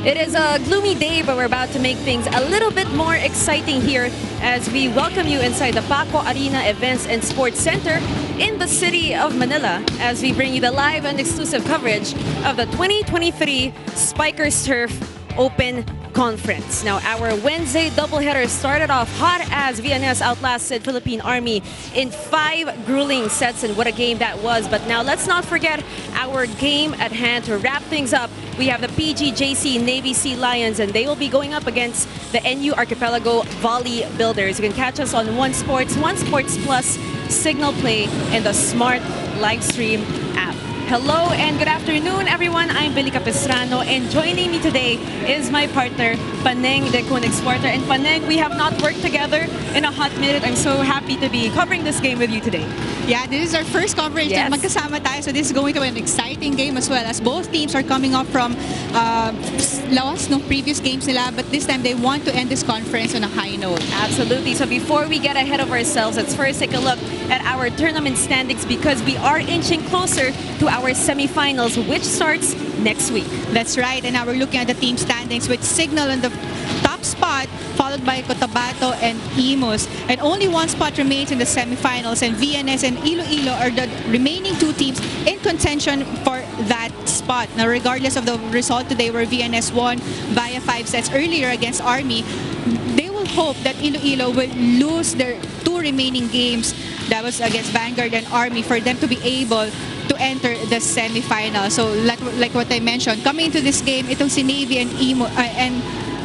It is a gloomy day, but we're about to make things a little bit more exciting here as we welcome you inside the Paco Arena Events and Sports Center in the city of Manila as we bring you the live and exclusive coverage of the 2023 Spikers Turf Open Conference. Now, our Wednesday doubleheader started off hot as VNS outlasted Philippine Army in 5 grueling sets, and what a game that was. But now let's not forget our game at hand to wrap things up. We have the PGJC Navy Sea Lions, and they will be going up against the NU Archipelago Volley Builders. You can catch us on One Sports Plus, Signal Play, and the Smart Livestream app. Hello and good afternoon, everyone. I'm Billy Capistrano, and joining me today is my partner, Paneng de Kunexporter. And Paneng, we have not worked together in a hot minute. I'm so happy to be covering this game with you today. Yeah, this is our first coverage na magkasama tayo. So this is going to be an exciting game as well, as both teams are coming up from loss no previous games nila, but this time they want to end this conference on a high note. Absolutely. So before we get ahead of ourselves, let's first take a look at our tournament standings because we are inching closer to our semifinals, which starts next week. That's right, and now we're looking at the team standings with Signal on the top spot, followed by Cotabato and Imus. And only one spot remains in the semifinals, and VNS and Iloilo are the remaining 2 teams in contention for that spot. Now, regardless of the result today, where VNS won via 5 sets earlier against Army, they will hope that Iloilo will lose their 2 remaining games, that was against Vanguard and Army, for them to be able to enter the semifinal. So like what I mentioned, coming into this game, itong si Navy and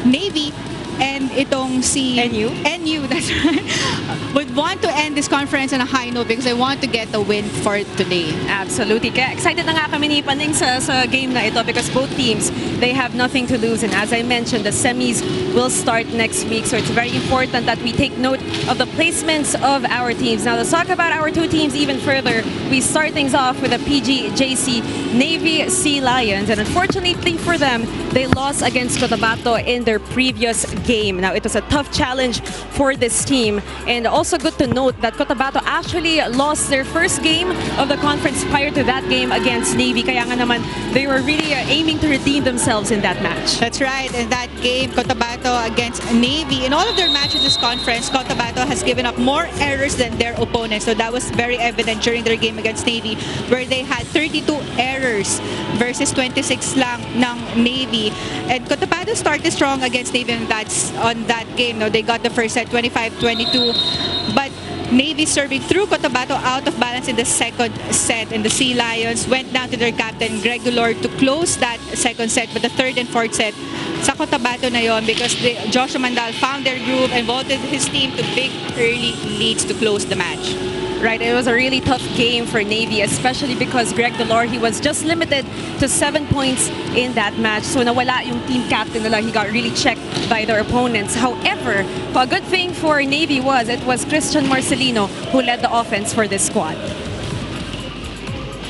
Navy and itong si NU, that's right, would want to end this conference on a high note because they want to get the win for today. Absolutely. Kaya excited na nga kami ni Paneng sa game na ito because both teams, they have nothing to lose. And as I mentioned, the semis will start next week. So it's very important that we take note of the placements of our teams. Now, let's talk about our 2 teams even further. We start things off with the PGJC Navy Sea Lions. And unfortunately for them, they lost against Cotabato in their previous game. Now, it was a tough challenge for this team. And also good to note that Cotabato actually lost their first game of the conference prior to that game against Navy. Kaya nga naman, they were really aiming to redeem themselves in that match. That's right. In that game, Cotabato against Navy, in all of their matches this conference, Cotabato has given up more errors than their opponents. So that was very evident during their game against Navy, where they had 32 errors versus 26 lang ng Navy. And Cotabato started strong against Navy on that game. No, they got the first set 25-22, but Navy serving through Cotabato out of balance in the second set, and the Sea Lions went down to their captain Greg Dolor to close that second set. But the third and fourth set sa Cotabato na yon, because Joshua Mandal found their groove and vaulted his team to big early leads to close the match. Right, it was a really tough game for Navy, especially because Greg Dolor, he was just limited to 7 points in that match. So nawala yung team captain nila. He got really checked by their opponents. However, a good thing for Navy was it was Christian Marcelino who led the offense for this squad.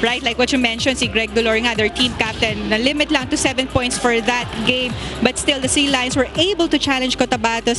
Right, like what you mentioned, si Greg Dolor nga, their team captain, na limit lang to 7 points for that game. But still, the Sea Lions were able to challenge Cotabato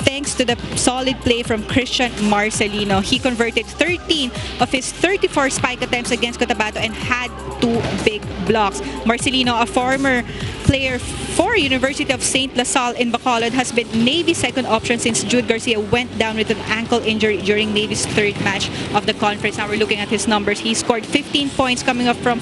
thanks to the solid play from Christian Marcelino. He converted 13 of his 34 spike attempts against Cotabato and had 2 big blocks. Marcelino, a former player for University of St. LaSalle in Bacolod, has been Navy's second option since Jude Garcia went down with an ankle injury during Navy's 3rd match of the conference. Now we're looking at his numbers. He scored 15 points coming up from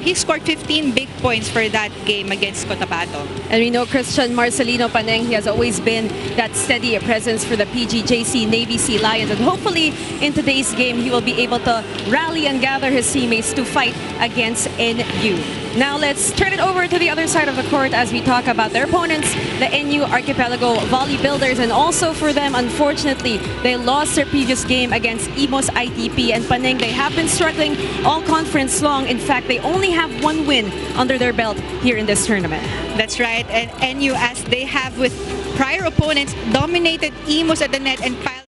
he scored 15 big points for that game against Cotabato. And we know Christian Marcelino, Paneng, he has always been that steady presence for the PGJC Navy Sea Lions. And hopefully in today's game, he will be able to rally and gather his teammates to fight against NU. Now let's turn it over to the other side of the court as we talk about their opponents, the NU Archipelago Volley Builders. And also for them, unfortunately, they lost their previous game against Imus ITP. And Paneng, they have been struggling all conference long. In fact, they only have 1 win under their belt here in this tournament. That's right. And NU, as they have with prior opponents, dominated Imus at the net and piled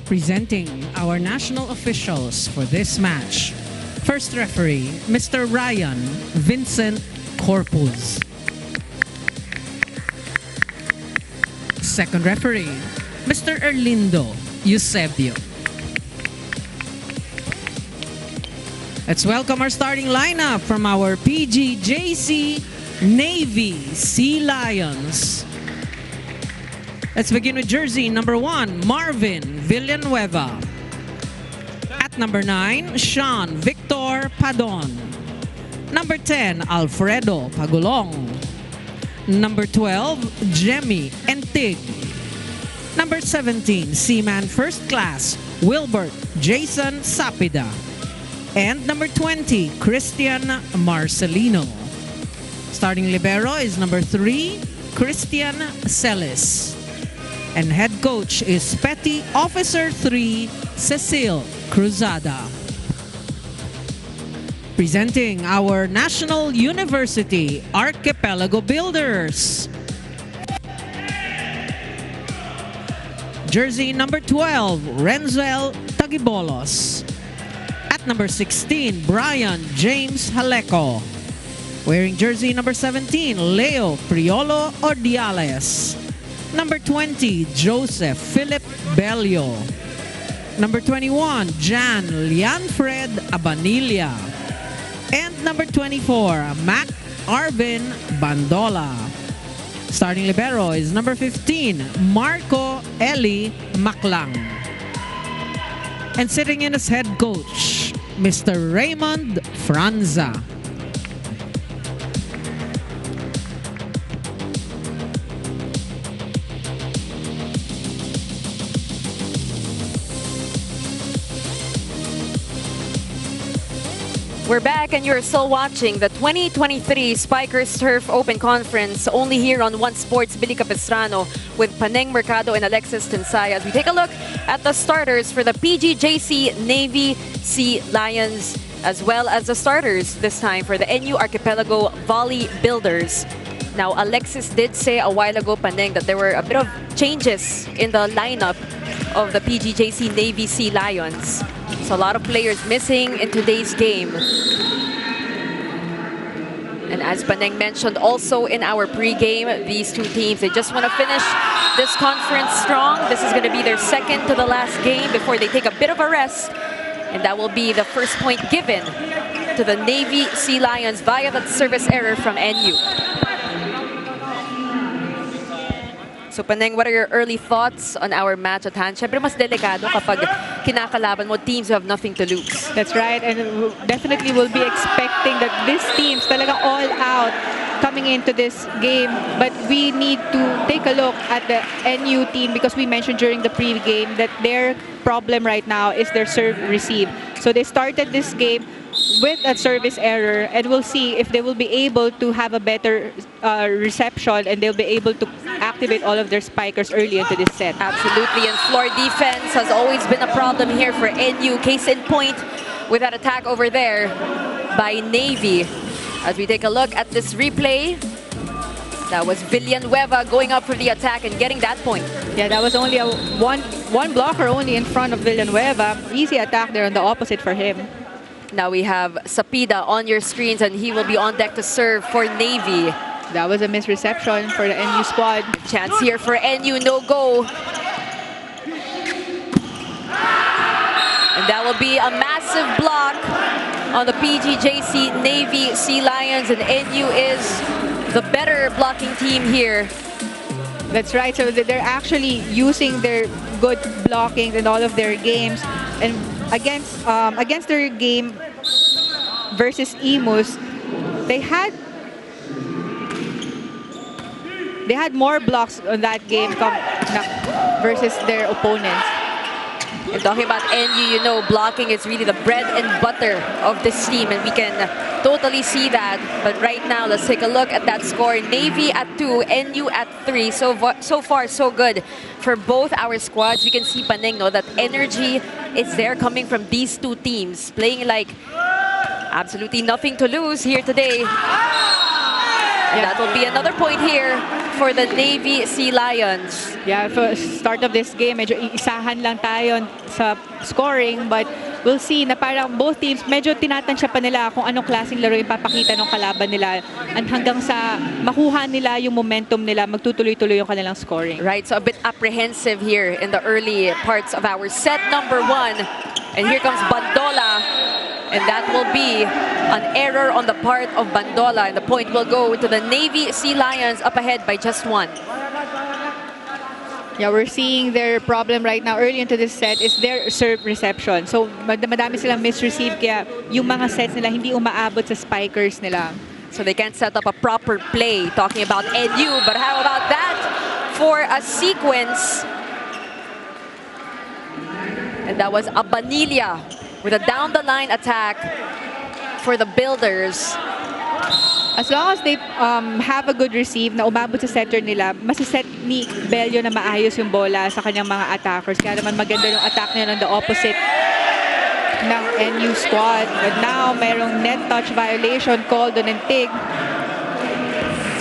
Presenting our national officials for this match. First referee, Mr. Ryan Vincent Corpus. Second referee, Mr. Erlindo Eusebio. Let's welcome our starting lineup from our PGJC Navy Sea Lions. Let's begin with jersey number 1, Marvin Villanueva. At number 9, Sean Victor Padon. Number 10, Alfredo Pagulong. Number 12, Jemmy Entig. Number 17, Seaman First Class, Wilbert Jason Sapida. And number 20, Christian Marcelino. Starting libero is number 3, Christian Celis. And head coach is Petty Officer 3, Cecil Cruzada. Presenting our National University Archipelago Builders. Jersey number 12, Renzel Tagibolos. At number 16, Brian James Haleco. Wearing jersey number 17, Leo Priolo Ordiales. Number 20, Joseph Philip Bello. Number 21, Jan Lianfred Abanilla. And number 24, Mac Arvin Bandola. Starting libero is number 15, Marco Eli Maclang. And sitting in as head coach, Mr. Raymond Franza. We're back and you're still watching the 2023 Spikers Turf Open Conference only here on One Sports Billy Capistrano with Paneng Mercado and Alexis Tinsaya as we take a look at the starters for the PGJC Navy Sea Lions as well as the starters this time for the NU Archipelago Volley Builders. Now Alexis did say a while ago, Paneng, that there were a bit of changes in the lineup of the PGJC Navy Sea Lions. So a lot of players missing in today's game. And as Paneng mentioned also in our pregame, these two teams, they just want to finish this conference strong. This is going to be their second to the last game before they take a bit of a rest. And that will be the first point given to the Navy Sea Lions via that service error from NU. So Paneng, what are your early thoughts on our match at hand? Siyempre mas delikado kapag kinakalaban mo teams who have nothing to lose. That's right, and definitely we'll be expecting that this team's talaga all out coming into this game. But we need to take a look at the NU team because we mentioned during the pre-game that their problem right now is their serve receive. So they started this game with a service error, and we'll see if they will be able to have a better reception and they'll be able to activate all of their spikers early into this set. Absolutely, and floor defense has always been a problem here for NU. Case in point with that attack over there by Navy. As we take a look at this replay, that was Villanueva going up for the attack and getting that point. Yeah, that was only a one blocker only in front of Villanueva. Easy attack there on the opposite for him. Now we have Sapida on your screens and he will be on deck to serve for Navy. That was a misreception for the NU squad. Chance here for NU, no go. And that will be a massive block on the PGJC Navy Sea Lions, and NU is the better blocking team here. That's right, so they're actually using their good blockings in all of their games. And against their game versus Imus, they had more blocks on that game versus their opponents. And talking about NU, you know, blocking is really the bread and butter of this team, and we can totally see that. But right now, let's take a look at that score. Navy at 2, NU at 3. So far, so good for both our squads. We can see, Paneng, no, that energy is there coming from these two teams, playing like absolutely nothing to lose here today. And that will be another point here for the Navy Sea Lions. Yeah, for start of this game, medyo iisahan lang tayo sa scoring, but we'll see na parang both teams, medyo tinatansya pa nila kung anong klaseng laro ipapakita ng kalaban nila. And hanggang sa makuha nila yung momentum nila, magtutuloy-tuloy yung kanilang scoring. Right, so a bit apprehensive here in the early parts of our set number 1. And here comes Bandola. And that will be an error on the part of Bandola. And the point will go to the Navy Sea Lions, up ahead by just 1. Yeah, we're seeing their problem right now early into this set is their serve reception. So madami silang misreceive, kaya yung mga sets nila hindi umaabot sa spikers nila. So they can't set up a proper play, talking about NU. But how about that for a sequence? And that was Abanilla with a down-the-line attack for the Builders. As long as they have a good receive na umabot sa center nila, masiset ni Bello na maayos yung bola sa kanyang mga attackers. Kaya naman maganda yung attack niya on the opposite ng NU squad. But now, merong net touch violation called on Tig.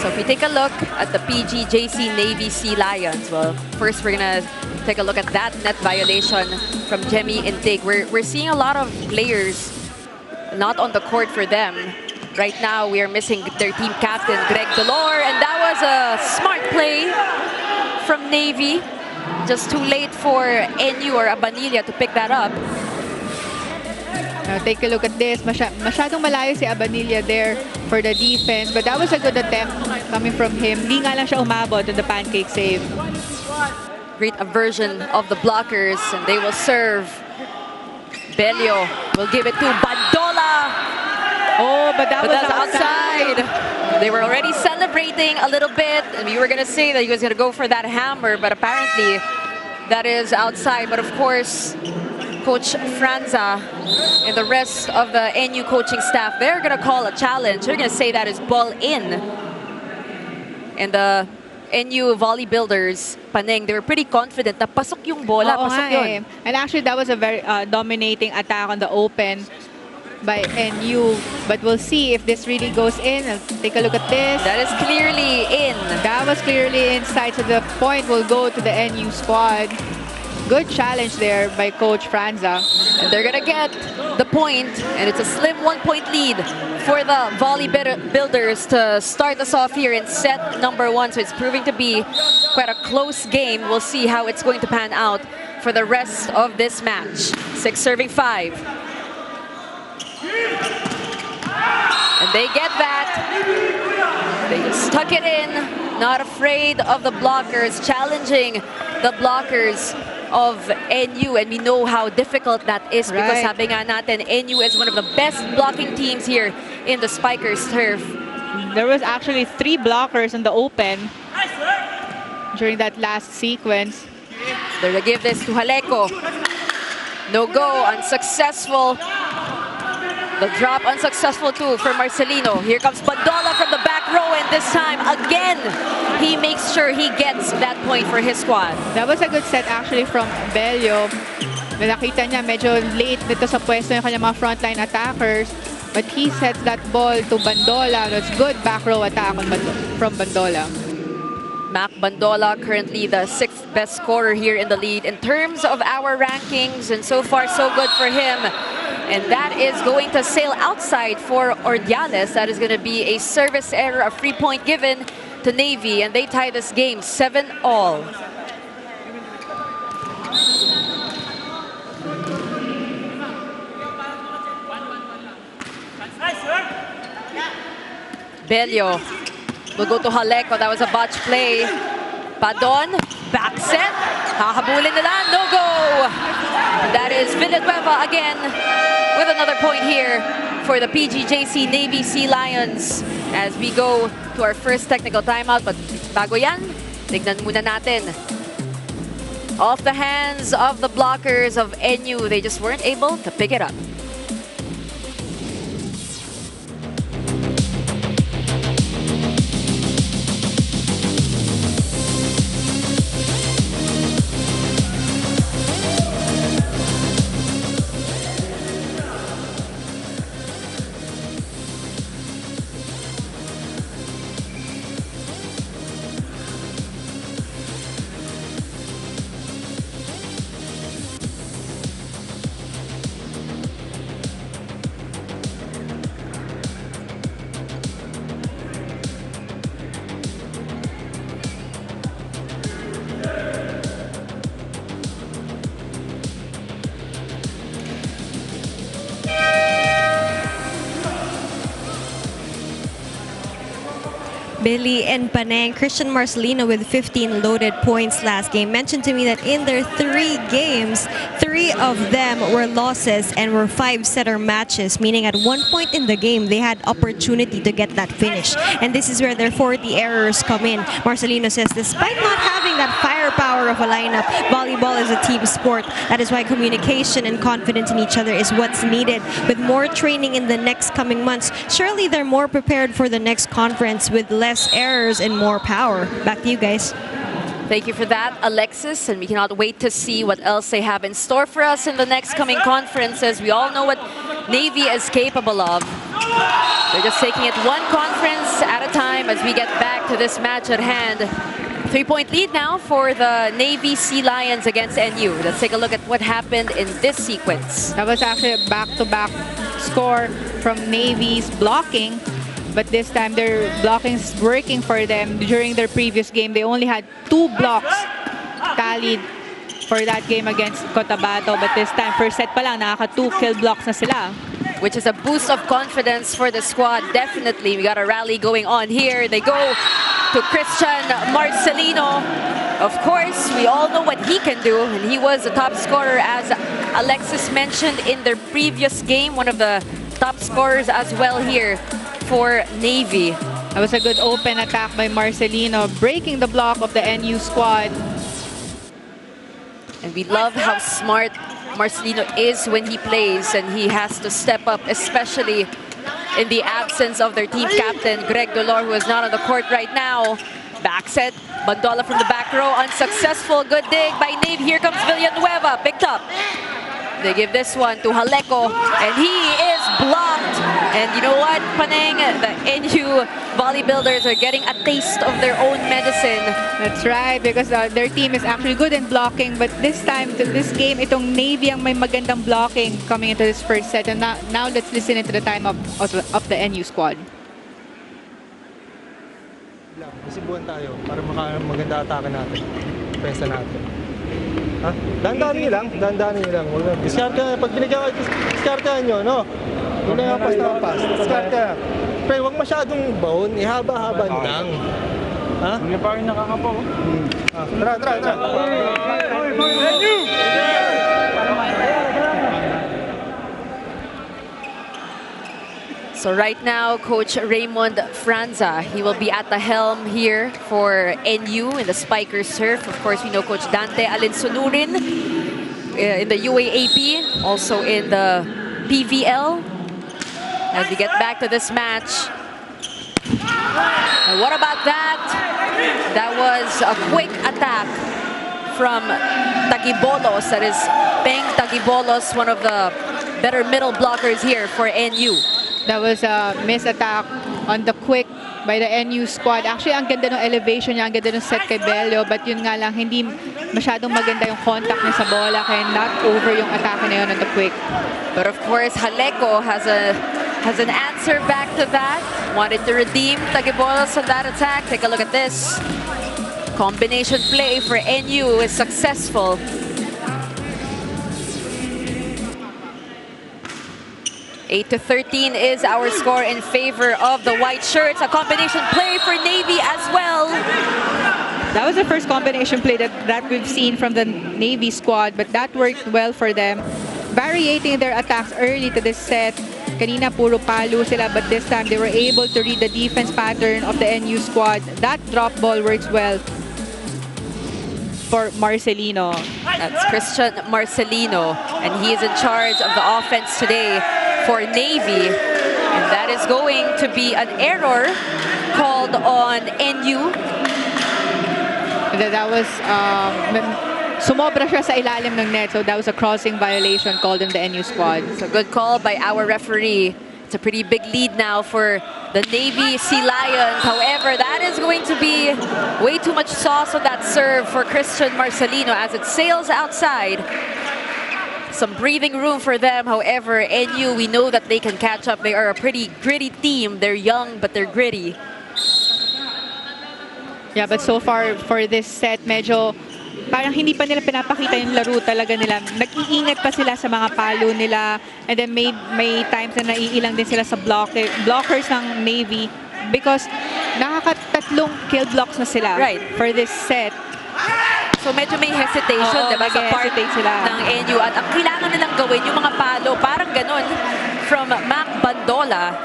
So if we take a look at the PGJC Navy Sea Lions, well, first we're gonna take a look at that net violation from Jemmy and Tig. We're seeing a lot of players not on the court for them. Right now, we are missing their team captain, Greg Dolor, and that was a smart play from Navy. Just too late for NU or Abanilla to pick that up. Take a look at this. Masyadong malayo si Abanilla there for the defense, but that was a good attempt coming from him. Di nga lang siya umabot on the pancake save. Great aversion of the blockers, and they will serve. Bello will give it to Bandola. Oh, but that was outside. They were already celebrating a little bit, and we were going to say that he was going to go for that hammer, but apparently that is outside. But of course, Coach Franza and the rest of the NU coaching staff, they're going to call a challenge. They're going to say that is ball in. And the NU volley builders, Paneng, they were pretty confident na pasok yung bola, pasok yun. And actually, that was a very dominating attack on the open by NU, but we'll see if this really goes in. Take a look at this. That is clearly in. That was clearly inside, so the point will go to the NU squad. Good challenge there by Coach Franza. And they're gonna get the point, and it's a slim 1-point lead for the volley builders to start us off here in set number 1. So it's proving to be quite a close game. We'll see how it's going to pan out for the rest of this match. 6 serving 5. And they get that. They just tuck it in, not afraid of the blockers, challenging the blockers of NU, and we know how difficult that is because sabi nga natin, NU is one of the best blocking teams here in the Spikers turf. There was actually 3 blockers in the open during that last sequence. They're gonna give this to Jaleco. No go, unsuccessful. The drop unsuccessful too for Marcelino. Here comes Bandola from the back row, and this time again he makes sure he gets that point for his squad. That was a good set actually from Bello. Nakita niya medyo late dito sa pwesto yung kanyang mga frontline attackers, but he sets that ball to Bandola. That's good back row attack from Bandola. Mac Bandola, currently the 6th best scorer here in the lead in terms of our rankings, and so far so good for him. And that is going to sail outside for Ordiales. That is going to be a service error, a free point given to Navy, and they tie this game 7-all. Bello will go to Jaleco. That was a botch play. Padon, back set. Hahabulin nila, no go. That is Villanueva again with another point here for the PGJC Navy Sea Lions as we go to our first technical timeout. But bago yan, tignan muna natin. Off the hands of the blockers of NU, they just weren't able to pick it up. Billy and Panang, Christian Marcelino with 15 loaded points last game mentioned to me that in their 3 games, 3 of them were losses and were 5-setter matches, meaning at one point in the game, they had opportunity to get that finish. And this is where their 40 errors come in. Marcelino says, despite not having that firepower of a lineup, volleyball is a team sport. That is why communication and confidence in each other is what's needed. With more training in the next coming months, surely they're more prepared for the next conference with less errors and more power. Back to you guys. Thank you for that, Alexis, and we cannot wait to see what else they have in store for us in the next coming conferences. We all know what Navy is capable of. They're just taking it one conference at a time as we get back to this match at hand. 3-point lead now for the Navy Sea Lions against NU. Let's take a look at what happened in this sequence. That was actually a back-to-back score from Navy's blocking. But this time, their blocking is working for them. During their previous game, they only had 2 blocks tallied for that game against Cotabato. But this time, first set pa lang, nakaka-2 kill blocks na sila. Which is a boost of confidence for the squad. Definitely, we got a rally going on here. They go to Christian Marcelino. Of course, we all know what he can do. And he was the top scorer, as Alexis mentioned in their previous game. One of the top scorers as well here for Navy. That was a good open attack by Marcelino, breaking the block of the NU squad. And we love how smart Marcelino is when he plays, and he has to step up, especially in the absence of their team captain, Greg Dolor, who is not on the court right now. Back set, Bandola from the back row, unsuccessful. Good dig by Nave. Here comes Villanueva, picked up. They give this one to Haleko, and he is blocked. And you know what, Panang, the NU volleybuilders are getting a taste of their own medicine. That's right, because their team is actually good in blocking. But this time, to this game, itong Navy ang may magandang blocking coming into this first set. And now let's listen into the time of the NU squad. Isibuan tayo para maganda atake natin. Pesa natin. Ha? Dandanin nyo lang. Diskarte, pag binigyan kayo, diskartehan nyo, no? Huwag na yung pass. Diskarte. Pero huwag masyadong baon, ihaba-haba lang. Ha? Hindi pa rin nakakapaw. Tara. So right now, Coach Raymond Franza, he will be at the helm here for NU in the spiker serve. Of course, we know Coach Dante Alinsunurin in the UAAP, also in the PVL. As we get back to this match. And what about that? That was a quick attack from Tagibolos. That is Peng Tagibolos, one of the better middle blockers here for NU. That was a miss attack on the quick by the NU squad. Actually, ang ganda ng elevation niya, ang ganda ng set kay Bello. But yun nga lang, hindi masyadong maganda yung contact niya sa bola. Kaya not over yung atake na yun on the quick. But of course, Haleko has an answer back to that. Wanted to redeem Tagibolos on that attack. Take a look at this. Combination play for NU is successful. 8-13 is our score in favor of the white shirts. A combination play for Navy as well. That was the first combination play that we've seen from the Navy squad, but that worked well for them. Variating their attacks early to this set. Kanina puro palo sila, but this time they were able to read the defense pattern of the NU squad. That drop ball works well for Marcelino. That's Christian Marcelino, and he is in charge of the offense today for Navy. And that is going to be an error called on NU. That was, sumobra siya sa ilalim ng net, so that was a crossing violation called in the NU squad. It's a good call by our referee. It's a pretty big lead now for the Navy Sea Lions. However, that is going to be way too much sauce on that serve for Christian Marcelino as it sails outside. Some breathing room for them. However, NU, we know that they can catch up. They are a pretty gritty team. They're young, but they're gritty. Yeah, but so far for this set, medyo parang hindi pa nila pinapakita yung laro talaga nila. Nag-iingat pa sila sa mga palo nila. And then may times na naiilang din sila sa blockers ng Navy. because nakakatatlong kill blocks na sila for this set. So medyo may hesitation, Oo, diba, sa part nag-hesitate sila. ng NU. At ang kailangan nilang gawin, yung mga palo, parang ganun, from Mac Bandola.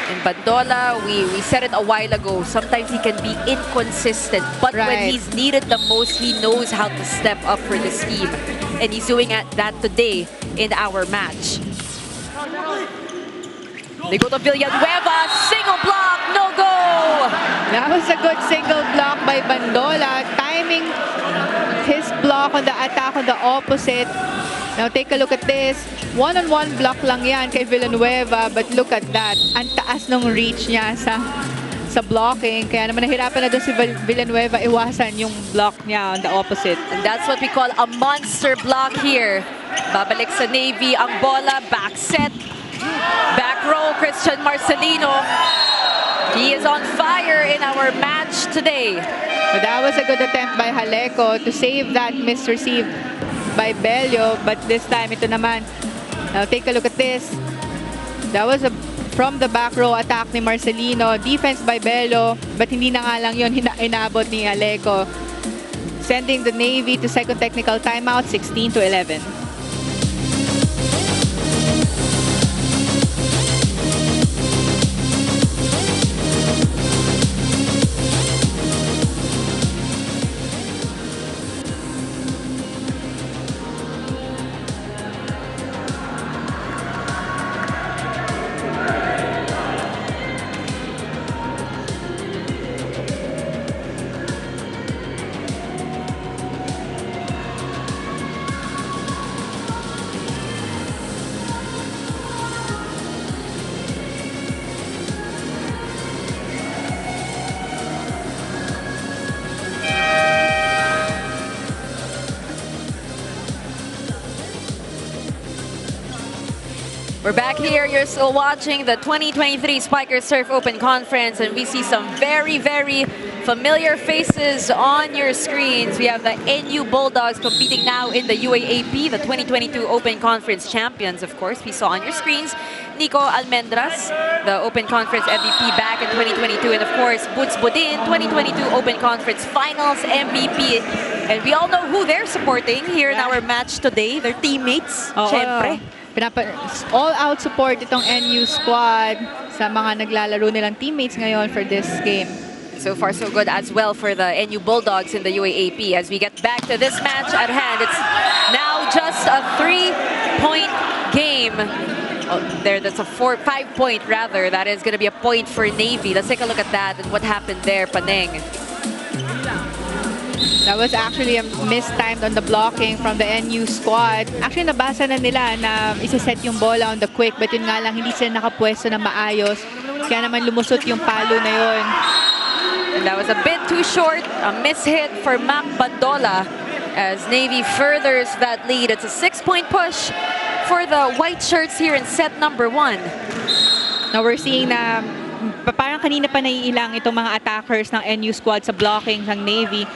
And Bandola, we said it a while ago, sometimes he can be inconsistent. But when he's needed the most, he knows how to step up for this team. And he's doing that today in our match. They go to Villanueva, single block, no go! That was a good single block by Bandola, timing his block on the attack on the opposite. Now take a look at this. One-on-one block lang yan kay Villanueva, but look at that. Ang taas ng reach niya sa blocking. Kaya naman nahirapan na doon si Villanueva iwasan yung block niya on the opposite. And that's what we call a monster block here. Babalik sa Navy ang bola, back set. Back row, Christian Marcelino. He is on fire in our match today. But that was a good attempt by Jaleco to save that misreceived by Bello. But this time, ito naman. Now take a look at this. That was from the back row attack ni Marcelino. Defense by Bello. But hindi na nga lang yun inabot ni Jaleco. Sending the Navy to second technical timeout, 16-11. We're back here. You're still watching the 2023 Spiker Surf Open Conference, and we see some very, very familiar faces on your screens. We have the NU Bulldogs competing now in the UAAP, the 2022 Open Conference champions, of course. We saw on your screens Nico Almendras, the Open Conference MVP back in 2022, and of course, Boots Budin, 2022 Open Conference Finals MVP. And we all know who they're supporting here in our match today, their teammates, syempre. All-out support itong NU squad sa mga naglalaro nilang teammates ngayon for this game. So far, so good as well for the NU Bulldogs in the UAAP. As we get back to this match at hand, it's now just a 3-point game. Oh, that's a 5-point rather. That is going to be a point for Navy. Let's take a look at that and what happened there, Paneng. That was actually a mistimed on the blocking from the NU squad. Actually, nabasa na nila na isa-set yung bola on the quick, but yun nga lang, hindi sila nakapwesto na maayos. Kaya naman lumusot yung palo na yun. And that was a bit too short. A mishit for Mac Bandola as Navy furthers that lead. It's a 6-point push for the white shirts here in set number 1. Now we're seeing na parang kanina pa naiilang itong mga attackers ng NU squad sa blocking ng Navy.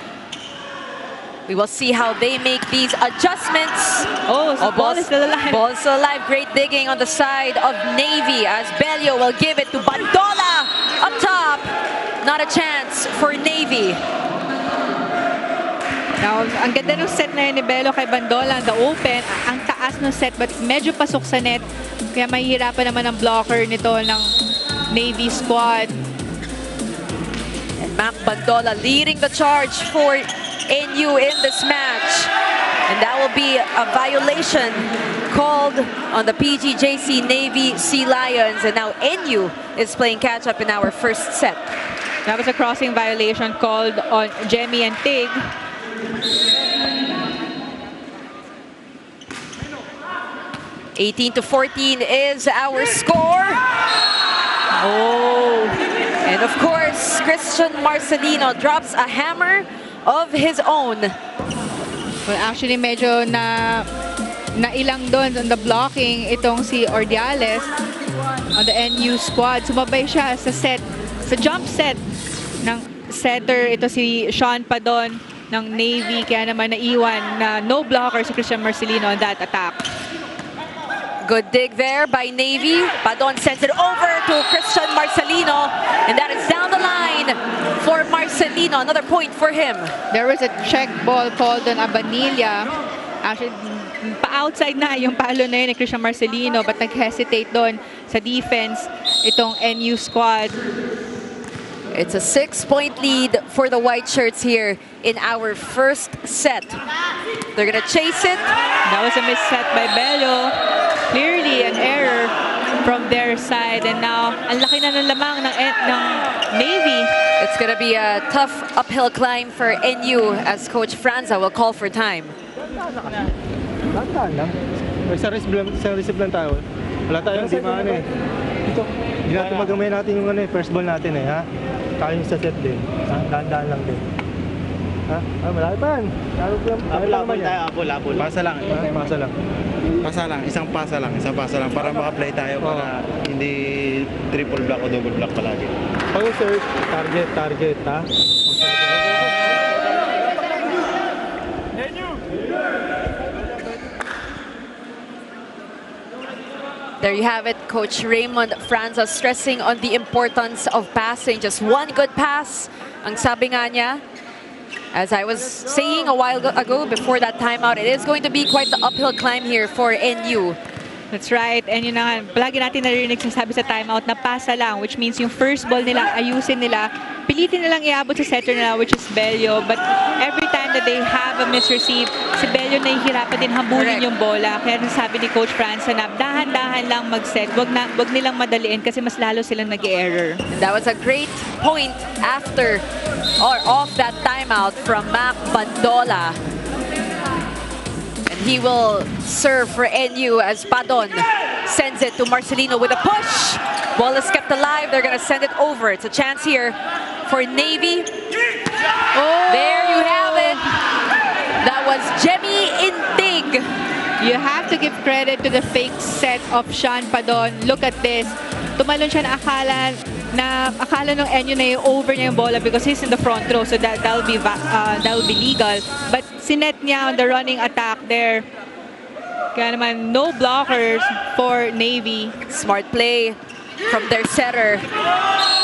We will see how they make these adjustments. Ball is still alive. Ball is still alive. Great digging on the side of Navy as Bello will give it to Bandola up top. Not a chance for Navy. Now, ang ganda ng set na yun ni Bello kay Bandola, the open. Ang taas ng set but medyo pasok sa net. Kaya mahihirapan naman ang blocker nito ng Navy squad. And Mac Bandola leading the charge for NU in this match. And that will be a violation called on the PGJC Navy Sea Lions. And now NU is playing catch-up in our first set. That was a crossing violation called on Jemmy and Tig. (18-14) is our score. And of course, Christian Marcelino drops a hammer of his own. Well, actually, medyo nailang doon on the blocking itong si Ordiales on the NU squad. Sumabay siya sa jump set ng setter. Ito si Sean Padon ng Navy. Kaya naman naiwan na no blocker si Christian Marcelino on that attack. Good dig there by Navy. Padon sends it over to Christian Marcelino. And that is down the line for Marcelino. Another point for him. There was a check ball called on Abanilla. Actually, pa-outside na yung palo na yun ni Christian Marcelino, but nag-hesitate doon sa defense itong NU squad. It's a 6-point lead for the white shirts here in our first set. They're gonna chase it. That was a misset by Bello. Clearly an error from their side. And now, ang laki na ng lamang ng Navy. It's gonna be a tough uphill climb for NU as Coach Franza will call for time. Tandaan lang. Sa receive lang tayo. Wala tayong di maano eh. Hindi natin magamay natin yung first ball natin eh, ha? Tayo yung sa set din. Tandaan lang din. Ha? Malaki pa yan. Abol tayo, abol. Pasa lang. Pasa lang. Isang pasa lang para maka-play tayo para hindi triple block o double block palagi. Pag search, target, ha? There you have it, Coach Raymond Franza stressing on the importance of passing. Just one good pass, ang sabi nga niya. As I was saying a while ago before that timeout, it is going to be quite the uphill climb here for NU. That's right. And yun na, palagi natin narinig sinasabi sa timeout na pasa lang, which means yung first ball nila, ayusin nila, pilitin nilang iabot sa setter nila, which is Bello. But every time that they have a misreceive, si Bello nahihirapan din habulin yung bola. Kaya sabi ni Coach Franza na dahan-dahan lang mag-set, wag nilang madaliin kasi mas lalo silang nag-error. That was a great point after or off that timeout from Mac Bandola. He will serve for NU as Padon sends it to Marcelino with a push. Ball is kept alive. They're going to send it over. It's a chance here for Navy. Oh, there you have it. That was Jemmy Intig. You have to give credit to the fake set of Sean Padon. Look at this. Tumalon siya na akala ng NU na yung over niya yung bola because he's in the front row, so that'll be legal. But sinet niya on the running attack there. Kaya naman no blockers for Navy. Smart play from their setter.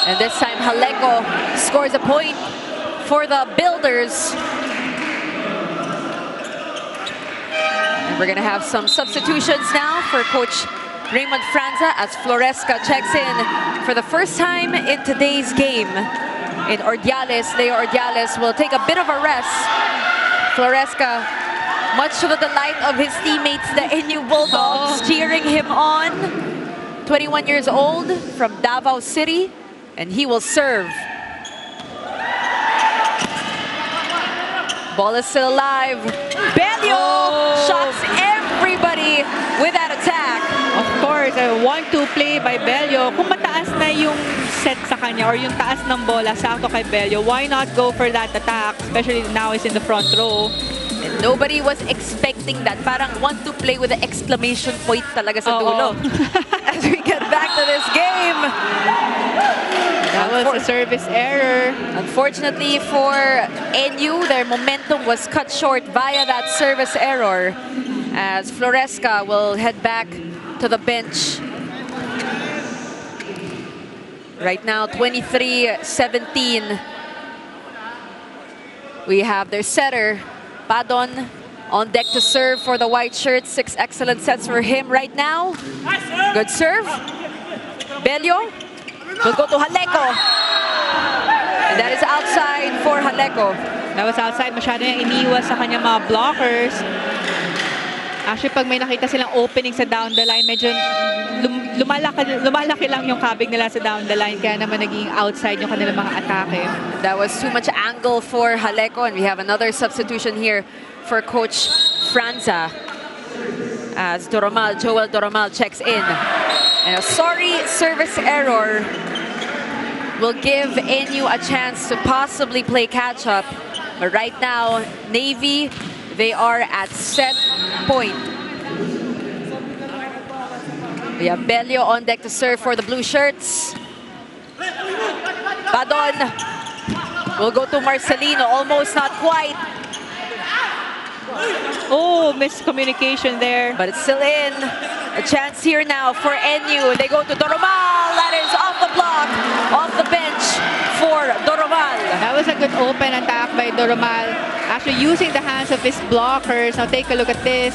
And this time Haleko scores a point for the Builders. And we're gonna have some substitutions now for Coach Raymond Franza as Floresca checks in for the first time in today's game. In Ordiales, Leo Ordiales will take a bit of a rest. Floresca, much to the delight of his teammates, the NU Bulldogs, cheering him on. 21 years old from Davao City, and he will serve. Ball is still alive. Bello shocks everybody with that attack. Of course, a 1-2 play by Bello. Kung mataas na yung set sa kanya or yung taas ng bola, sakto kay Bello, why not go for that attack? Especially now he's in the front row. And nobody was expecting that. Parang 1-2 play with an exclamation point talaga sa dulo. As we get back to this game. That was a service error. Unfortunately for NU, their momentum was cut short via that service error. As Floresca will head back to the bench. Right now, 23-17. We have their setter, Padon, on deck to serve for the white shirts. 6 excellent sets for him right now. Good serve. Bello will go to Haleko. And that is outside for Haleko. That was outside. Masyado yung iniwas sa kanyang mga blockers. Actually, pag may nakita silang opening sa down the line, medyo lumalaki lang yung kabig nila sa down the line. Kaya naman naging outside yung kanilang mga atake. That was too much angle for Haleko. And we have another substitution here for Coach Franza. As Joel Doromal checks in. And a sorry service error will give NU a chance to possibly play catch-up. But right now, Navy, they are at set point. We have Bello on deck to serve for the blue shirts. Padon will go to Marcelino, almost not quite. Oh, miscommunication there. But it's still in. A chance here now for NU. They go to Doromal. That is off the block, off the bench. was a good open attack by Doromal. Actually using the hands of his blockers. Now take a look at this.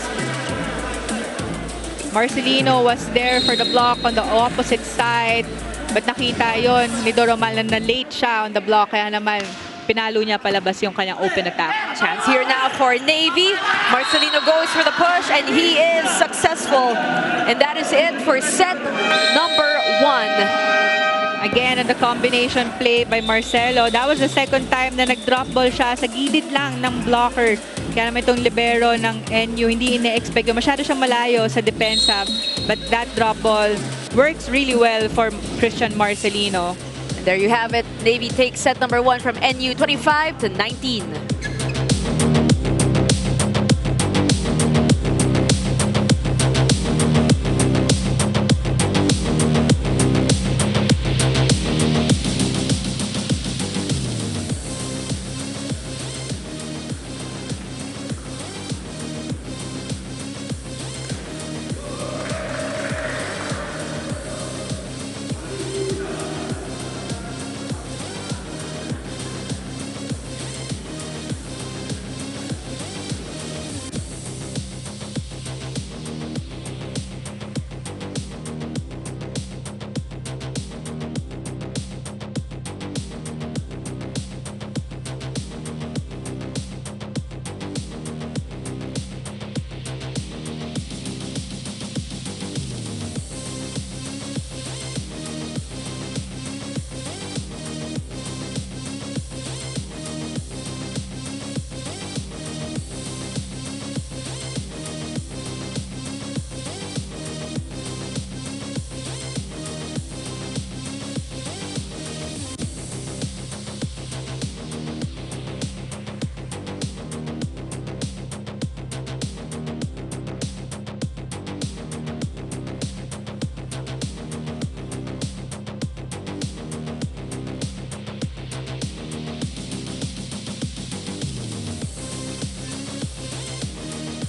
Marcelino was there for the block on the opposite side. But nakita yon ni Doromal na late siya on the block. Kaya naman pinalo niya palabas yung kanyang open attack. Chance here now for Navy. Marcelino goes for the push and he is successful. And that is it for set number 1. Again, on the combination play by Marcelo. That was the second time na nag-drop ball siya sa gilid lang ng blocker. Kaya naman itong libero ng NU, hindi ine-expect. Masyado siyang malayo sa depensa. But that drop ball works really well for Christian Marcelino. And there you have it. Navy takes set number 1 from NU 25-19.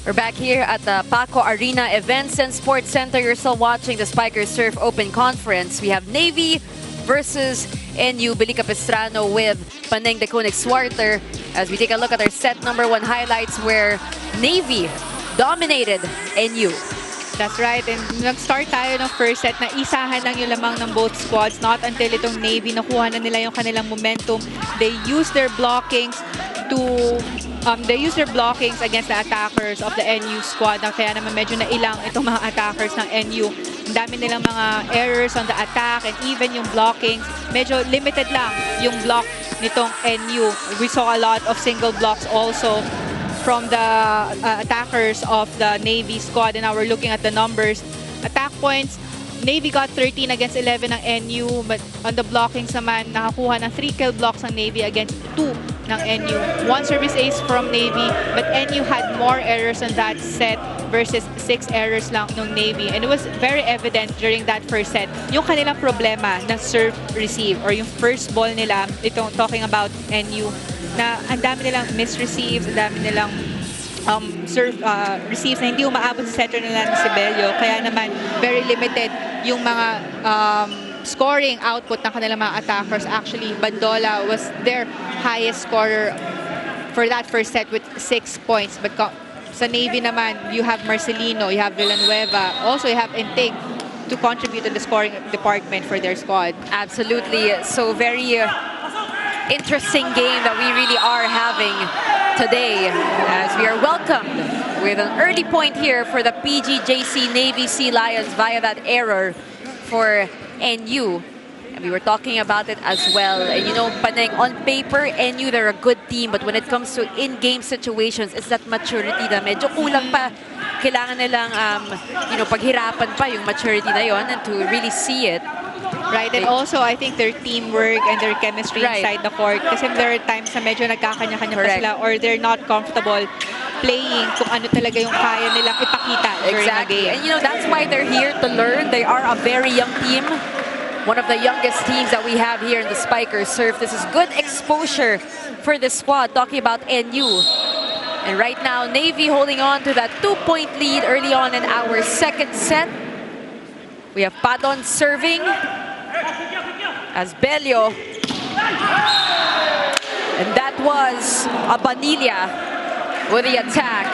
We're back here at the Paco Arena Events and Sports Center. You're still watching the Spikers Surf Open Conference. We have Navy versus NU Billy Capistrano with Paneng de Konig Swarter as we take a look at our set number 1 highlights where Navy dominated NU. That's right. And nag-start tayo ng first set na isahan lang yung lamang ng both squads. Not until itong Navy nakuha na nila yung kanilang momentum. They use their blockings against the attackers of the NU squad. Kaya naman medyo nailang itong mga attackers ng NU. Ang dami nilang mga errors on the attack and even yung blockings. Medyo limited lang yung block nitong NU. We saw a lot of single blocks also from the attackers of the Navy squad. And now we're looking at the numbers. Attack points, Navy got 13 against 11 ng NU. But on the blockings naman, nakakuha ng 3 kill blocks ng Navy against 2 ng NU. 1 service ace from Navy, but NU had more errors on that set versus 6 errors lang ng Navy. And it was very evident during that first set, yung kanilang problema na serve-receive or yung first ball nila, itong talking about NU, na ang dami nilang misreceives, ang dami nilang receives na hindi umaabot sa center nila ng Sibelio. Kaya naman, very limited yung mga scoring output ng kanilang mga attackers. Actually, Bandola was their highest scorer for that first set with 6 points. But sa Navy naman, you have Marcelino, you have Villanueva, also you have Intig to contribute to the scoring department for their squad. Absolutely. So very interesting game that we really are having today as we are welcomed with an early point here for the PGJC Navy Sea Lions via that error for NU. And we were talking about it as well. And you know, Paneng, on paper, NU, they're a good team. But when it comes to in-game situations, it's that maturity na medyo kulang pa. Kailangan nilang, paghirapan pa yung maturity na yon and to really see it. Right, and also I think their teamwork and their chemistry inside the court. Kasi there are times na medyo nagkakanya-kanya pa sila or they're not comfortable playing kung ano talaga yung kaya nilang ipakita during the game. And you know, that's why they're here to learn. They are a very young team. One of the youngest teams that we have here in the Spikers Surf. This is good exposure for the squad, talking about NU. And right now, Navy holding on to that 2-point lead early on in our second set. We have Padon serving as Belio that was Abanilla with the attack.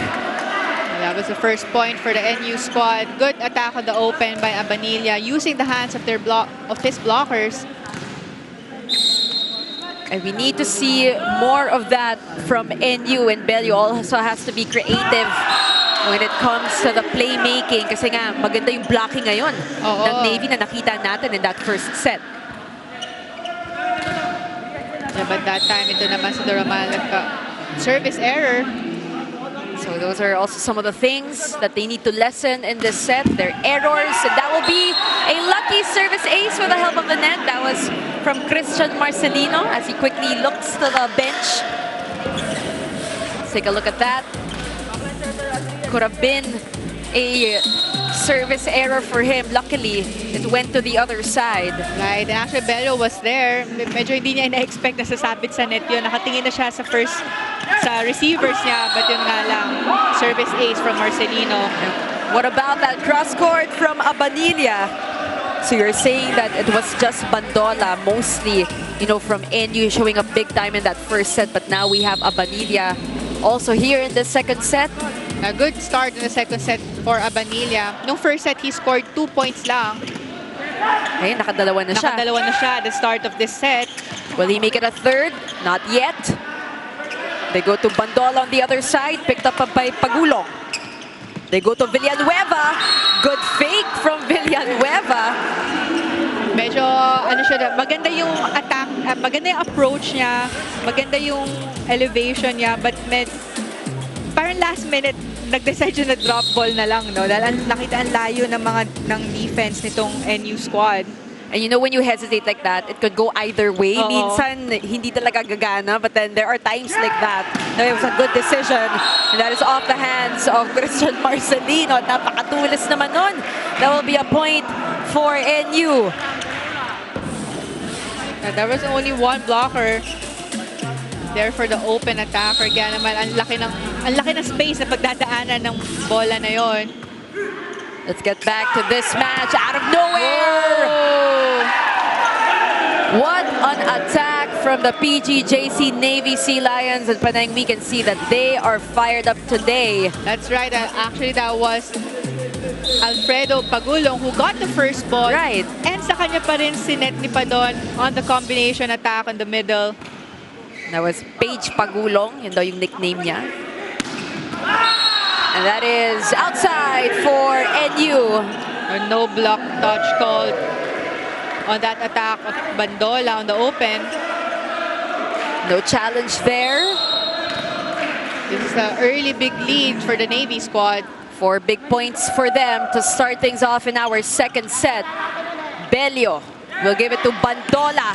That was the first point for the NU squad. Good attack on the open by Abanilla, using the hands of his blockers. And we need to see more of that from NU, and Bello also has to be creative when it comes to the playmaking. Kasi nga, maganda yung blocking ngayon ng Navy na nakita natin in that first set. Yeah, but that time, ito naman si Doramal service error. So those are also some of the things that they need to lessen in this set, their errors. And that will be a lucky service ace with the help of the net. That was from Christian Marcelino as he quickly looks to the bench. Let's take a look at that. Could have been a service error for him. Luckily, it went to the other side. Right, and actually Bello was there. Medyo hindi niya ina-expect na sasabit sa net yun. Nakatingin na siya sa receivers niya, but yun nga lang, service ace from Marcelino. What about that cross court from Abanilla? So you're saying that it was just Bandola mostly, you know, from NU showing up big time in that first set, but now we have Abanilla also here in the second set. A good start in the second set for Abanilla. Nung first set, he scored 2 points lang. Ay, nakadalawa na siya. Nakadalawa na siya at the start of this set. Will he make it a third? Not yet. They go to Bandola on the other side, picked up by Pagulong. They go to Villanueva. Good fake from Villanueva. Medyo, ano siya, maganda yung attack, maganda yung approach niya, maganda yung elevation niya, but parang last minute, nag-decide siya na drop ball na lang, no? Dahil nakita ang layo ng defense nitong NU squad. And you know, when you hesitate like that, it could go either way. Minsan, hindi talaga gagana, but then there are times like that. No, it was a good decision. And that is off the hands of Christian Marcelino. At napakatulis naman nun. That will be a point for NU. And there was only one blocker there for the open attacker. Kaya naman, ang laki ng space na pagdadaanan ng bola na yon. Let's get back to this match out of nowhere. What an attack from the PGJC Navy Sea Lions. And Panang, we can see that they are fired up today. That's right. Actually, that was Alfredo Pagulong who got the first ball. Right. And sa kanya pa rin si Net Nipadon on the combination attack on the middle. That was Paige Pagulong. Yun daw yung nickname niya. And that is outside for NU. A no block touch called on that attack of Bandola on the open. No challenge there. This is an early big lead for the Navy squad. 4 big points for them to start things off in our second set. Bello will give it to Bandola.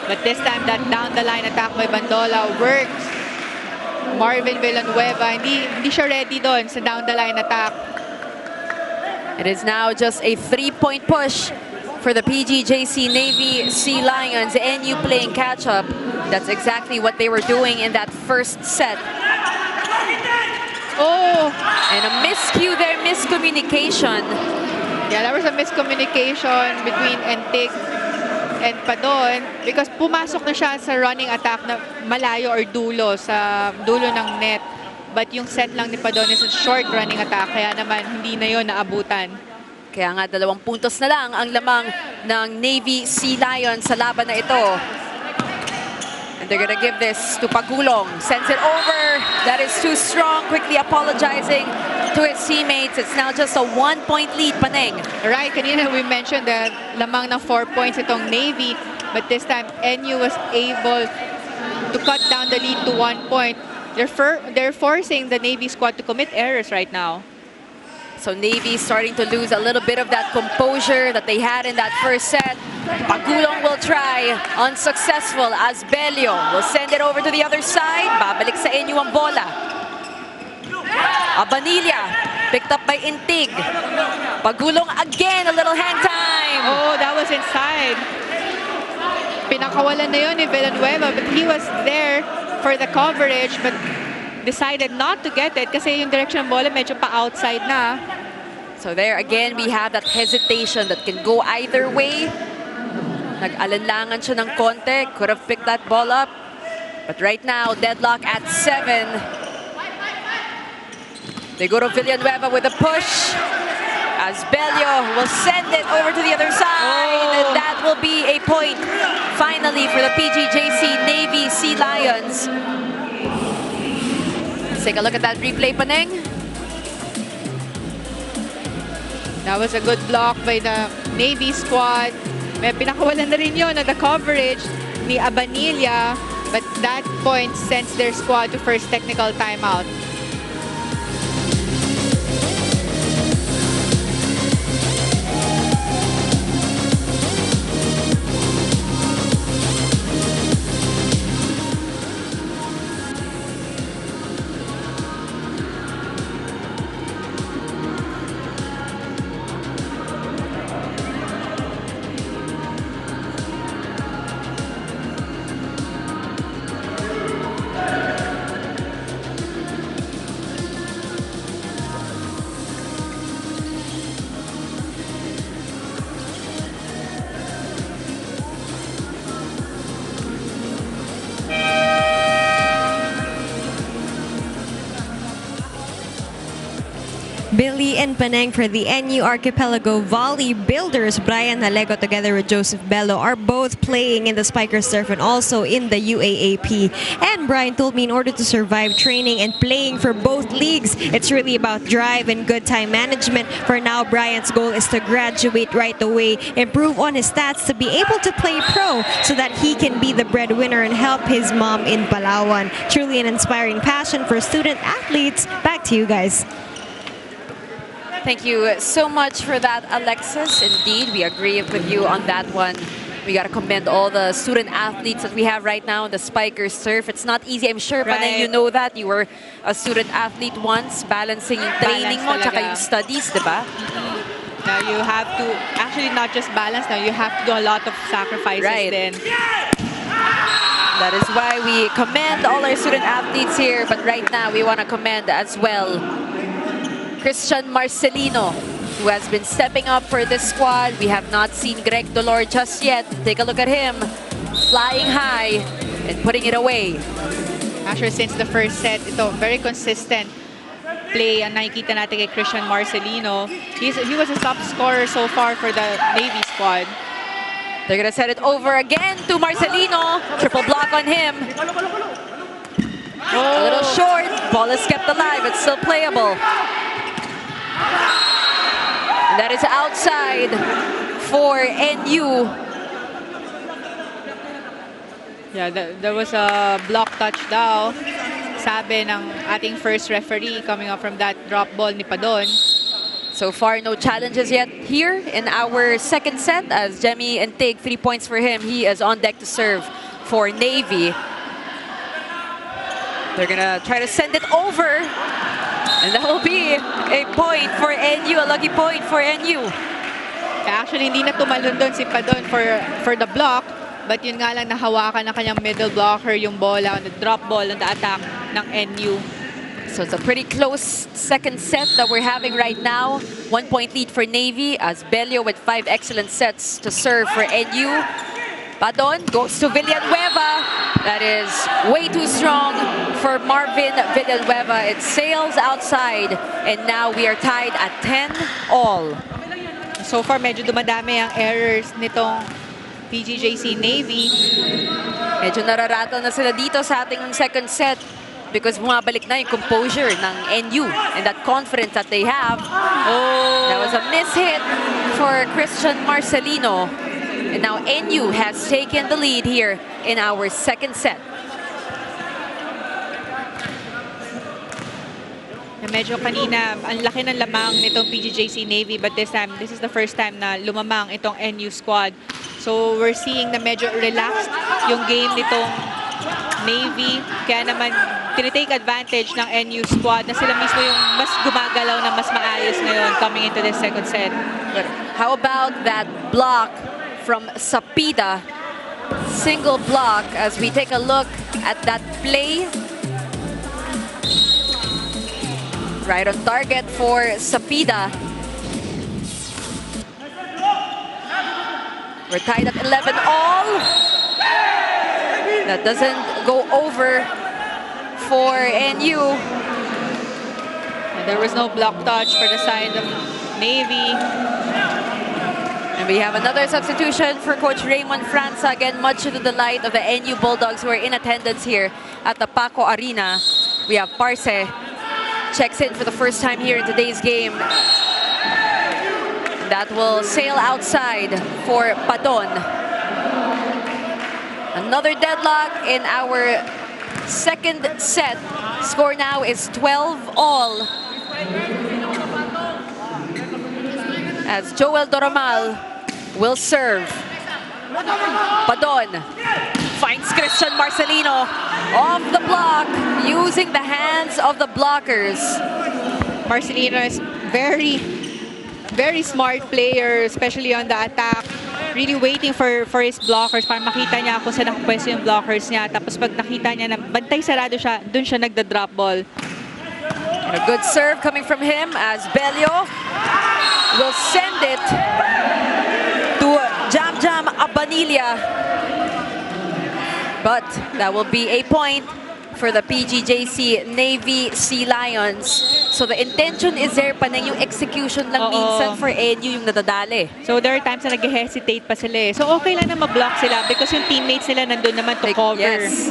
But this time, that down-the-line attack by Bandola works. Marvin Villanueva, hindi siya ready doon sa down-the-line attack. It is now just a 3-point push for the PGJC Navy Sea Lions. NU playing catch-up. That's exactly what they were doing in that first set. Oh! And a miscue there, miscommunication. Yeah, there was a miscommunication between Entig and Padon because pumasok na siya sa running attack na malayo or dulo, sa dulo ng net. But yung set lang ni Padon is a short running attack, kaya naman hindi na yon naabutan. Kaya nga 2 puntos na lang ang lamang ng Navy Sea Lions sa laban na ito. And they're gonna give this to Pagulong. Sends it over. That is too strong. Quickly apologizing to his teammates. It's now just a 1-point lead, Paneng. Right, kanina we mentioned that lamang ng 4 points itong Navy. But this time, NU was able to cut down the lead to 1 point. They're forcing the Navy squad to commit errors right now. So Navy starting to lose a little bit of that composure that they had in that first set. Pagulong will try, unsuccessful as Bello will send it over to the other side. Babalik sa NU ang bola. Abanilla picked up by Intig. Pagulong again, a little hang time. Oh, that was inside. Pinakawalan na yun ni Villanueva, but he was there for the coverage, but decided not to get it kasi yung direction ng bola medyo pa-outside na. So there again, we have that hesitation that can go either way. Nag-alinlangan siya ng konti. Could have picked that ball up. But right now, deadlock at 7. They go to Villanueva with a push. As Bello will send it over to the other side. And that will be a point, finally, for the PGJC Navy Sea Lions. Let's take a look at that replay, Paneng. That was a good block by the Navy squad. May pinakawalan na rin yun na the coverage ni Abanilla. But that point sends their squad to first technical timeout. Billy and Paneng for the NU Archipelago Volley Builders. Brian Halego together with Joseph Bello are both playing in the Spiker Surf and also in the UAAP. And Brian told me in order to survive training and playing for both leagues, it's really about drive and good time management. For now, Brian's goal is to graduate right away, improve on his stats to be able to play pro so that he can be the breadwinner and help his mom in Palawan. Truly an inspiring passion for student athletes. Back to you guys. Thank you so much for that, Alexis. Indeed, we agree with you on that one. We got to commend all the student athletes that we have right now in the Spiker Surf. It's not easy. I'm sure, Paneng, you know that. You were a student athlete once, balancing yung training mo tsaka yung studies, diba? Now you have to, actually not just balance, now you have to do a lot of sacrifices then. That is why we commend all our student athletes here. But right now, we want to commend as well Christian Marcelino, who has been stepping up for this squad. We have not seen Greg Dolor just yet. Take a look at him, flying high and putting it away. Actually, since the first set, ito, very consistent play ang nakikita natin kay Christian Marcelino. He was a top scorer so far for the Navy squad. They're gonna set it over again to Marcelino. Triple block on him. A little short. Ball is kept alive. It's still playable. And that is outside for NU. Yeah, there was a block touch daw. Sabi ng ating first referee coming up from that drop ball ni Padon. So far, no challenges yet here in our second set as Jemmy and Tig, 3 points for him. He is on deck to serve for Navy. They're gonna try to send it over. And that will be a point for NU, a lucky point for NU. Actually, hindi na tumalon doon si Padon for the block. But yun nga lang, nahawakan ng kanyang middle blocker yung bola, the drop ball on the attack ng NU. So it's a pretty close second set that we're having right now. 1 point lead for Navy as Bello with 5 excellent sets to serve for NU. Padon goes to Villanueva. That is way too strong for Marvin Villanueva. It sails outside and now we are tied at 10-all. So far, medyo dumadami ang errors nitong PGJC Navy. Medyo nararattle na sila dito sa ating second set because bumabalik na yung composure ng NU and that confidence that they have. That was a mishit for Christian Marcelino. And now NU has taken the lead here in our second set. Medyo kanina, ang laki ng lamang nitong PGJC Navy, but this time, this is the first time na lumamang itong NU squad. So we're seeing na medyo relaxed yung game nitong Navy. Kaya naman, tinitake advantage ng NU squad na sila mismo yung mas gumagalaw na mas maayos ngayon coming into this second set. But how about that block from Sapida? Single block as we take a look at that play. Right on target for Sapida. We're tied at 11 all. That doesn't go over for NU. And there was no block touch for the side of Navy. And we have another substitution for Coach Raymond Franza. Again, much to the delight of the NU Bulldogs who are in attendance here at the Paco Arena. We have Parce checks in for the first time here in today's game. That will sail outside for Padon. Another deadlock in our second set. Score now is 12 all. As Joel Doromal will serve. Padon finds Christian Marcelino off the block using the hands of the blockers. Marcelino is very smart player, especially on the attack. Really waiting for his blockers para makita niya kung saan nakapwesto yung blockers niya. Tapos pag nakita niya na bantay sarado siya, dun siya nagda-drop ball. And a good serve coming from him as Belio will send it to Jam Jam Abanilla. But that will be a point for the PGJC Navy Sea Lions. So the intention is there, panay yung execution lang minsan for NU yung nadadali. So there are times na nag-hesitate pa sila eh. So okay lang na ma-block sila because yung teammates nila nandun naman to cover. Yes.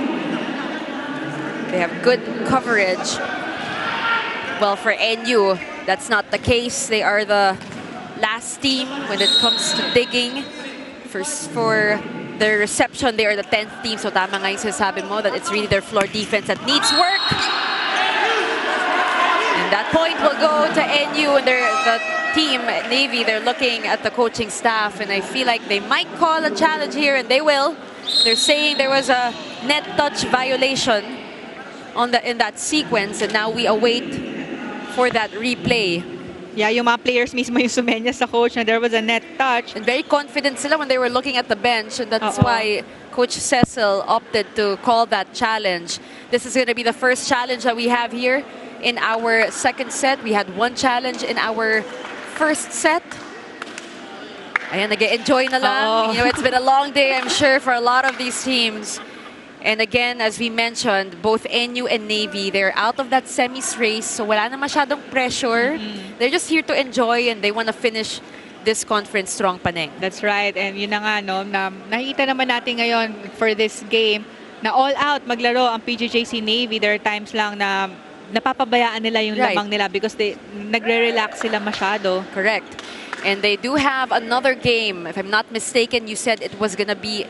They have good coverage. Well, for NU, that's not the case. They are the last team when it comes to digging. For their reception, they are the 10th team. So tama nga yung sinasabi mo that it's really their floor defense that needs work. And that point will go to NU and the team, Navy. They're looking at the coaching staff and I feel like they might call a challenge here and they will. They're saying there was a net touch violation in that sequence and now we await for that replay. Yeah, yung mga players mismo yung sumenya sa coach na there was a net touch. And very confident sila when they were looking at the bench. And that's why Coach Cecil opted to call that challenge. This is going to be the first challenge that we have here in our second set. We had one challenge in our first set. Ayan, nag-enjoy na lang. You know, it's been a long day, I'm sure, for a lot of these teams. And again, as we mentioned, both NU and Navy, they're out of that semis race. So wala na masyadong pressure. They're just here to enjoy and they want to finish this conference strong, Paneng. That's right. And yun na nga, no, na nakita naman natin ngayon for this game na all out maglaro ang PGJC Navy. There are times lang na napapabayaan nila yung lamang nila because they nagre-relax sila masyado. Correct. And they do have another game. If I'm not mistaken, you said it was going to be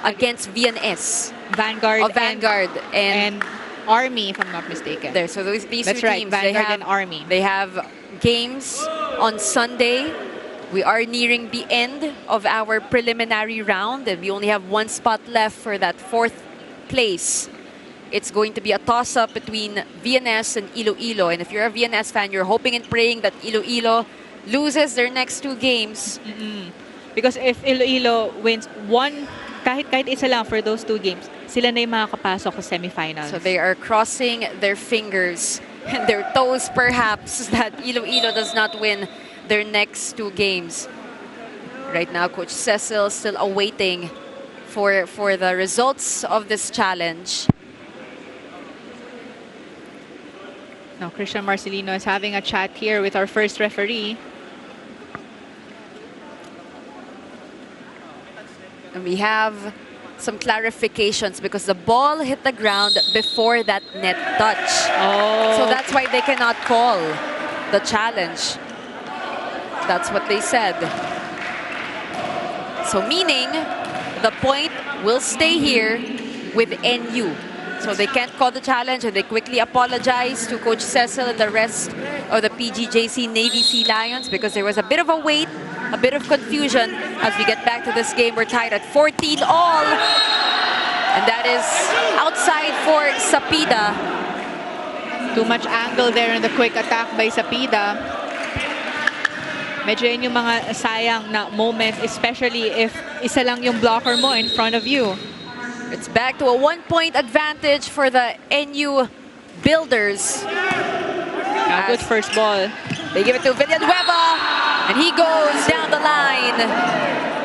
against VNS. Vanguard and Army, if I'm not mistaken. There, so these That's two right, teams, Vanguard and Army. They have games on Sunday. We are nearing the end of our preliminary round and we only have one spot left for that fourth place. It's going to be a toss-up between VNS and Iloilo. And if you're a VNS fan, you're hoping and praying that Iloilo loses their next two games. Because if Iloilo wins one, kahit isa lang for those two games, sila na yung makakapasok sa semifinals. So they are crossing their fingers and their toes perhaps that Iloilo does not win their next two games. Right now, Coach Cecil still awaiting for the results of this challenge. Now, Christian Marcelino is having a chat here with our first referee. And we have some clarifications because the ball hit the ground before that net touch. So that's why they cannot call the challenge. That's what they said. So meaning the point will stay here with NU. So they can't call the challenge and they quickly apologize to Coach Cecil and the rest of the PGJC Navy Sea Lions because there was a bit of a wait, a bit of confusion as we get back to this game. We're tied at 14 all. And that is outside for Sapida. Too much angle there in the quick attack by Sapida. Medyo yun yung mga sayang na moment, especially if isa lang yung blocker mo in front of you. It's back to a 1-point advantage for the NU Builders. Good first ball. They give it to Villanueva. And he goes down the line.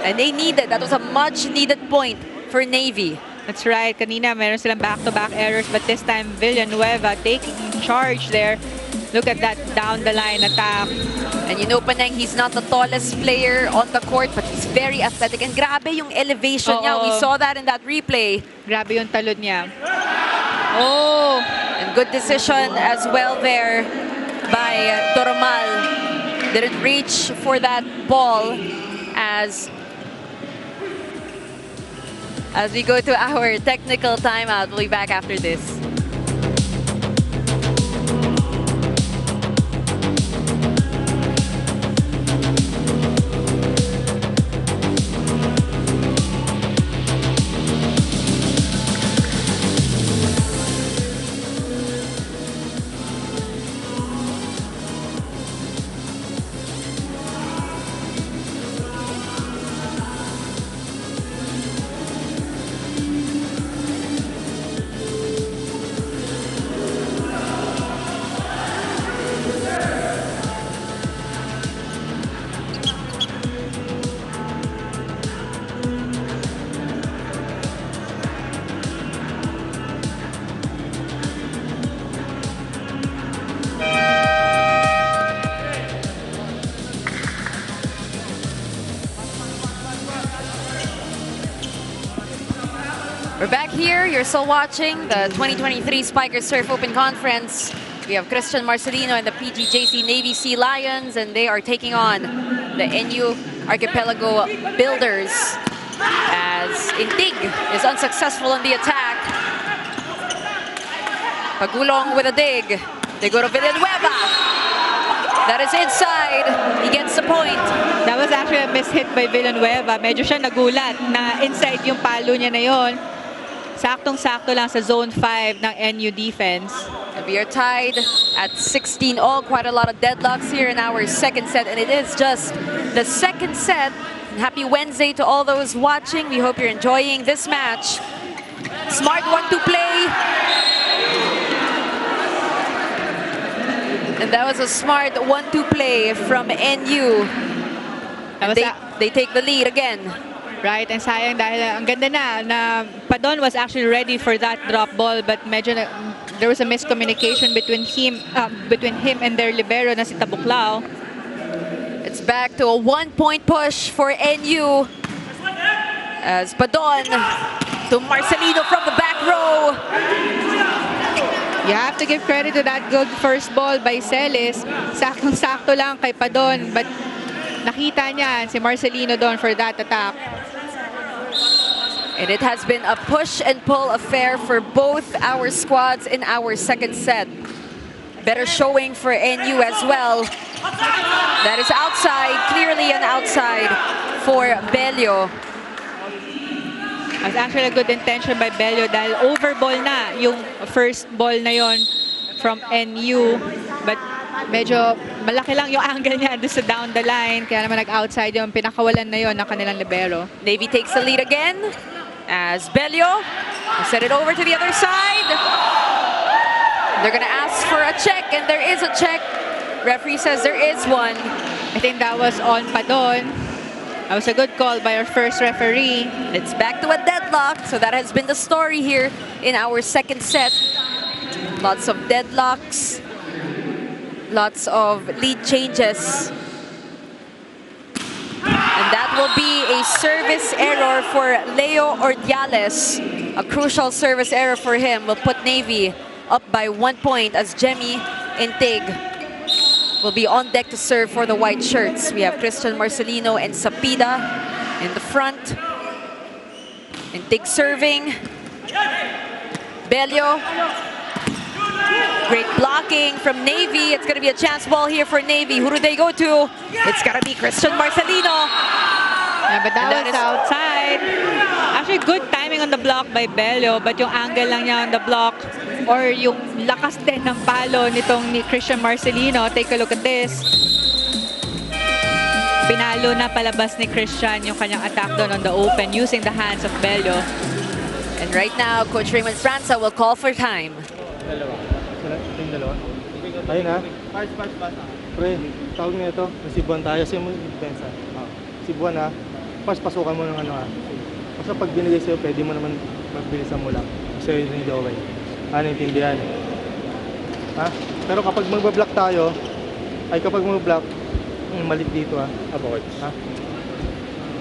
And they needed, that was a much needed point for Navy. That's right. Kanina, meron silang back-to-back errors, but this time, Villanueva taking charge there. Look at that down-the-line attack. And you know, Paneng, he's not the tallest player on the court, but he's very athletic. And grabe yung elevation niya. We saw that in that replay. Grabe yung talon niya. Oh! And good decision as well there by Toromal. Didn't reach for that ball as we go to our technical timeout. We'll be back after this. We're back here. You're still watching the 2023 Spiker Surf Open Conference. We have Christian Marcelino and the PGJC Navy Sea Lions, and they are taking on the NU Archipelago Builders as Intig is unsuccessful in the attack. Pagulong with a dig. They go to Villanueva. That is inside. He gets the point. That was actually a mishit by Villanueva. Medyo siya nagulat na inside yung palo niya na yon. Saktong-sakto lang sa zone 5 ng NU defense. And we are tied at 16 all. Quite a lot of deadlocks here in our second set. And it is just the second set. And happy Wednesday to all those watching. We hope you're enjoying this match. Smart 1-2 play. And that was a smart 1-2 play from NU. And they take the lead again. Right, and sayang dahil ang ganda na Padon was actually ready for that drop ball, but medyo there was a miscommunication between him and their libero na si Tabuklao. It's back to a 1-point push for NU as Padon to Marcelino from the back row. You have to give credit to that good first ball by Celis. Saktong-sakto lang kay Padon, but nakita niya si Marcelino doon for that attack. And it has been a push and pull affair for both our squads in our second set. Better showing for NU as well. That is outside, clearly an outside for Bello. That's actually a good intention by Bello dahil overball na yung first ball na yon from NU. But medyo malaki lang yung angle niya doon sa down the line. Kaya naman nag-outside yung pinakawalan na yon ng kanilang libero. Navy takes the lead again as Bello set it over to the other side. They're going to ask for a check, and there is a check. Referee says there is one. I think that was on Padon. That was a good call by our first referee. It's back to a deadlock, so that has been the story here in our second set. Lots of deadlocks, lots of lead changes. And that will be a service error for Leo Ordiales. A crucial service error for him will put Navy up by 1 point as Jemmy Intig will be on deck to serve for the white shirts. We have Christian Marcelino and Sapida in the front. Intig serving. Bello. Great blocking from Navy. It's going to be a chance ball here for Navy. Who do they go to? It's got to be Christian Marcelino. Yeah, but that was outside. Actually, good timing on the block by Bello, but yung angle lang niya on the block or yung lakas din ng palo nitong ni Christian Marcelino. Take a look at this. Pinalo na palabas ni Christian yung kanyang attack doon on the open using the hands of Bello. And right now, Coach Raymond Franza will call for time. Dalawa. Yung dalawa. Ayun na. Pass. Pre, tawag niya ito. Nasibuan tayo. Sa'yo mo yung depensa. Sibuan ha. Pasukan mo ng ano ha. Basta pag binigay sa'yo, pwede mo naman magbilisan mo lang. Sa'yo yung Joey. Naintindihan. Ha? Pero kapag magbablock tayo, ay kapag magblock, malit dito ha. Apo, coach. Ha?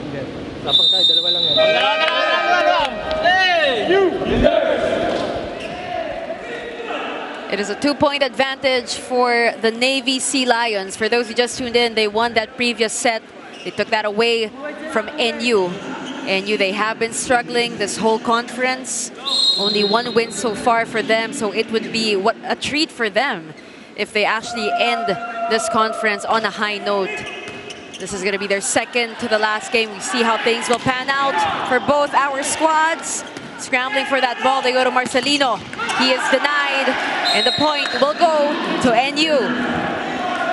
Hindi. Lapang tayo, dalawa lang yan. It is a 2-point advantage for the Navy Sea Lions. For those who just tuned in, they won that previous set. They took that away from NU. NU, they have been struggling this whole conference. Only one win so far for them, so it would be a treat for them if they actually end this conference on a high note. This is going to be their second to the last game. We see how things will pan out for both our squads. Scrambling for that ball, they go to Marcelino. He is denied, and the point will go to NU.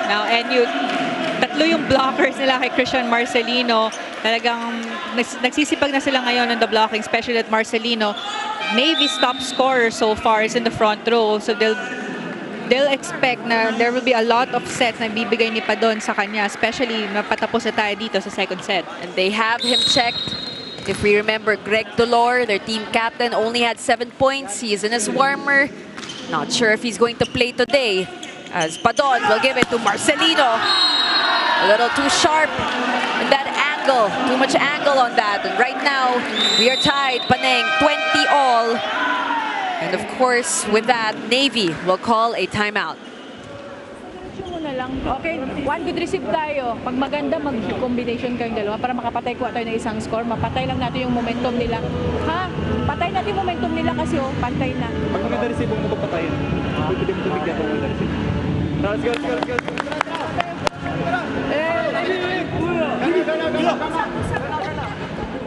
Now, NU, tatlo yung blockers nila kay Christian Marcelino. Talagang nagsisipag na sila ngayon on the blocking, especially at Marcelino. Navy's top scorer so far is in the front row, so they'll expect na there will be a lot of sets na bibigay ni Padon sa kanya, especially mapatapos na tayo dito sa second set. And they have him checked. If we remember, Greg Dolor, their team captain, only had 7 points. He is in his warmer. Not sure if he's going to play today, as Padon will give it to Marcelino. A little too sharp in that angle. Too much angle on that. And right now, we are tied, Paneng, 20 all. And of course, with that, Navy will call a timeout. Na lang. Okay, one good receive tayo. Pag maganda, mag-combination kayong dalawa para makapatay ko tayo ng isang score. Mapatay lang natin yung momentum nila. Ha? Patay natin yung momentum nila kasi pantay na. Pag maganda receive mo papatayin. Pwede mo tumigyan kung maganda receive. Let's go, let's go, let's go.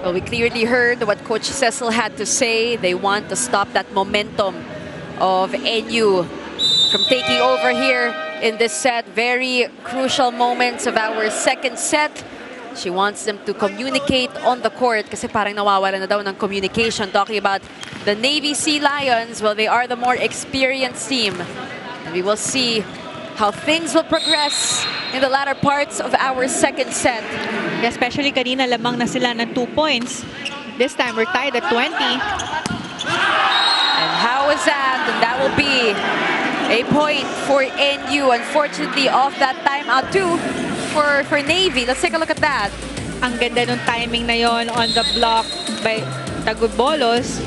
Well, we clearly heard what Coach Cecil had to say. They want to stop that momentum of NU from taking over here in this set. Very crucial moments of our second set. She wants them to communicate on the court kasi parang nawawala na daw ng communication. Talking about the Navy Sea Lions, well, they are the more experienced team. And we will see how things will progress in the latter parts of our second set. Yeah, especially kanina lamang na sila ng 2 points. This time we're tied at 20. And how is that? And that will be a point for NU. Unfortunately, off that timeout too for Navy. Let's take a look at that. Ang ganda nung timing na yon on the block by Tagubolos.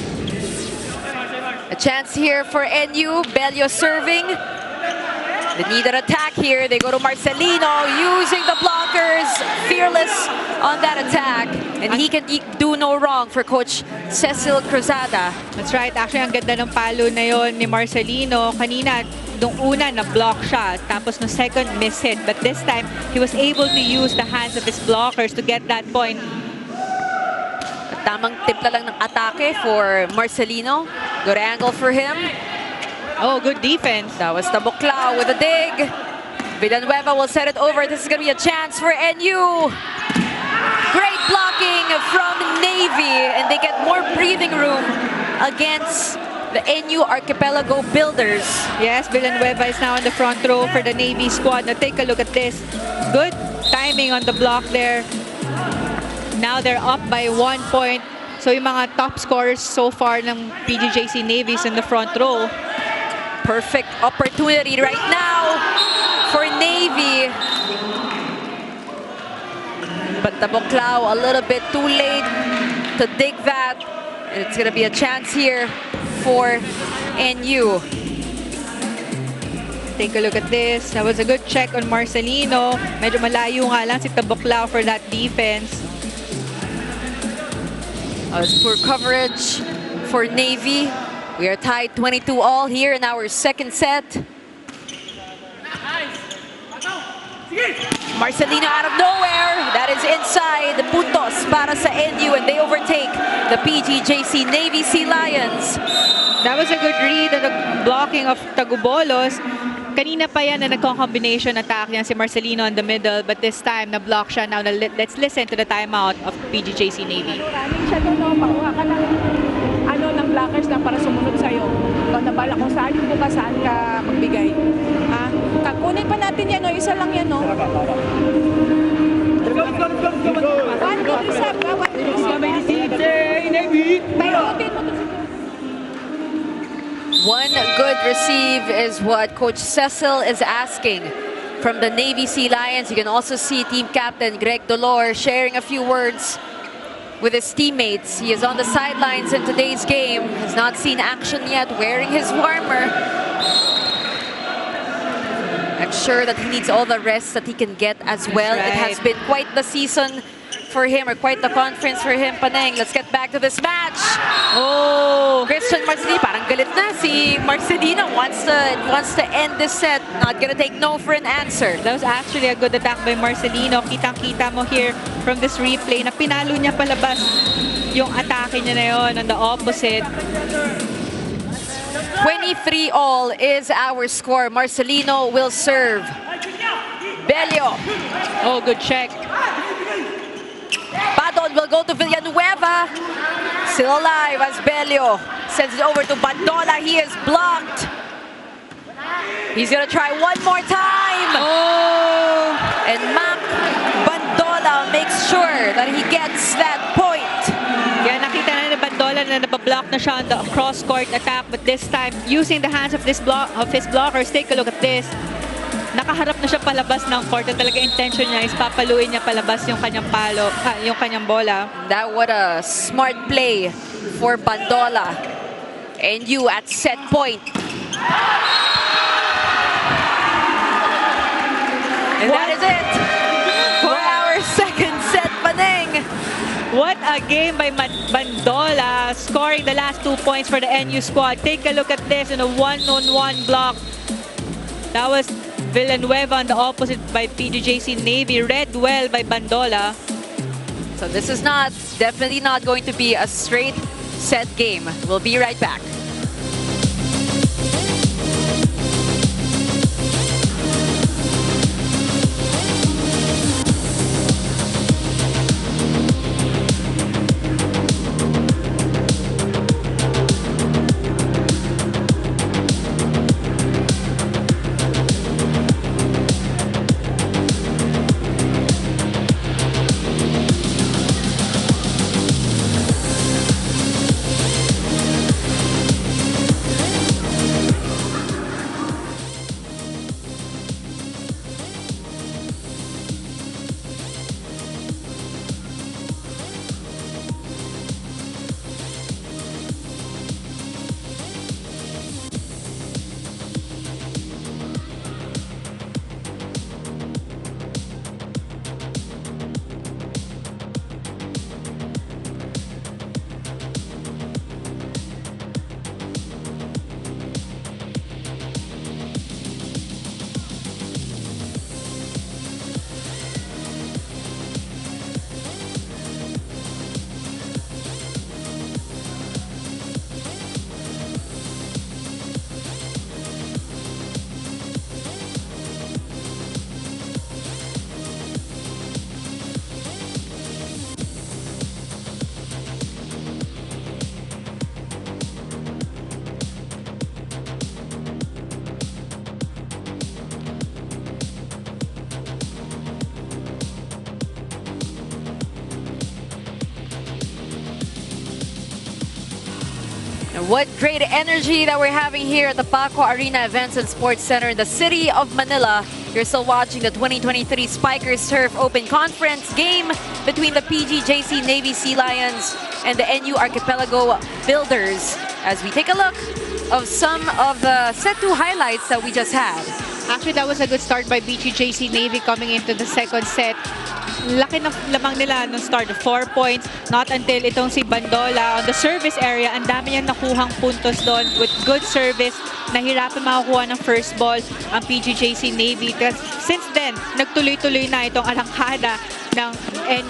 A chance here for NU. Bello serving. The needed attack here. They go to Marcelino using the blockers. Fearless on that attack. And he can do no wrong for Coach Cecil Cruzada. That's right. Actually, ang ganda ng palo na yon ni Marcelino. Kanina, nung una, na-block siya. Tapos no second, miss hit. But this time, he was able to use the hands of his blockers to get that point. Tamang timpla lang ng atake for Marcelino. Good angle for him. Oh, good defense. That was Tabuklao with a dig. Villanueva will set it over. This is going to be a chance for NU. Great blocking from Navy. And they get more breathing room against the NU Archipelago Builders. Yes, Villanueva is now in the front row for the Navy squad. Now take a look at this. Good timing on the block there. Now they're up by 1 point. So yung mga top scorers so far ng PGJC Navy is in the front row. Perfect opportunity right now for Navy. But Tabuklao a little bit too late to dig that. And it's going to be a chance here for NU. Take a look at this. That was a good check on Marcelino. Medyo malayo nga lang si Tabuklao for that defense. Poor coverage for Navy. We are tied 22 all here in our second set. Marcelino out of nowhere. That is inside the puntos para sa NU, and they overtake the PGJC Navy Sea Lions. That was a good read on the blocking of Tagubolos. Kanina pa yan na nagko-combination attack niya si Marcelino in the middle, but this time na-block siya. Now let's listen to the timeout of PGJC Navy. Running siya doon, no? Pakuha ka ng blockers lang para sumunod sa'yo. Ikaw nabala kung saan yung buka, saan ka magbigay. Ha? Kunin pa natin yan, no? Isa lang yan, Painutin mo to si One good receive is what Coach Cecil is asking from the Navy Sea Lions. You can also see team captain Greg Dolor sharing a few words with his teammates. He is on the sidelines in today's game, has not seen action yet, wearing his warmer. I'm sure that he needs all the rest that he can get as well. Right. It has been quite the season for him, or quite the conference for him, Paneng. Let's get back to this match. Oh! Christian Marcelino, parang galit na si Marcelino. Wants to end this set. Not gonna take no for an answer. That was actually a good attack by Marcelino. Kitang-kita mo here from this replay na pinalo niya palabas yung atake niya na yun on the opposite. 23 all is our score. Marcelino will serve. Belio. Oh, good check. Badon will go to Villanueva. Still alive as Belio sends it over to Bandola. He is blocked. He's gonna try one more time. Oh! And Mac Bandola makes sure that he gets that point. Yeah, nakita na ni Bandola na nabablock na siya on the cross-court attack, but this time, using the hands of his blockers. Take a look at this. Nakaharap na siya palabas ng court at talaga intention niya is papaluin niya palabas yung kanyang yung kanyang bola. That was a smart play for Bandola. And you at set point. And that is it for our second set, Paneng. What a game by Bandola, scoring the last 2 points for the NU squad. Take a look at this in a one-on-one block. That was Villanueva on the opposite by PGJC Navy. Read well by Bandola. So this is definitely not going to be a straight set game. We'll be right back. What great energy that we're having here at the Paco Arena Events and Sports Center in the city of Manila. You're still watching the 2023 Spikers Turf Open Conference game between the PGJC Navy Sea Lions and the NU Archipelago Builders as we take a look of some of the set 2 highlights that we just had. Actually, that was a good start by PGJC Navy coming into the second set. Laki ng lamang nila nung start, 4 points. Not until itong si Bandola on the service area. Ang dami niyang nakuhang puntos doon with good service. Nahirapan makakuha ng first ball ang PGJC Navy. Since then, nagtuloy-tuloy na itong arangkada ng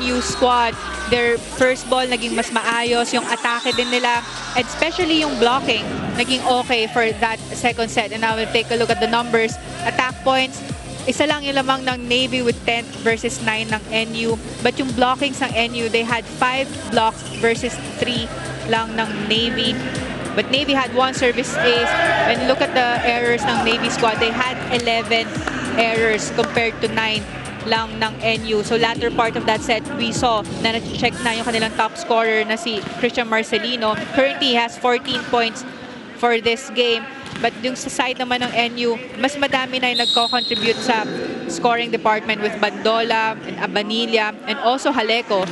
NU squad. Their first ball naging mas maayos. Yung atake din nila, and especially yung blocking, naging okay for that second set. And now we'll take a look at the numbers. Attack points, isa lang yung lamang ng Navy with 10 versus 9 ng NU. But yung blockings ng NU, they had 5 blocks versus 3 lang ng Navy. But Navy had 1 service ace. When you look at the errors ng Navy squad, they had 11 errors compared to 9 lang ng NU. So latter part of that set, we saw na na-check na yung kanilang top scorer na si Christian Marcelino. Currently, he has 14 points for this game. But yung sa side naman ng NU, mas madami na yung nagko-contribute sa scoring department with Bandola and Abanilla and also Haleco.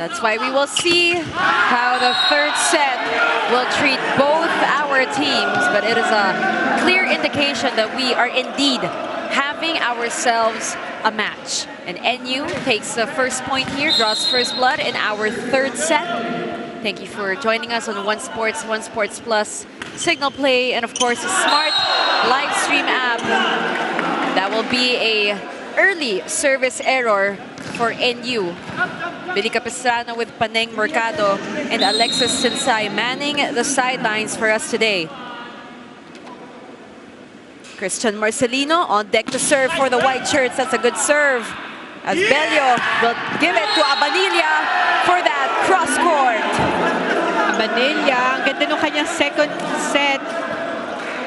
That's why we will see how the third set will treat both our teams. But it is a clear indication that we are indeed having ourselves a match. And NU takes the first point here, draws first blood in our third set. Thank you for joining us on One Sports Plus, Signal Play, and of course a smart live stream app. That will be a early service error for NU. Billy Capistrano with Paneng Mercado and Alexis Sinsay manning the sidelines for us today. Christian Marcelino on deck to serve for the white shirts. That's a good serve. As Bello will give it to Abanilla for that cross-court. Abanilla, ang ganda nung kanyang second set.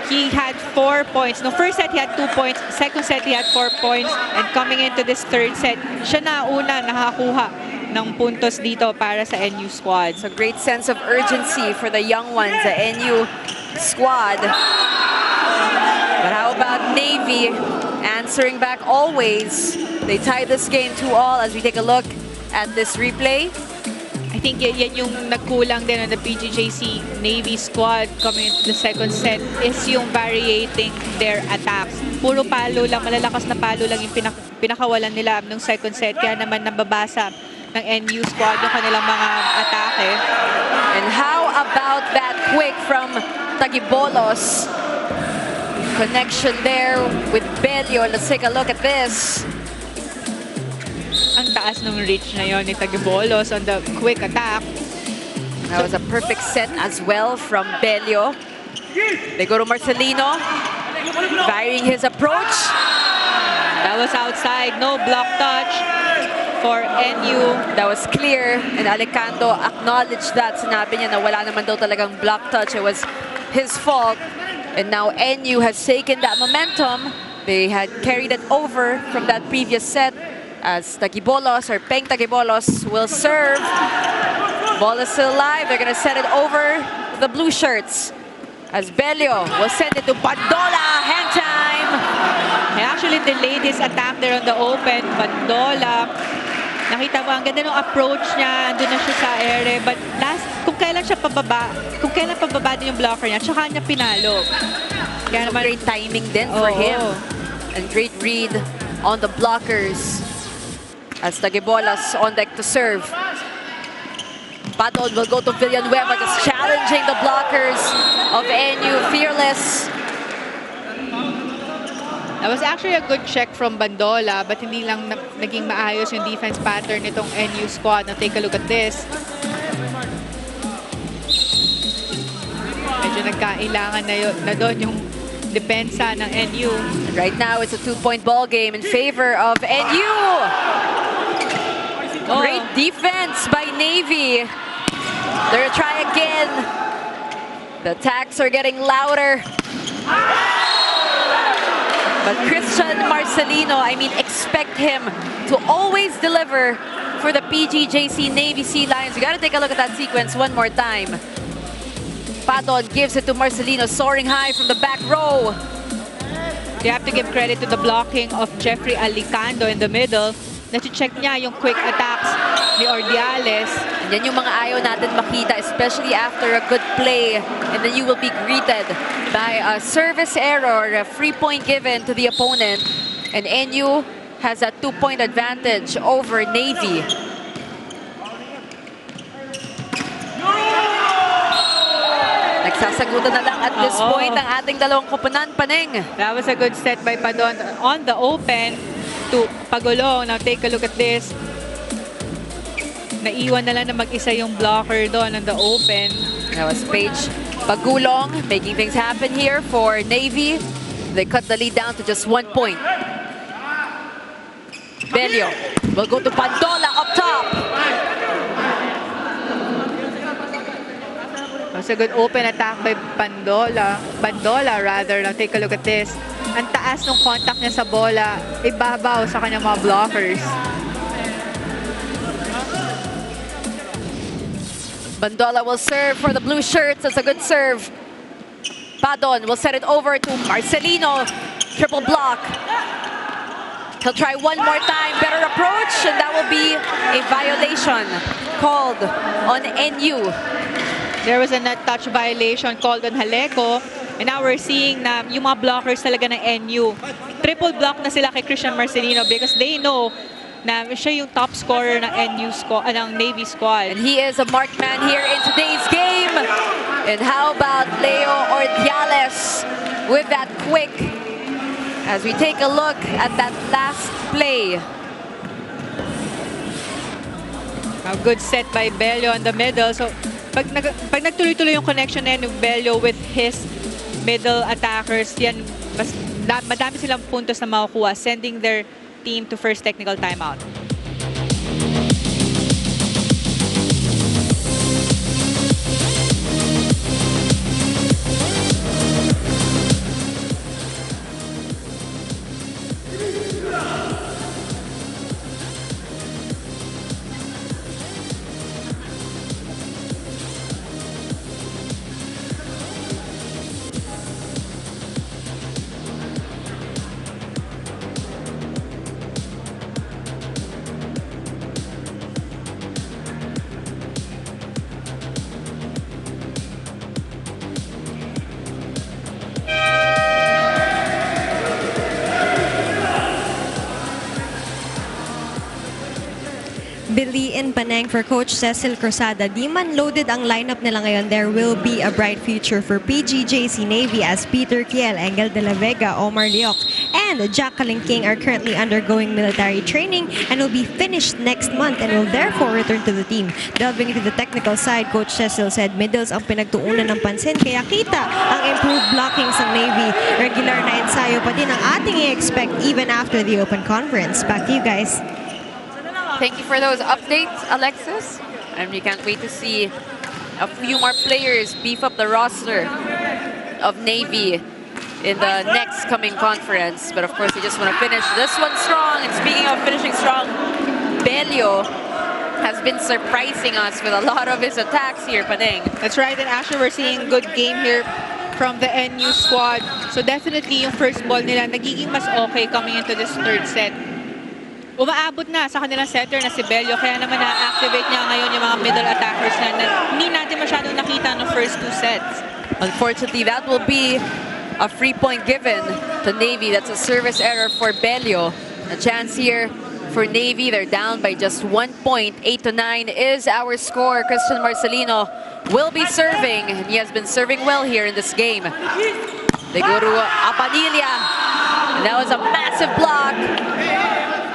He had 4 points. No, first set he had 2 points. Second set he had 4 points. And coming into this third set, siya na una nakakuha ng puntos dito para sa NU squad. So great sense of urgency for the young ones, the NU squad. But how about Navy answering back always? They tie this game 2-all as we take a look at this replay. I think yan yung nagkulang din on the PGJC Navy squad coming into the second set is yung variating their attacks. Puro palo lang, malalakas na palo lang yung pinakawalan nila nung second set. Kaya naman nababasa ng NU squad yung kanilang mga atake. And how about that quick from Tagibolos? Connection there with Bello. Let's take a look at this. Ang taas ng reach na yon ni Tagibolos on the quick attack. That was a perfect set as well from Bello. They go to Marcelino, varying his approach. That was outside, no block touch for NU. That was clear, and Alicando acknowledged that. Sinabi niya na wala naman daw talagang block touch. It was his fault. And now NU has taken that momentum. They had carried it over from that previous set as Tagibolos or Peng Tagibolos will serve. Ball is still alive. They're going to set it over to the blue shirts as Bello will send it to Bandola. Hand time. He actually delayed his attack there on the open. Bandola. Nakita mo, ang ganda ng approach niya. Andun na siya sa ere. But kung kailan siya pababa, kung kailan pababa din yung blocker niya, tsaka niya pinalo. Kaya naman, great timing din for him. And great read on the blockers. As Tagibolas on deck to serve. Padon will go to Villanueva, just challenging the blockers of NU. Fearless. That was actually a good check from Bandola, but hindi lang naging maayos yung defense pattern nitong NU squad. Now take a look at this. Medyo nagkailangan na doon yung depensa ng NU. Right now, it's a 2-point ball game in favor of NU. Great defense by Navy. They're gonna try again. The attacks are getting louder. But Christian Marcelino, I mean, expect him to always deliver for the PGJC Navy Sea Lions. You gotta take a look at that sequence one more time. Padon gives it to Marcelino, soaring high from the back row. You have to give credit to the blocking of Jeffrey Alicando in the middle. Nati-check niya yung quick attacks ni Ordiales. Yan yung mga ayaw natin makita, especially after a good play. And then you will be greeted by a service error, a free point given to the opponent. And NU has a 2-point advantage over Navy. Nagsasagutan na lang at this point ang ating dalawang koponan, Paneng. That was a good set by Padon on the open to Pagulong. Now take a look at this. Naiwan na lang na mag-isa yung blocker doon on the open. That was Paige Pagulong making things happen here for Navy. They cut the lead down to just 1 point. Bello will go to Bandola up top. That's a good open attack by Bandola rather. Now take a look at this. ang taas ng contact niya sa bola, ibabaw sa kanyang mga blockers. Bandola will serve for the blue shirts. That's a good serve. Padon will set it over to Marcelino. Triple block. He'll try one more time. Better approach, and that will be a violation called on NU. There was a net touch violation called on Jaleco. And now we're seeing na yung mga blockers talaga ng NU. Triple block na sila kay Christian Marcelino because they know na siya yung top scorer ng ng Navy squad. And he is a marked man here in today's game. And how about Leo Ordiales with that quick, as we take a look at that last play. A good set by Bello in the middle. So pag nagtuloy-tuloy yung connection na yun ng Bello with his middle attackers, yan, madami silang puntos na makukuha, sending their team to first technical timeout. Billy in Panang for Coach Cecil Cruzada. Di man loaded ang lineup nila ngayon, there will be a bright future for PGJC Navy as Peter Kiel, Engel de la Vega, Omar Leoc, and Jack Kalingking are currently undergoing military training and will be finished next month and will therefore return to the team. Delving into the technical side, Coach Cecil said middles ang pinagtuunan ng pansin kaya kita ang improved blocking sa Navy. Regular na ensayo pa din ang ating i-expect even after the open conference. Back to you guys. Thank you for those updates, Alexis. And we can't wait to see a few more players beef up the roster of Navy in the next coming conference. But of course, we just want to finish this one strong. And speaking of finishing strong, Bello has been surprising us with a lot of his attacks here, Paneng. That's right, and actually we're seeing good game here from the NU squad. So definitely yung first ball nila nagiging mas okay coming into this third set. Umaabot na sa kanilang setter na si Bello, kaya naman na-activate niya ngayon yung mga middle attackers na hindi natin masyadong nakita ng first two sets. Unfortunately, that will be a free point given to Navy. That's a service error for Bello. A chance here for Navy. They're down by just 1 point. 8-9 is our score. Christian Marcelino will be serving, and he has been serving well here in this game. They go to Apanilia, and that was a massive block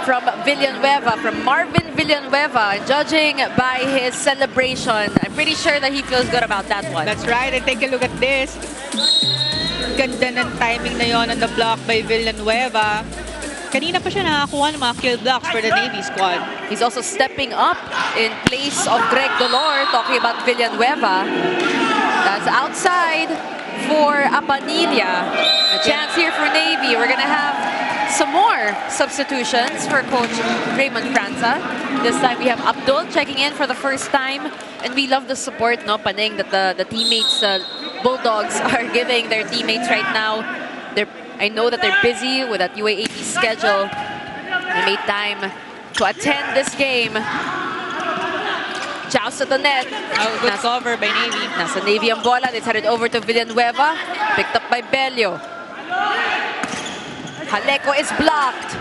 from Villanueva, from Marvin Villanueva. Judging by his celebration, I'm pretty sure that he feels good about that one. That's right, and take a look at this. Ganda ng timing na yon on the block by Villanueva. Kanina pa siya nakakuha ng mga kill blocks for the Navy squad. He's also stepping up in place of Greg Dolor, talking about Villanueva. That's outside for Apanilia. A chance here for Navy. We're gonna have some more substitutions for Coach Raymond Franza. This time we have Abdul checking in for the first time. And we love the support, no, Paneng, that the teammates, Bulldogs, are giving their teammates right now. I know that they're busy with that UAAP schedule. They made time to attend this game. Joust at the net. Oh, good cover by Navy. Nasa Navy ang bola. They sent it over to Villanueva. Picked up by Bello. Jaleco is blocked.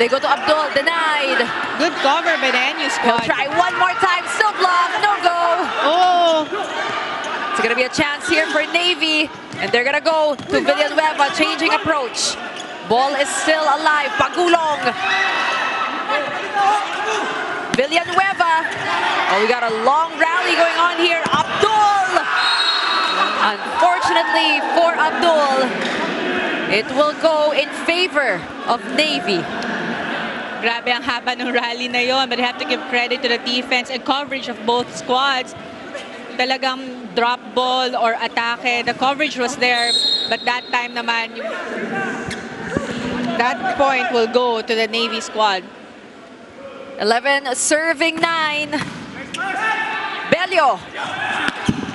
They go to Abdul, denied. Good cover by the NU squad. He'll try one more time, still blocked, no go. Oh! It's gonna be a chance here for Navy. And they're gonna go to Villanueva, changing approach. Ball is still alive, Pagulong. Villanueva. Oh, we got a long rally going on here. Abdul. Unfortunately for Abdul, it will go in favor of Navy. Grabe ang haba ng rally na yon, but I have to give credit to the defense and coverage of both squads. Talagang drop ball or atake, the coverage was there. But that time naman, that point will go to the Navy squad. 11 serving 9. Belio.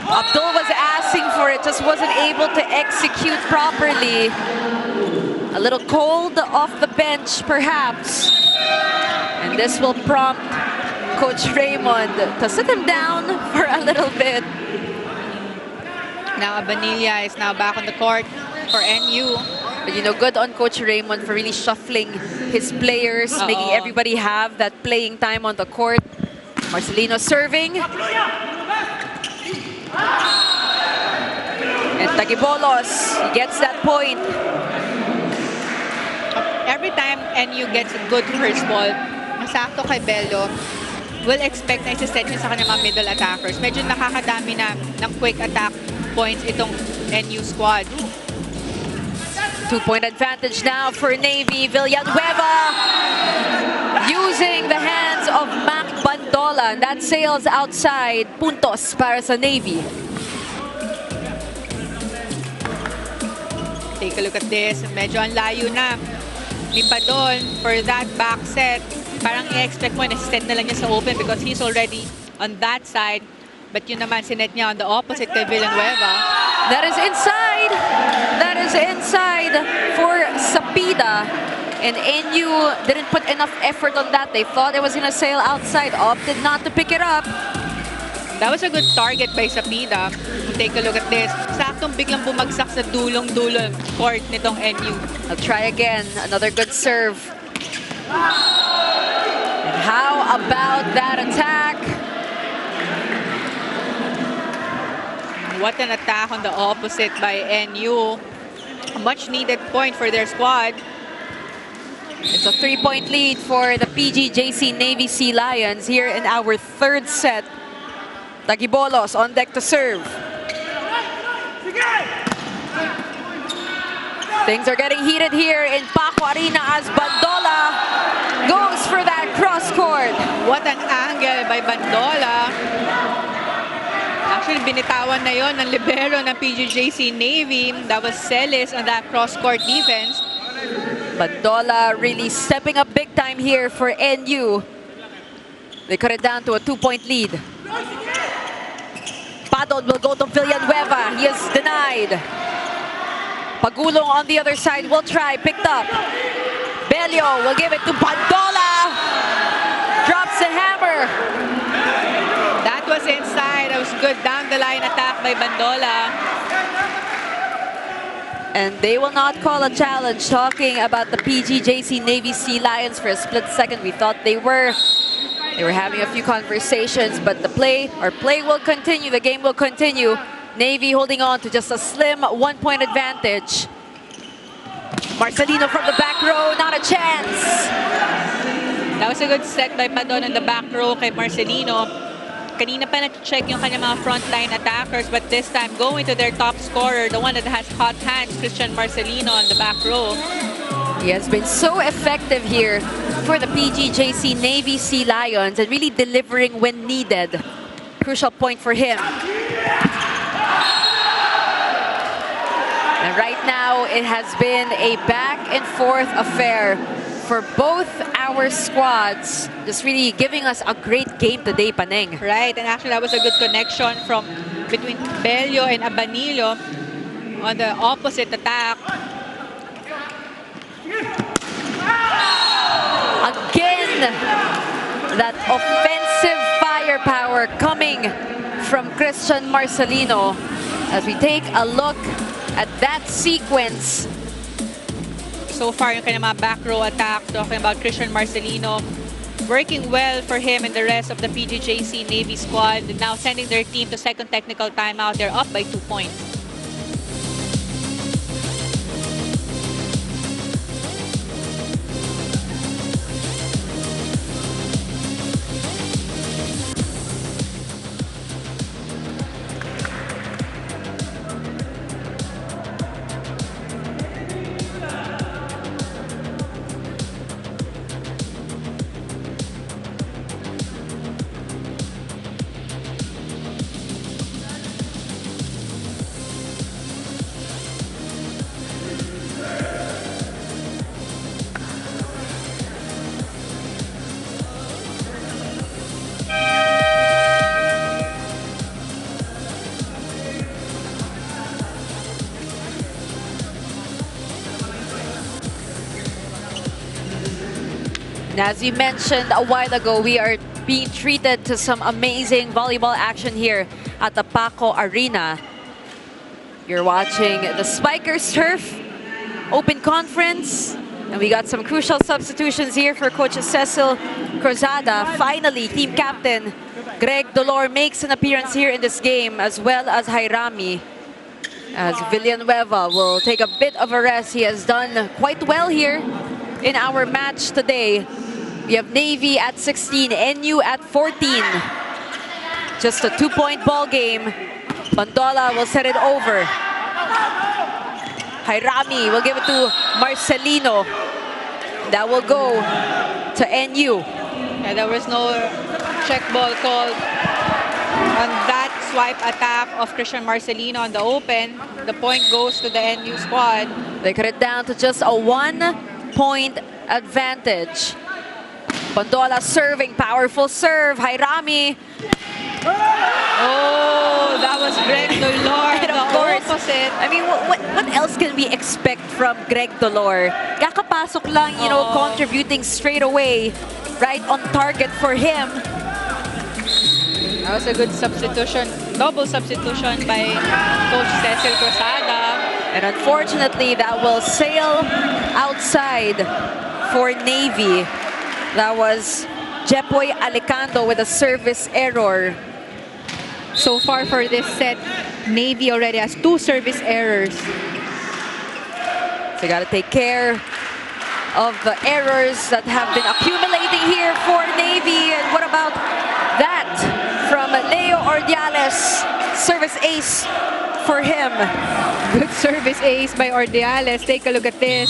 Abdul was asking for it, just wasn't able to execute properly. A little cold off the bench, perhaps. And this will prompt Coach Raymond to sit him down for a little bit. Now Abanilla is now back on the court for NU. But you know, good on Coach Raymond for really shuffling his players, making everybody have that playing time on the court. Marcelino serving. And Tagibolos, he gets that point. Every time NU gets a good first ball, masakto kay Bello, we'll expect na isa-set yun sa kanyang mga middle attackers. Medyo nakakadami na ng quick attack points itong NU squad. 2-point advantage now for Navy. Villanueva using the hands of Mac Bandola. And that sails outside. Puntos para sa Navy. Take a look at this. Medyo ang layo na ni Padon for that back set. Parang i-expect mo, nasiset na lang niya sa open because he's already on that side. But yun naman, sinet niya on the opposite kay Villanueva. That is inside. That is inside for Sapida. And NU didn't put enough effort on that. They thought it was going to sail outside. Opted not to pick it up. That was a good target by Sapida. Take a look at this. Saktong biglang bumagsak sa dulong-dulong court nitong NU. I'll try again. Another good serve. And how about that attack? What an attack on the opposite by NU. A much needed point for their squad. It's a 3-point lead for the PGJC Navy Sea Lions here in our third set. Tagibolos on deck to serve. Things are getting heated here in Paco Arena as Bandola goes for that cross court. What an angle by Bandola. Actually, binitawan na yon ng libero ng PGJC Navy. That was Celis on that cross-court defense. Bandola really stepping up big time here for NU. They cut it down to a 2-point lead. Padon will go to Villanueva. He is denied. Pagulong on the other side will try. Picked up. Belio will give it to Bandola. Drops the hammer. That was inside. That was good down-the-line attack by Bandola. And they will not call a challenge. Talking about the PGJC Navy Sea Lions for a split second. We thought they were having a few conversations, but the play will continue. The game will continue. Navy holding on to just a slim 1-point advantage. Marcelino from the back row, not a chance. That was a good set by Padon in the back row kay Marcelino. Kanina pa na-check yung kanyang mga frontline attackers, but this time going to their top scorer, the one that has hot hands, Christian Marcelino on the back row. He has been so effective here for the PGJC Navy Sea Lions and really delivering when needed. Crucial point for him. And right now, it has been a back and forth affair for both our squads. Just really giving us a great game today, Paneng. Right, and actually that was a good connection from between Belio and Abanillo on the opposite attack. Again, that offensive firepower coming from Christian Marcelino. As we take a look at that sequence. So far, yung kanyang mga back row attack, talking about Christian Marcelino, working well for him and the rest of the PGJC Navy squad. Now sending their team to second technical timeout. They're up by 2 points. And as you mentioned a while ago, we are being treated to some amazing volleyball action here at the Paco Arena. You're watching the Spikers Turf Open Conference. And we got some crucial substitutions here for Coach Cecil Cruzada. Finally, team captain Greg Dolor makes an appearance here in this game, as well as Jairami. As Villanueva will take a bit of a rest. He has done quite well here in our match today. We have Navy at 16, NU at 14. Just a 2-point ball game. Bandola will set it over. Jairami will give it to Marcelino. That will go to NU. Yeah, there was no check ball called on that swipe attack of Christian Marcelino on the open. The point goes to the NU squad. They cut it down to just a 1-point advantage. Bandola serving, powerful serve. Jairami. Oh, that was Greg Dolor. And of course, opposite. I mean, what else can we expect from Greg Dolor? Kakapasok lang, you know, contributing straight away. Right on target for him. That was a good substitution, double substitution by Coach Cecil Cruzada. And unfortunately, that will sail outside for Navy. That was Jepoy Alicando with a service error. So far for this set, Navy already has 2 service errors. So you got to take care of the errors that have been accumulating here for Navy. And what about that from Leo Ordiales? Service ace for him. Good service ace by Ordiales. Take a look at this.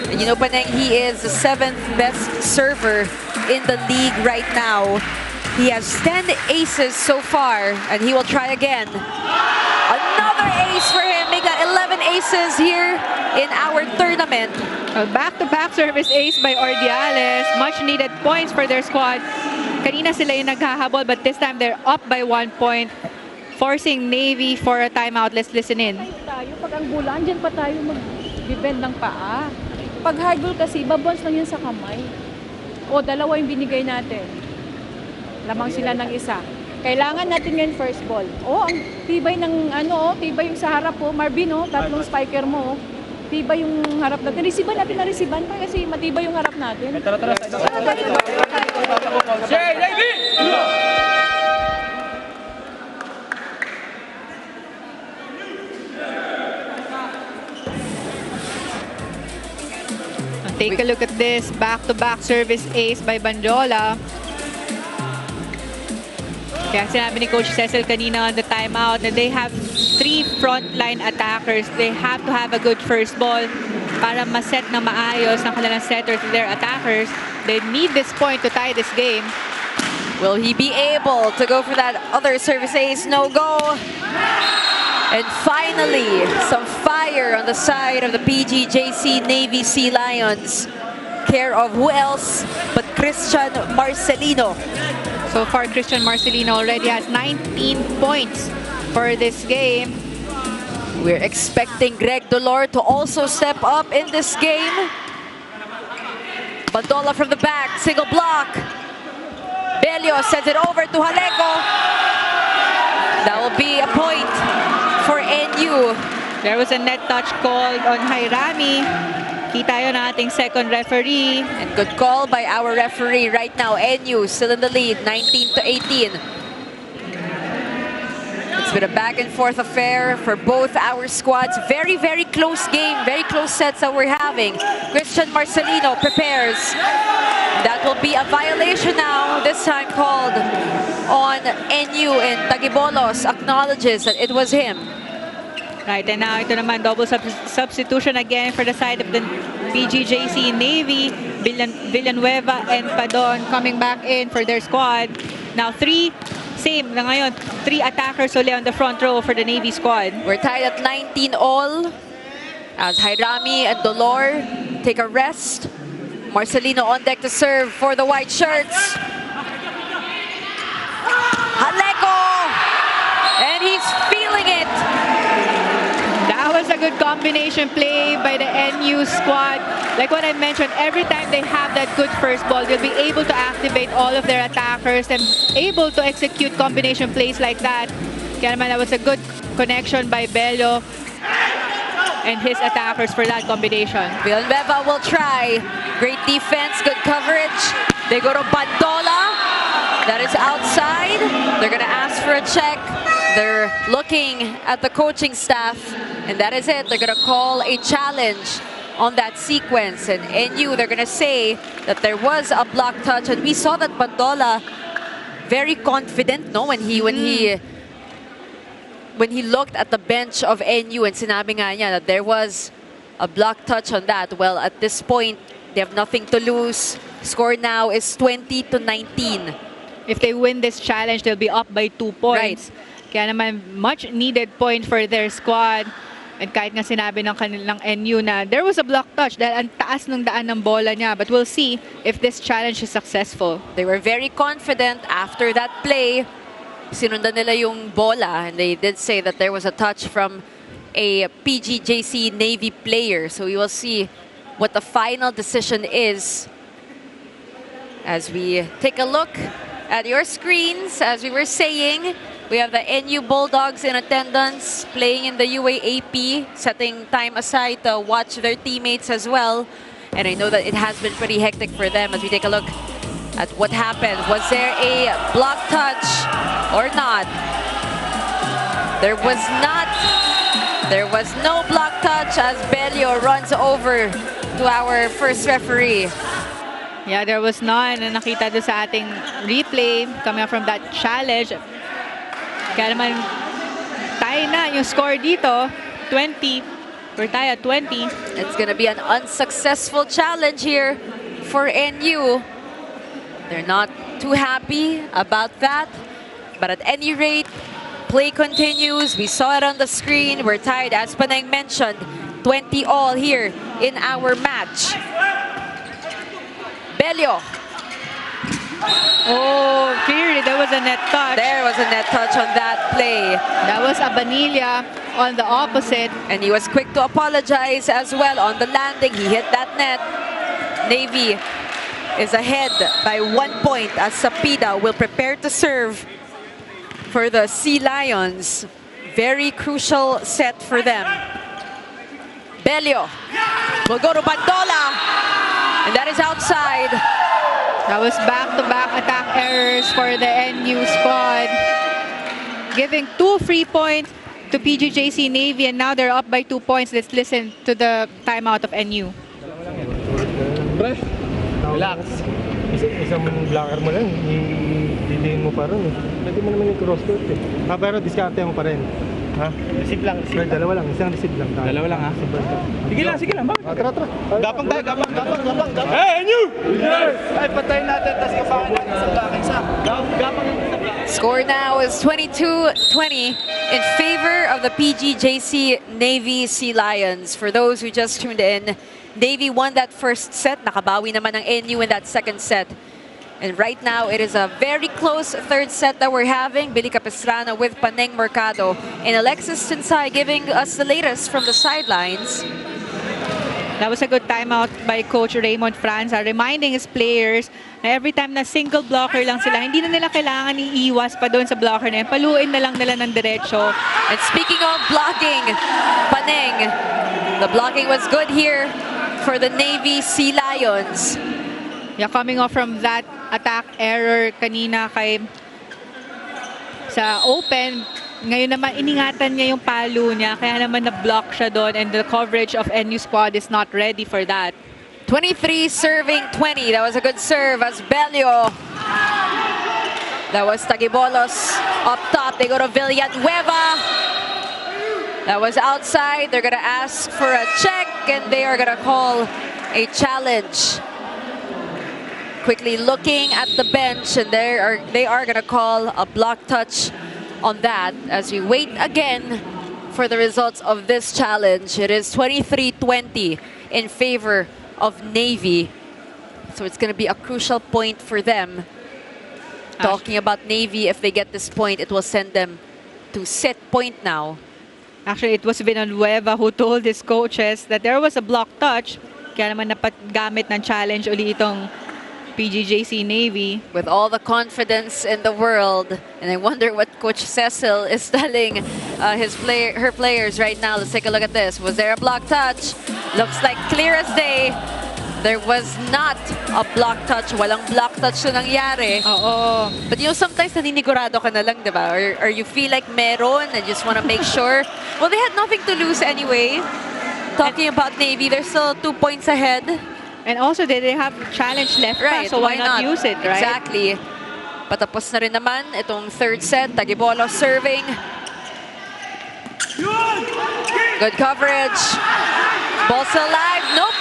And you know, Paneng, he is the 7th best server in the league right now. He has 10 aces so far, and he will try again. Another ace for him. Make that 11 aces here in our tournament. A back-to-back service ace by Ordiales. Much needed points for their squad. Kanina sila yung naghahabol, but this time they're up by 1 point, forcing Navy for a timeout. Let's listen in. Tayo, pag ang bulan, dyan pa tayo mag-bend ng paa. Pag high ball kasi, babons lang yan sa kamay. O, dalawa yung binigay natin. Lamang sila ng isa. Kailangan natin ngayon first ball. O, ang tibay ng tibay yung sa harap po. Marvin, tatlong spiker mo. Tibay yung harap natin. Resiban natin na resiban pa kasi matibay yung harap natin. Tara. Sir, Navy! Take a look at this back-to-back service ace by Bandola. Kaya sinabi ni Coach Cecil kanina on the timeout na they have 3 frontline attackers. They have to have a good first ball para ma-set na maayos ng kanilang setters to their attackers. They need this point to tie this game. Will he be able to go for that other service ace? No go. And finally, some fire on the side of the PGJC Navy Sea Lions. Care of who else but Christian Marcelino. So far, Christian Marcelino already has 19 points for this game. We're expecting Greg Dolor to also step up in this game. Bandola from the back, single block. Belio sends it over to Jaleco. That will be a point for NU. There was a net touch called on Jairami. Kita yun ang ating second referee. And good call by our referee right now. NU still in the lead, 19-18. It's been a back and forth affair for both our squads. Very, very close game, very close sets that we're having. Christian Marcelino prepares. That will be a violation now, this time called on NU, and Tagibolos acknowledges that it was him. Right, and now ito naman double substitution again for the side of the PGJC Navy. Villanueva and Padon coming back in for their squad. Now 3 attackers only on the front row for the Navy squad. We're tied at 19 all as Jairami and Dolor take a rest. Marcelino on deck to serve for the white shirts. Jaleco! And he's feeling it. That was a good combination play by the NU squad. Like what I mentioned, every time they have that good first ball, they'll be able to activate all of their attackers and able to execute combination plays like that. Kaya naman that was a good connection by Bello and his attackers for that combination. Villanueva will try. Great defense, good coverage. They go to Bandola. That is outside. They're going to ask for a check. They're looking at the coaching staff, and that is it. They're going to call a challenge on that sequence. And NU, they're going to say that there was a block touch, and we saw that Bandola very confident, no, when he looked at the bench of NU and sinabi nga niya that there was a block touch on that. Well, at this point, they have nothing to lose. Score now is 20-19. If they win this challenge, they'll be up by 2 points. Right. Kaya naman, much needed point for their squad. And kahit nga sinabi ng kanilang NU na there was a block touch dahil ang taas ng daan ng bola niya. But we'll see if this challenge is successful. They were very confident after that play. Sinundan nila yung bola, and they did say that there was a touch from a PGJC Navy player. So we will see what the final decision is as we take a look at your screens. As we were saying, we have the NU Bulldogs in attendance, playing in the UAAP, setting time aside to watch their teammates as well. And I know that it has been pretty hectic for them as we take a look at what happened. Was there a block touch or not? There was not. There was no block touch as Belio runs over to our first referee. Yeah, there was none na nakita doon sa ating replay coming up from that challenge. Kaya naman, tayo na yung score dito, 20. We're tied at 20. It's going to be an unsuccessful challenge here for NU. They're not too happy about that. But at any rate, play continues. We saw it on the screen. We're tied, as Panay mentioned, 20 all here in our match. Belio. Oh, clearly there was a net touch. There was a net touch on that play. That was Abanilla on the opposite. And he was quick to apologize as well on the landing. He hit that net. Navy is ahead by 1 point as Sapida will prepare to serve for the Sea Lions. Very crucial set for them. Belio will go to Bandola. And that is outside. That was back-to-back attack errors for the NU squad. Giving 2 free points to PGJC Navy, and now they're up by 2 points. Let's listen to the timeout of NU. Relax. Isang blocker mo lang, didiin mo pa rin. Pwede mo naman yung cross-court eh. Pero diskarte mo pa rin. Ha? Receive lang, receive lang. Dalawa lang, isang receive lang. Dalawa lang ha? Sige lang. Bakit? Tara. Gapang tayo, gapang. Hey, NU! Yes! Ay, patayin natin, tapos kapangan natin sa blocking sa. Gapang. Score now is 22-20 in favor of the PGJC Navy Sea Lions. For those who just tuned in, Navy won that first set. Nakabawi naman ng NU in that second set. And right now, it is a very close third set that we're having. Billy Capistrano with Paneng Mercado and Alexis Tinsay giving us the latest from the sidelines. That was a good timeout by Coach Raymond Franza, reminding his players na every time na single blocker lang sila, hindi na nila kailangan iiwas pa doon sa blocker na yan. Paluin na lang nila ng diretso. And speaking of blocking, Paneng, the blocking was good here for the Navy Sea Lions. Yeah, coming off from that attack error kanina kay sa open, ngayon naman iningatan niya yung palo niya, kaya naman na-block siya doon, and the coverage of NU squad is not ready for that. 23 serving 20. That was a good serve as Belio. That was Tagibolos up top. They go to Villanueva. That was outside. They're gonna ask for a check, and they are gonna call a challenge. Quickly looking at the bench, and they are gonna call a block touch on that as we wait again for the results of this challenge. It is 23-20 in favor of Navy. So it's gonna be a crucial point for them. Talking about Navy, if they get this point, it will send them to set point now. Actually, it was Villanueva who told his coaches that there was a block touch. Kaya naman napagamit ng challenge uli itong PGJC Navy. With all the confidence in the world, and I wonder what Coach Cecil is telling her players right now. Let's take a look at this. Was there a block touch? Looks like clear as day. There was not a block touch. Walang block touch na nangyari. Oo. But you know, sometimes naninigurado ka na lang, di ba? Or you feel like meron and just want to make sure. Well, they had nothing to lose anyway. Talking about Navy, they're still 2 points ahead. And also, they have challenge left Right, pa, so why not use it, right? Exactly. Patapos na rin naman itong third set. Tagibolo serving. Good coverage. Ball still alive. Nope.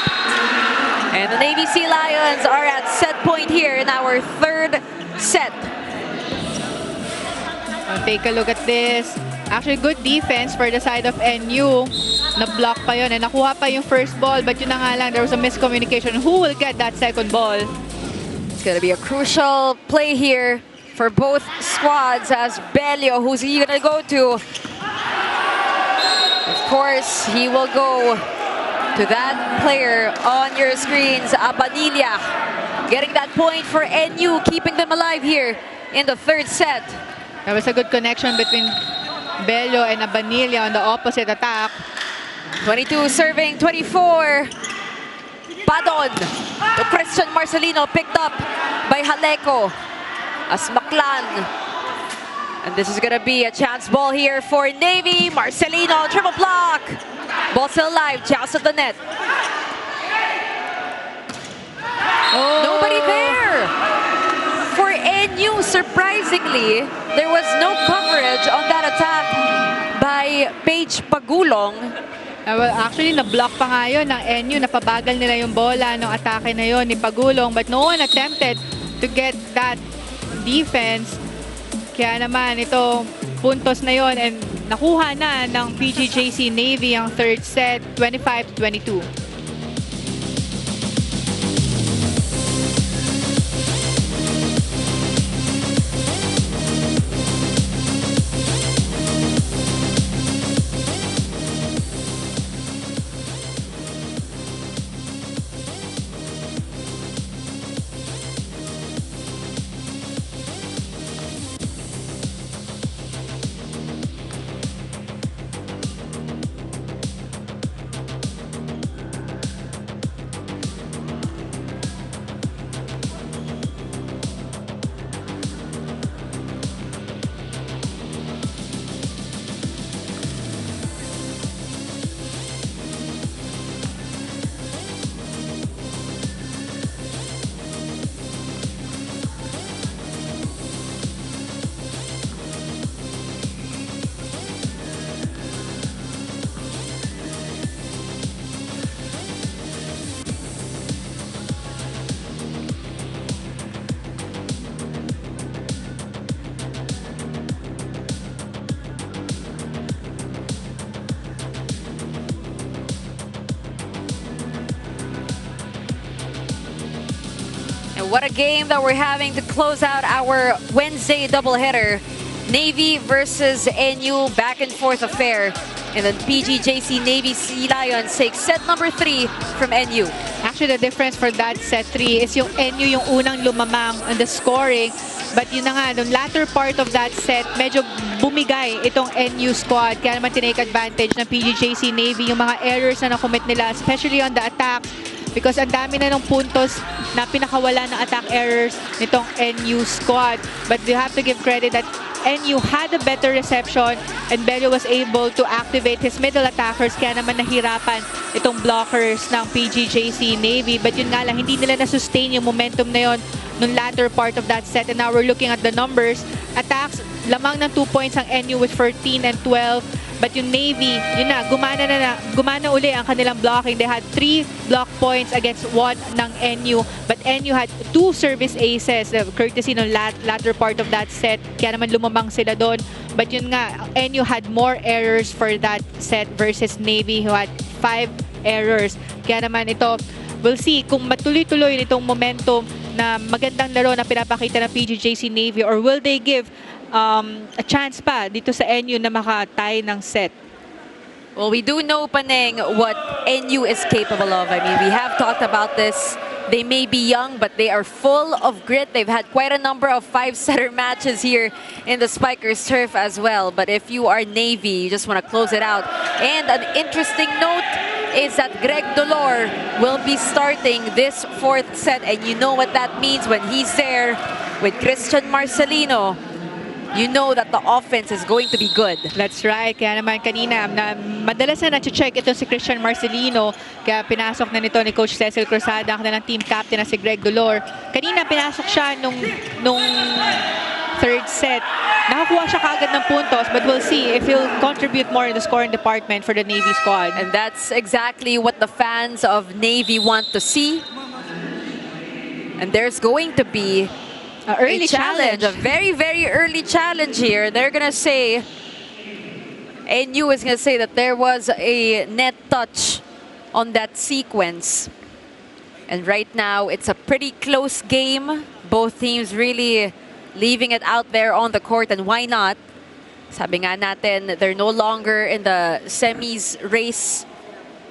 And the Navy Sea Lions are at set point here in our third set. Take a look at this. Actually, good defense for the side of NU. Na-block pa yun and nakuha pa yung first ball, but yun na nga lang, there was a miscommunication. Who will get that second ball? It's going to be a crucial play here for both squads as Belio, who's he going to go to? Of course, he will go to that player on your screens, Abanilla. Getting that point for NU, keeping them alive here in the third set. There was a good connection between Bello and Abanilla on the opposite attack. 22 serving, 24. Padon to Christian Marcelino, picked up by Haleco as Maclan. And this is going to be a chance ball here for Navy. Marcelino, triple block. Ball still alive, chance at the net. Oh. Nobody there. For NU, surprisingly, there was no coverage on that attack by Paige Pagulong. Well, actually, na-block pa nga yun ng NU. Napabagal nila yung bola ng atake na yun ni Pagulong. But no one attempted to get that defense. Kaya naman, ito, puntos na yun. And nakuha na ng PGJC Navy ang third set, 25-22. What a game that we're having to close out our Wednesday doubleheader. Navy versus NU, back and forth affair. And then PGJC Navy Sea Lions take set number 3 from NU. Actually, the difference for that set 3 is yung NU yung unang lumamang on the scoring. But yun na nga, the latter part of that set, medyo bumigay itong NU squad. Kaya naman tinake advantage ng PGJC Navy yung mga errors na nakomit nila, especially on the attacks. Because ang dami na ng puntos na pinakawala ng attack errors nitong NU squad. But you have to give credit that NU had a better reception and Bello was able to activate his middle attackers, kaya naman nahirapan itong blockers ng PGJC Navy. But yun nga lang, hindi nila na-sustain yung momentum na yun nung latter part of that set. And now we're looking at the numbers. Attacks, lamang ng 2 points ang NU with 14 and 12. But yung Navy, yun na, gumana uli ang kanilang blocking. They had 3 block points against 1 ng NU. But NU had 2 service aces, courtesy ng latter part of that set. Kaya naman lumamang sila doon. But yun nga, NU had more errors for that set versus Navy who had 5 errors. Kaya naman ito, we'll see kung matuloy-tuloy nitong momentum na magandang laro na pinapakita ng PGJC Navy, or will they give a chance pa dito sa NU na maka-tie ng set. Well, we do know, Paneng, what NU is capable of. I mean, we have talked about this. They may be young, but they are full of grit. They've had quite a number of 5-setter matches here in the Spikers turf as well. But if you are Navy, you just want to close it out. And an interesting note is that Greg Dolor will be starting this 4th set. And you know what that means when he's there with Christian Marcelino. You know that the offense is going to be good. That's right. Kaya naman kanina, madalas na check ito si Christian Marcelino. Kaya pinasok na nito ni Coach Cecil Cruzada, ang kanilang team captain na si Greg Dolor. Kanina pinasok siya nung 3rd set. Nakakuha siya kaagad ng puntos, but we'll see if he'll contribute more in the scoring department for the Navy squad. And that's exactly what the fans of Navy want to see. And there's going to be Early a challenge, a very, very early challenge here. They're going to say, NU is going to say that there was a net touch on that sequence. And right now, it's a pretty close game. Both teams really leaving it out there on the court, and why not? Sabi nga natin, they're no longer in the semis race.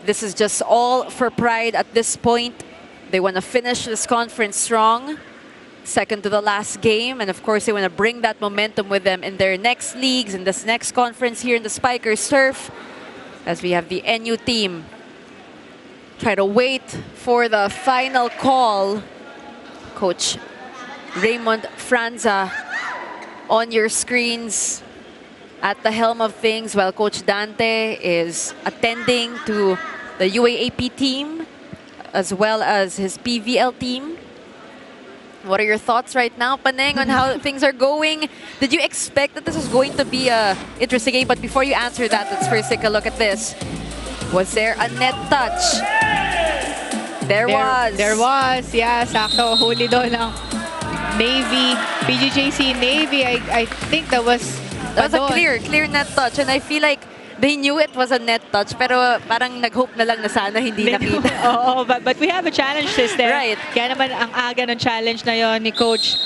This is just all for pride at this point. They want to finish this conference strong. Second to the last game, and of course they want to bring that momentum with them in their next leagues, in this next conference here in the Spikers turf, as we have the NU team try to wait for the final call. Coach Raymond Franza on your screens at the helm of things, while Coach Dante is attending to the UAAP team as well as his PVL team. What are your thoughts right now, Paneng, on how things are going? Did you expect that this was going to be a interesting game? But before you answer that, let's first take a look at this. Was there a net touch? There was. There was, yeah. Sakto, huli doon ng Navy, PGJC Navy. I think that was a clear net touch. And I feel like they knew it was a net touch, pero parang nag-hope na lang na sana hindi nakita. Oo, but we have a challenge system. Right. Kaya naman ang aga ng challenge na yon ni Coach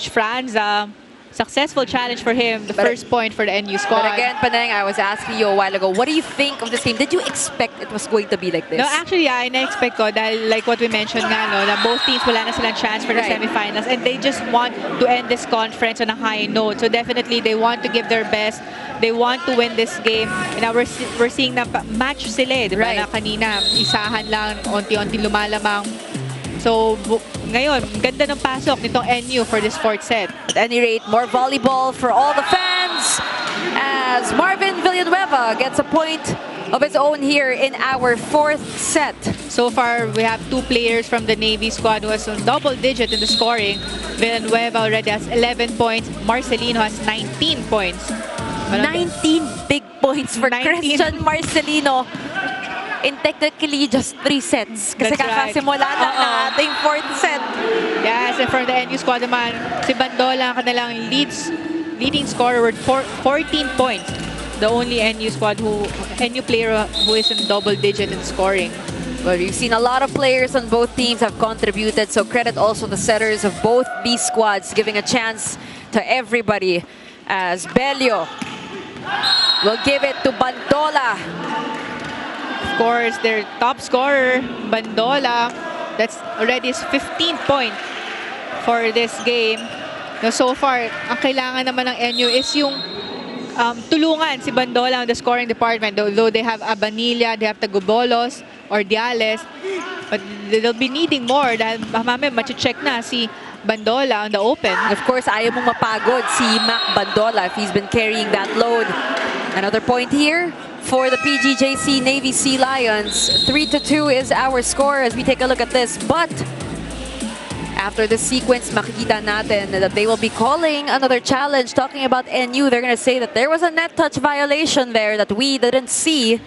Franza. Successful challenge for him, the first point for the NU squad. But again, Paneng, I was asking you a while ago, what do you think of this game? Did you expect it was going to be like this? No, actually, yeah, I na-expect ko dahil like what we mentioned nga, no, na both teams wala na silang chance for the semifinals, and they just want to end this conference on a high note. So definitely, they want to give their best. They want to win this game. And now we're seeing na match sila, di ba? Na kanina, isahan lang, onti-onti lumalamang. So, ngayon, ganda ng pasok nitong NU for this 4th set. At any rate, more volleyball for all the fans as Marvin Villanueva gets a point of his own here in our 4th set. So far, we have 2 players from the Navy squad who has a double-digit in the scoring. Villanueva already has 11 points. Marcelino has 19 points. 19 big points for Christian Marcelino in technically just 3 sets. Kasi kakasimula na ng ating 4th set. Yes, and from the NU squad naman, si Bandola, kanilang leading scorer with 14 points. The only NU player who is in double-digit in scoring. Well, you've seen a lot of players on both teams have contributed, so credit also the setters of both these squads, giving a chance to everybody, as Belio will give it to Bandola. Of course, their top scorer, Bandola, that's already his 15th point for this game. Now, so far, ang kailangan naman ng NU is yung tulungan si Bandola on the scoring department. Though they have Abanilla, they have Tagubolos or Diales, but they'll be needing more dahil mamaya machi-check na si Bandola on the open. And of course, ayaw mong mapagod si Mac Bandola if he's been carrying that load. Another point here for the PGJC Navy Sea Lions. 3-2 is our score as we take a look at this. But after this sequence, makikita natin that they will be calling another challenge. Talking about NU, they're going to say that there was a net touch violation there that we didn't see.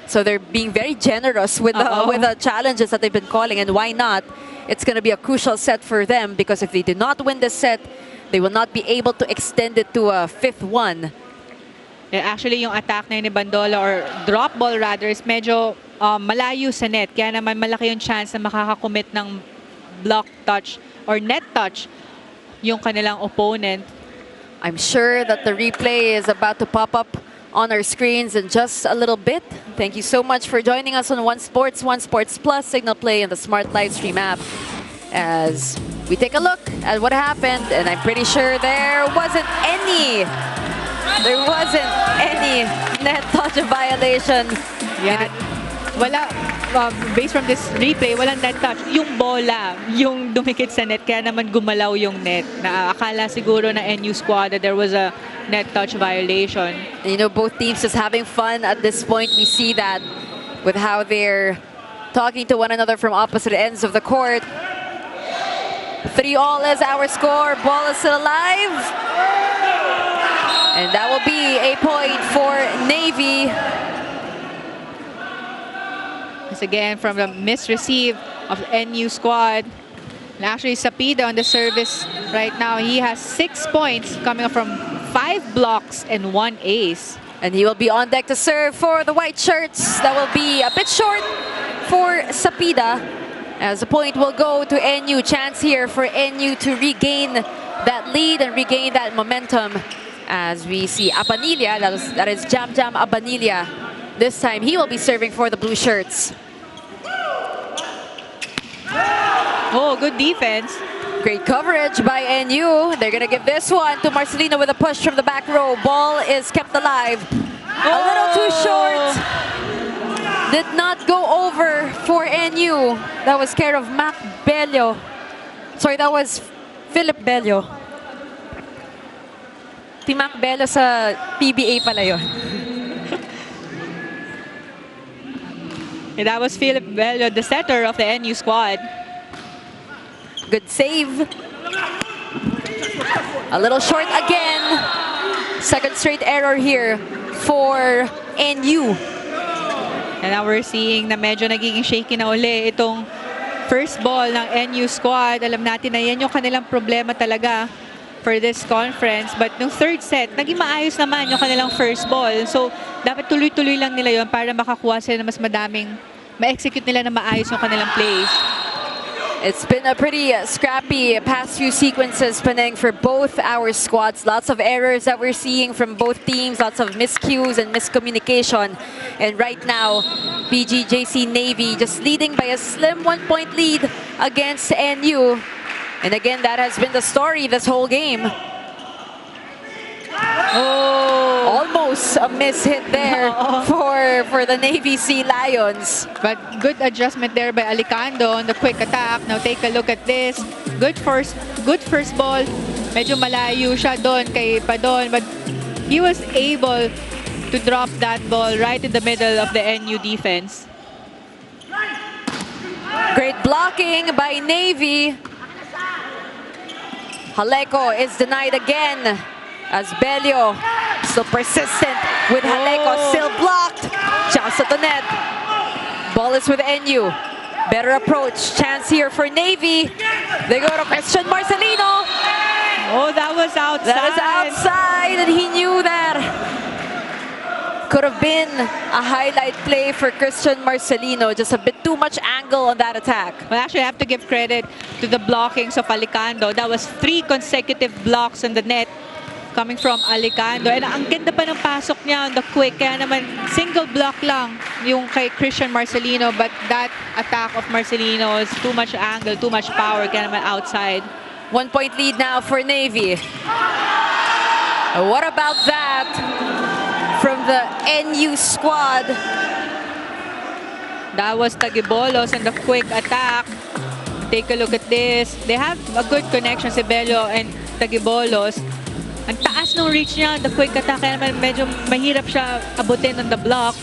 So they're being very generous with the challenges that they've been calling. And why not? It's going to be a crucial set for them because if they do not win this set, they will not be able to extend it to a 5th one. Yeah, actually, yung attack na ni Bandola or drop ball rather is medyo malayo sa net. Kaya naman malaki yung chance na makakakommit ng block touch or net touch yung kanilang opponent. I'm sure that the replay is about to pop up on our screens in just a little bit. Thank you so much for joining us on One Sports Plus, Signal Play, and the Smart Livestream app as we take a look at what happened. And I'm pretty sure there wasn't any net touch violation. Yeah. Wala, based from this replay, walang net touch. Yung bola, yung dumikit sa net, kaya naman gumalaw yung net. Na akala siguro na NU squad that there was a net touch violation. You know, both teams just having fun at this point. We see that with how they're talking to one another from opposite ends of the court. 3-all is our score. Ball is still alive. And that will be a point for Navy. Once again, from the misreceive of NU squad. And actually, Sapida on the service right now, he has 6 points coming up from 5 blocks and 1 ace. And he will be on deck to serve for the white shirts. That will be a bit short for Sapida, as the point will go to NU. Chance here for NU to regain that lead and regain that momentum. As we see Abanilla, that is Jam Jam Abanilla. This time he will be serving for the blue shirts. Oh, good defense. Great coverage by NU. They're gonna give this one to Marcelino with a push from the back row. Ball is kept alive. A little too short. Did not go over for NU. That was care of Mac Bello. Sorry, that was Philip Bello. Si Mac Bello sa PBA pala yun. And that was Philip Bello, the setter of the NU squad. Good save. A little short again. Second straight error here for NU. And now we're seeing na medyo nagiging shaky na uli itong first ball ng NU squad. Alam natin na yan yung kanilang problema talaga for this conference. But nung third set, naging maayos naman yung kanilang first ball. So, dapat tuloy-tuloy lang nila yon para makakuha sila ng mas madaming, ma-execute nila na maayos yung kanilang plays. It's been a pretty scrappy past few sequences, Paneng, for both our squads. Lots of errors that we're seeing from both teams, lots of miscues and miscommunication. And right now, PGJC Navy just leading by a slim 1-point lead against NU. And again, that has been the story this whole game. Oh, almost a miss hit there for the Navy Sea Lions. But good adjustment there by Alicando on the quick attack. Now take a look at this. Good first ball. Medyo malayo siya doon kay Padon, but he was able to drop that ball right in the middle of the NU defense. Great blocking by Navy. Haleko is denied again. As Bello still persistent with Haleko, still blocked. Just at the net. Ball is with NU. Better approach. Chance here for Navy. They go to Christian Marcelino. Oh, that was outside. That is outside, and he knew that. Could have been a highlight play for Christian Marcelino. Just a bit too much angle on that attack. Well, actually, I have to give credit to the blockings of Alicando. That was 3 consecutive blocks on the net coming from Alicando. And ang ganda pa ng pasok niya on the quick. Kaya naman, single block lang yung kay Christian Marcelino. But that attack of Marcelino is too much angle, too much power. Kaya naman outside. 1-point lead now for Navy. What about that from the NU squad? That was Tagibolos and the quick attack. Take a look at this. They have a good connection, si Bello and Tagibolos. Ang taas ng reach niya, the quick attack, kaya naman medyo mahirap siya abutin on the block.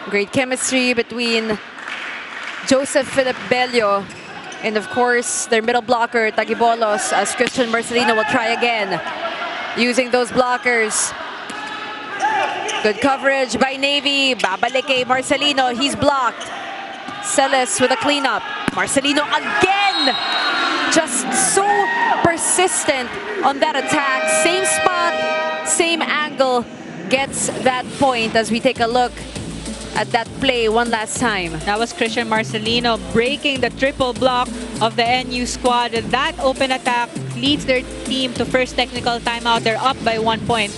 Great chemistry between Joseph Philip Bello and of course their middle blocker, Tagibolos, as Christian Marcelino will try again using those blockers. Good coverage by Navy. Babalik kay Marcelino. He's blocked. Celis with a cleanup. Marcelino again! Just so persistent on that attack. Same spot, same angle. Gets that point as we take a look at that play one last time. That was Christian Marcelino breaking the triple block of the NU squad. And that open attack leads their team to first technical timeout. They're up by 1 point.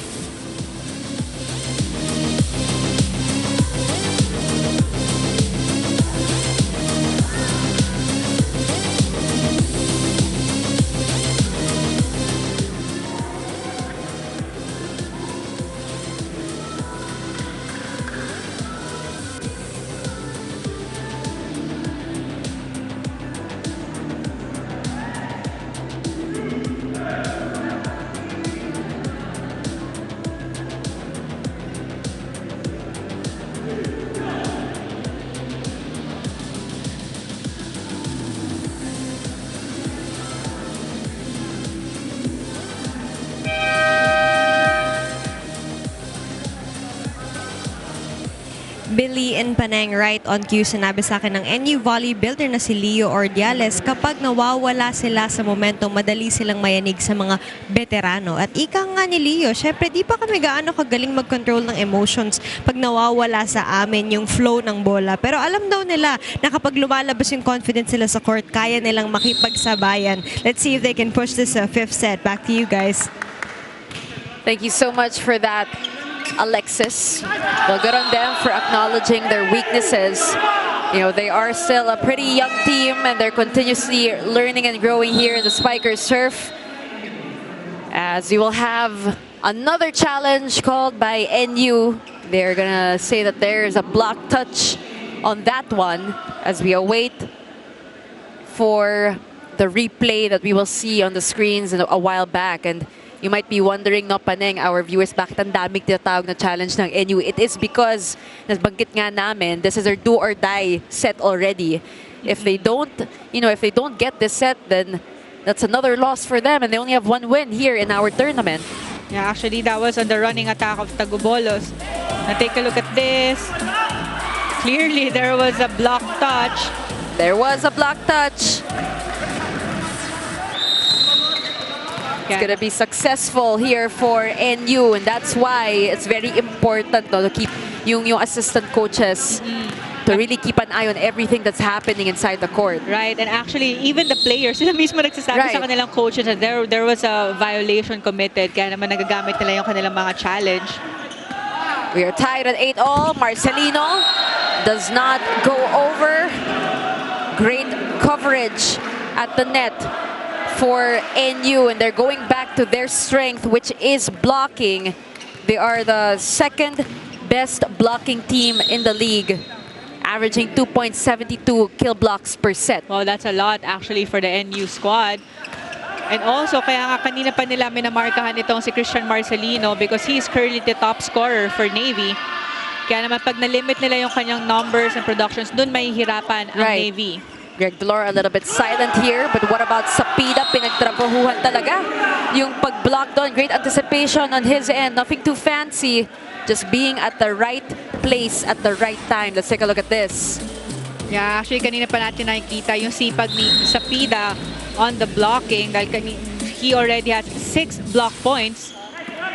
Billy in Panang right on cue, sinabi sa akin ng NU volley builder na si Leo Ordiales, kapag nawawala sila sa momentum, madali silang mayanig sa mga veterano. At ika nga ni Leo, syempre di pa kami gaano kagaling mag-control ng emotions pag nawawala sa amin yung flow ng bola. Pero alam daw nila na kapag lumalabas yung confidence sila sa court, kaya nilang makipagsabayan. Let's see if they can push this fifth set. Back to you guys. Thank you so much for that, Alexis. Well, good on them for acknowledging their weaknesses. You know, they are still a pretty young team and they're continuously learning and growing here in the Spikers turf. As you will have another challenge called by NU. They're gonna say that there's a block touch on that one as we await for the replay that we will see on the screens in a while back. And you might be wondering, no, Paneng, our viewers, bakit ang daming tinatawag na challenge ng NU? It is because, nabanggit nga namin, this is their do or die set already. If they don't, you know, if they don't get this set, then that's another loss for them, and they only have one win here in our tournament. Yeah, actually, that was on the running attack of Tagubolos. Now take a look at this. Clearly, there was a block touch. There was a block touch. It's going to be successful here for NU, and that's why it's very important, no, to keep yung assistant coaches to really keep an eye on everything that's happening inside the court. Right, and actually, even the players, sila mismo nagsasabi sa kanilang coaches na there was a violation committed, kaya naman nagagamit nila yung kanilang mga challenge. We are tied at 8-all. Marcelino does not go over. Great coverage at the net for NU, and they're going back to their strength, which is blocking. They are the second best blocking team in the league, averaging 2.72 kill blocks per set. Well, that's a lot actually for the NU squad. And also, kaya nga kanina pa nila minamarkahan itong si Christian Marcelino because he is currently the top scorer for Navy. Kaya naman pag na-limit nila yung kanyang numbers and productions, dun mahihirapan ang Navy. Greg Delor a little bit silent here, but what about Sapida? Pinagtrabahuhan talaga yung pag-block doon. Great anticipation on his end. Nothing too fancy. Just being at the right place at the right time. Let's take a look at this. Yeah, actually kanina pa natin nakikita yung sipag ni Sapida on the blocking dahil he already has 6 block points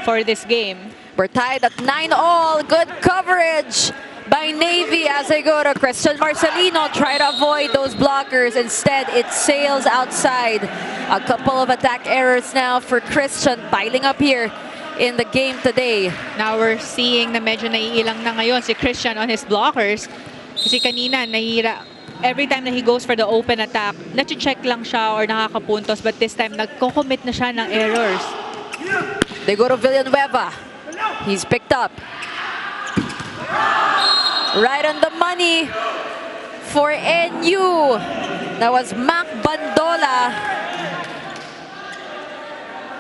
for this game. We're tied at 9-all. Good coverage by Navy as they go to Christian Marcelino. Try to avoid those blockers. Instead, it sails outside. A couple of attack errors now for Christian piling up here in the game today. Now we're seeing na medyo naiilang na ngayon si Christian on his blockers. Kasi kanina, every time na he goes for the open attack, nache-check lang siya or nakakapuntos. But this time, nagko-commit na siya ng errors. They go to Villanueva. He's picked up. Right on the money for NU. That was Mac Bandola.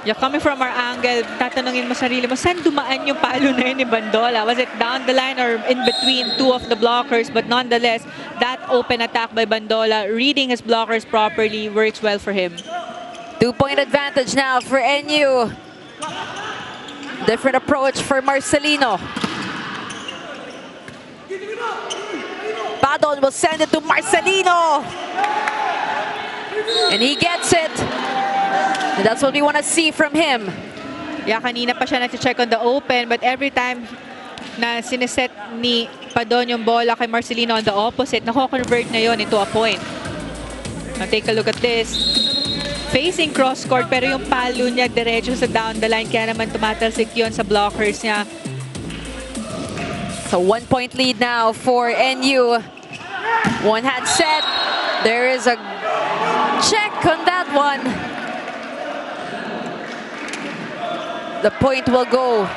Yeah, coming from our angle, tatanungin mo sarili mo, saan dumaan yung palo na yun ni Bandola? Was it down the line or in between two of the blockers? But nonetheless, that open attack by Bandola, reading his blockers properly, works well for him. 2-point advantage now for NU. Different approach for Marcelino. Padon will send it to Marcelino. And he gets it. And that's what we want to see from him. Yeah, kanina pa siya nag-check on the open, but every time na sineset ni Padon yung bola kay Marcelino on the opposite, nako-convert na yon into a point. Now take a look at this. Facing cross-court, pero yung palo niya diretso sa down the line, kaya naman tumatalsik yun sa blockers niya. So 1-point lead now for NU. One hand set. There is a check on that one. The point will go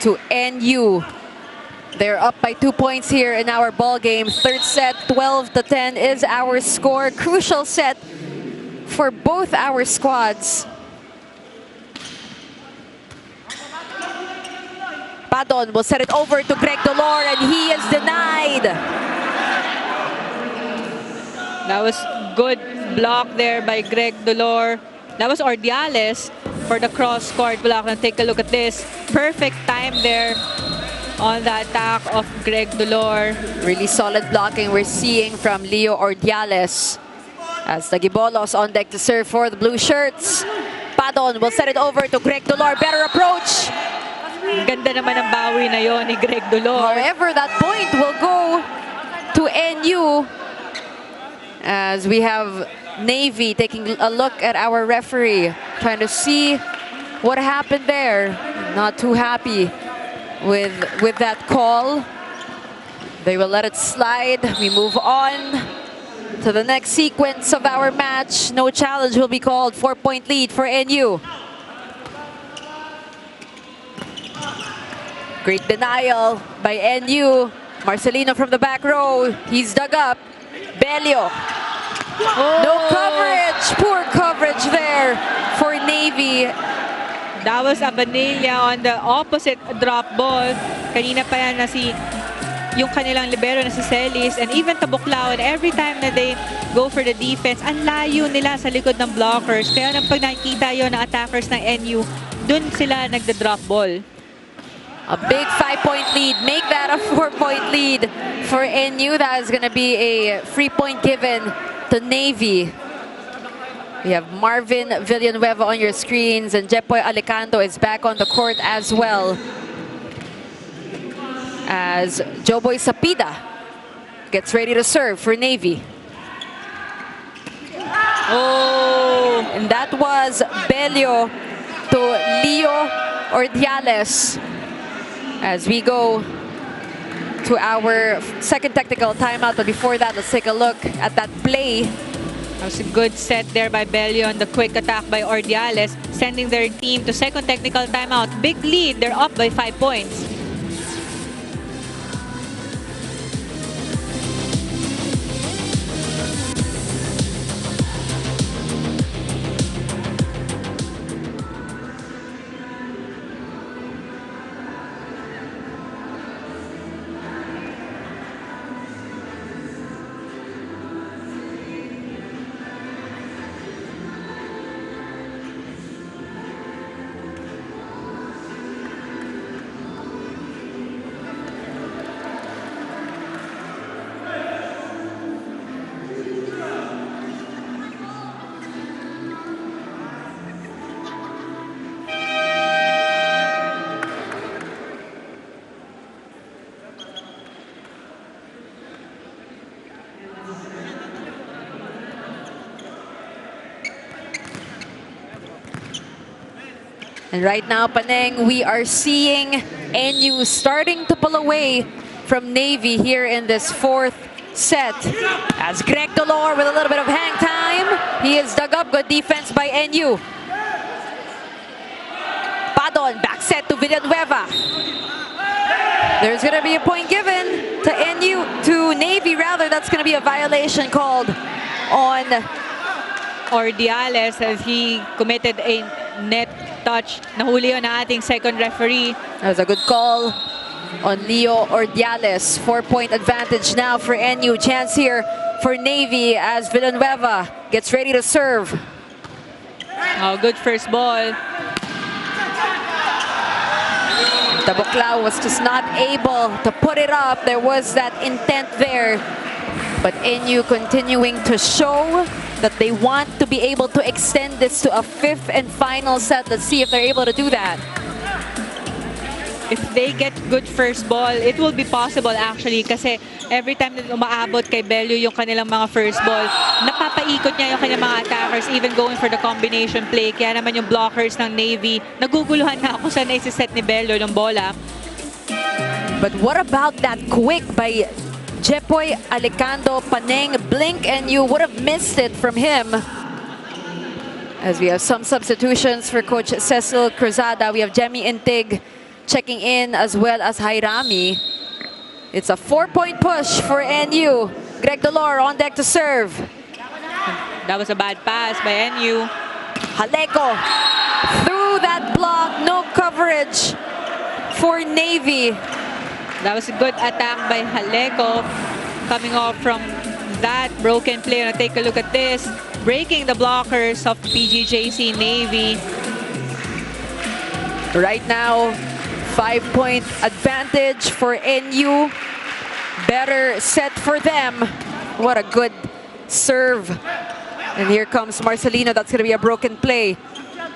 to NU. They're up by 2 points here in our ball game. Third set, 12-10 is our score. Crucial set for both our squads. Padon will set it over to Greg Delor, and he is denied. That was good block there by Greg Delor. That was Ordiales for the cross-court block. And take a look at this. Perfect time there on the attack of Greg Dolor. Really solid blocking we're seeing from Leo Ordiales. As the Gibolos on deck to serve for the blue shirts. Padon will set it over to Greg Dolor. Better approach. Ganda naman ang bawi na yon ni Greg Dolor. However, that point will go to NU. As we have Navy taking a look at our referee. Trying to see what happened there. Not too happy with that call. They will let it slide. We move on to the next sequence of our match. No challenge will be called. 4-point lead for NU. Great denial by NU. Marcelino from the back row. He's dug up. Belio. No coverage. Poor coverage there for Navy. That was Abanilla on the opposite drop ball. Kanina pa yan na yung kanilang libero na si Celis and even Tabuklao, and every time na they go for the defense, ang layo nila sa likod ng blockers. Kaya nang pag nakikita yun ng attackers ng NU, dun sila nagda-drop ball. A big 5-point lead. Make that a 4-point lead for NU. That is going to be a free point given to Navy. We have Marvin Villanueva on your screens, and Jepoy Alicanto is back on the court as well. As Joboy Sapida gets ready to serve for Navy. Oh, and that was Belio to Leo Ordiales. As we go to our second technical timeout, but before that, let's take a look at that play. That was a good set there by Belio on the quick attack by Ordiales, sending their team to second technical timeout. Big lead, they're up by 5 points. And right now, Paneng, we are seeing NU starting to pull away from Navy here in this fourth set. As Greg Dolor with a little bit of hang time. He is dug up. Good defense by NU. Padon, back set to Villanueva. There's going to be a point given to NU, to Navy rather. That's going to be a violation called on Ordiales as he committed a net touch. Nahuli yun ang ating second referee. That was a good call on Leo Ordiales. 4-point advantage now for NU. Chance here for Navy as Villanueva gets ready to serve. Oh, good first ball. Tabuklao was just not able to put it up. There was that intent there. But NU continuing to show that they want to be able to extend this to a fifth and final set. Let's see if they're able to do that. If they get good first ball, it will be possible actually kasi every time na umaabot kay Belio yung kanilang mga first ball, napapaikot niya yung kanilang mga attackers, even going for the combination play. Kaya naman yung blockers ng Navy, naguguluhan na ako sa naisiset ni Belio ng bola. But what about that quick by Jepoy Alicando? Paneng, blink and you would have missed it from him. As we have some substitutions for Coach Cecil Cruzada. We have Jemmy Intig checking in as well as Jairami. It's a 4-point push for NU. Greg Dolor on deck to serve. That was a bad pass by NU. Haleko through that block. No coverage for Navy. That was a good attack by Haleko coming off from that broken play. Now take a look at this. Breaking the blockers of PGJC Navy. Right now, 5-point advantage for NU. Better set for them. What a good serve. And here comes Marcelino. That's going to be a broken play.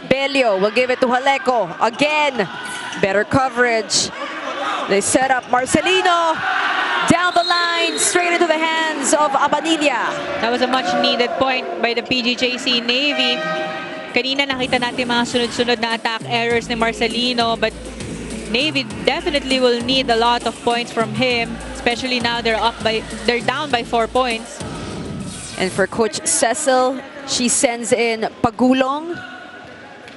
Belio will give it to Jaleco. Again, better coverage. They set up Marcelino. Down the line, straight into the hands of Abanilla. That was a much-needed point by the PGJC Navy. Kanina nakita natin mga sunod-sunod na attack errors ni Marcelino, but Navy definitely will need a lot of points from him, especially now they're down by 4 points. And for Coach Cecil, she sends in Pagulong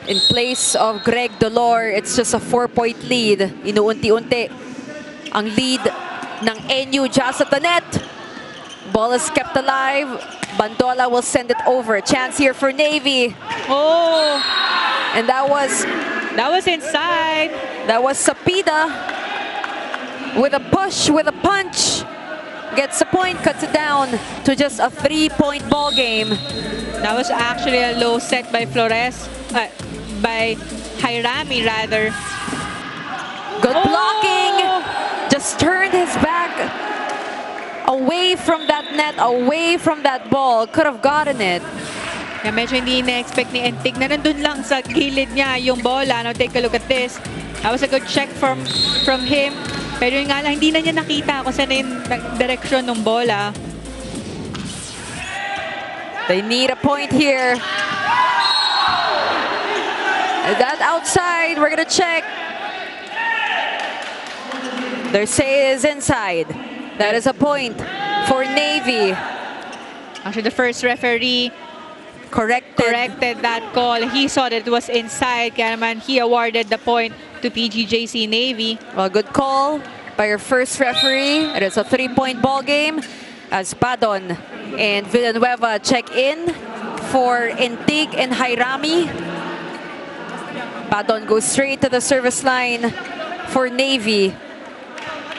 in place of Greg Dolor. It's just a 4-point lead. Inuunti-unti ang lead ng NU just at the net. Ball is kept alive. Bandola will send it over. Chance here for Navy. Oh! And that was inside. That was Sapida with a push, with a punch. Gets a point, cuts it down to just a 3-point ball game. That was actually a low set by Flores, by Jairami rather. Good blocking. Just turned his back away from that net, away from that ball. Could have gotten it. Yeah, medyo hindi na-expect ni Entig na nandun lang sa gilid niya yung bola. Now take a look at this. That was a good check from him. Pero yung nga lang, hindi na niya nakita kung saan yung direksyon ng bola. They need a point here. That outside, we're gonna check. Their say is inside. That is a point for Navy. Actually, the first referee corrected that call. He saw that it was inside, kaya naman he awarded the point to PGJC Navy. Well, good call by your first referee. It is a 3-point ball game as Padon and Villanueva check in for Intig and Jairami. Padon goes straight to the service line for Navy.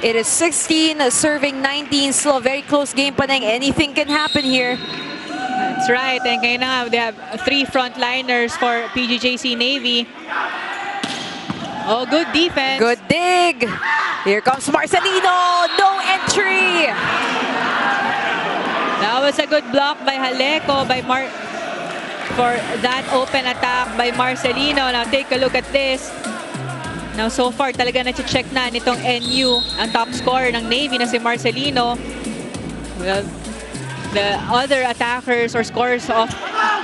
It is 16 serving 19. Still a very close game, Paneng. Anything can happen here. That's right. And ngayon na nga, they have 3 frontliners for PGJC Navy. Oh, good defense. Good dig. Here comes Marcelino. No entry. That was a good block by Jaleco, for that open attack by Marcelino. Now take a look at this. Now so far talaga na-check na nitong NU ang top scorer ng Navy na si Marcelino. Well, the other attackers or scorers of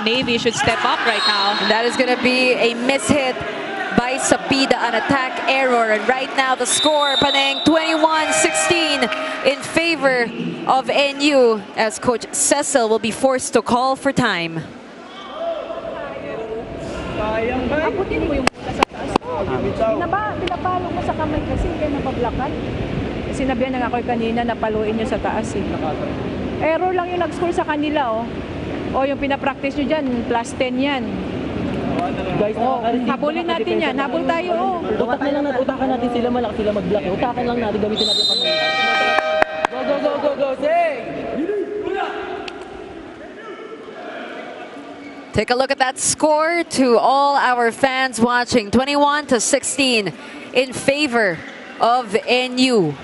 Navy should step up right now. And that is going to be a mishit by Sapida, an attack error. And right now the score, Paneng, 21-16 in favor of NU as Coach Cecil will be forced to call for time. Abutin mo yung bola sa taas. Pinapalo mo sa kamay kasi kaya napablakan. Sinabihan na nga ako kanina na paluin nyo sa taas eh. Error lang yung nag-score sa kanila oh. O yung pinapractice nyo dyan, +10 yan. Guys, habulin natin yan. Habol tayo oh. Utakan natin sila, malaki sila mag-block. Utakan lang natin, gamitin natin pang go, sing! Take a look at that score to all our fans watching. 21-16 in favor of NU.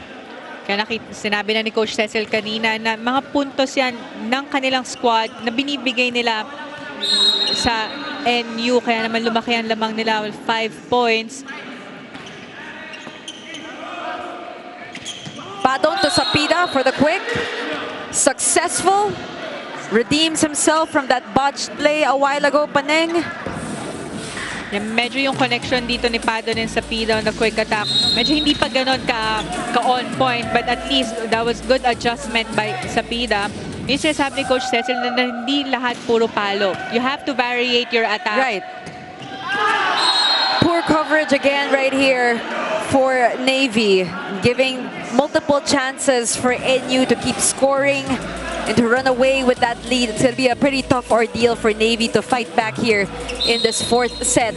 Kaya sinabi na ni Coach Cecil kanina na mga puntos yan ng kanilang squad na binibigay nila sa NU. Kaya naman lumaki ang lamang nila with 5 points. Padon to Sapida for the quick. Successful. Redeems himself from that botched play a while ago, Paneng. Yeah, medyo yung connection dito ni Padon and Sapida on the quick attack. Medyo hindi pa ganon ka-on point, but at least that was good adjustment by Sapida. Yung sinasabi ni Coach Cecil na hindi lahat puro palo. You have to variate your attack. Right. Poor coverage again right here for Navy, giving multiple chances for NU to keep scoring and to run away with that lead. It's going to be a pretty tough ordeal for Navy to fight back here in this 4th set.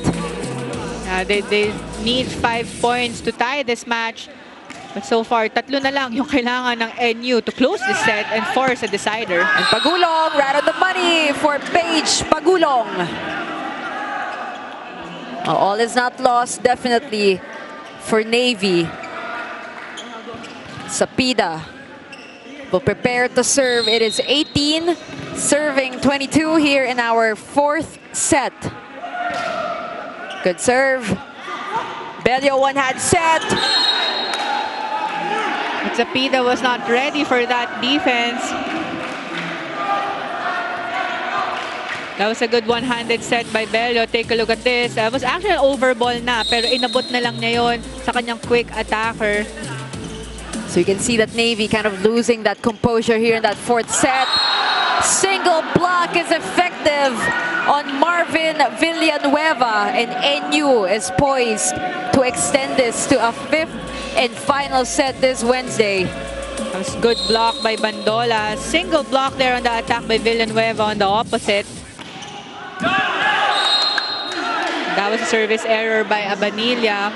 They need 5 points to tie this match. But so far, 3 na lang yung kailangan ng NU to close this set and force a decider. And Pagulong, right on the money for Paige Pagulong. All is not lost, definitely, for Navy. Sapida will prepare to serve. It is 18, serving 22 here in our fourth set. Good serve. Bello one-hand set. Zapita was not ready for that defense. That was a good one-handed set by Bello. Take a look at this. That was actually an overball na, pero inabot na lang niya yun sa kanyang quick attacker. So you can see that Navy kind of losing that composure here in that fourth set. Single block is effective on Marvin Villanueva, and NU is poised to extend this to a fifth and final set this Wednesday. That was good block by Bandola. Single block there on the attack by Villanueva on the opposite. That was a service error by Abanilla.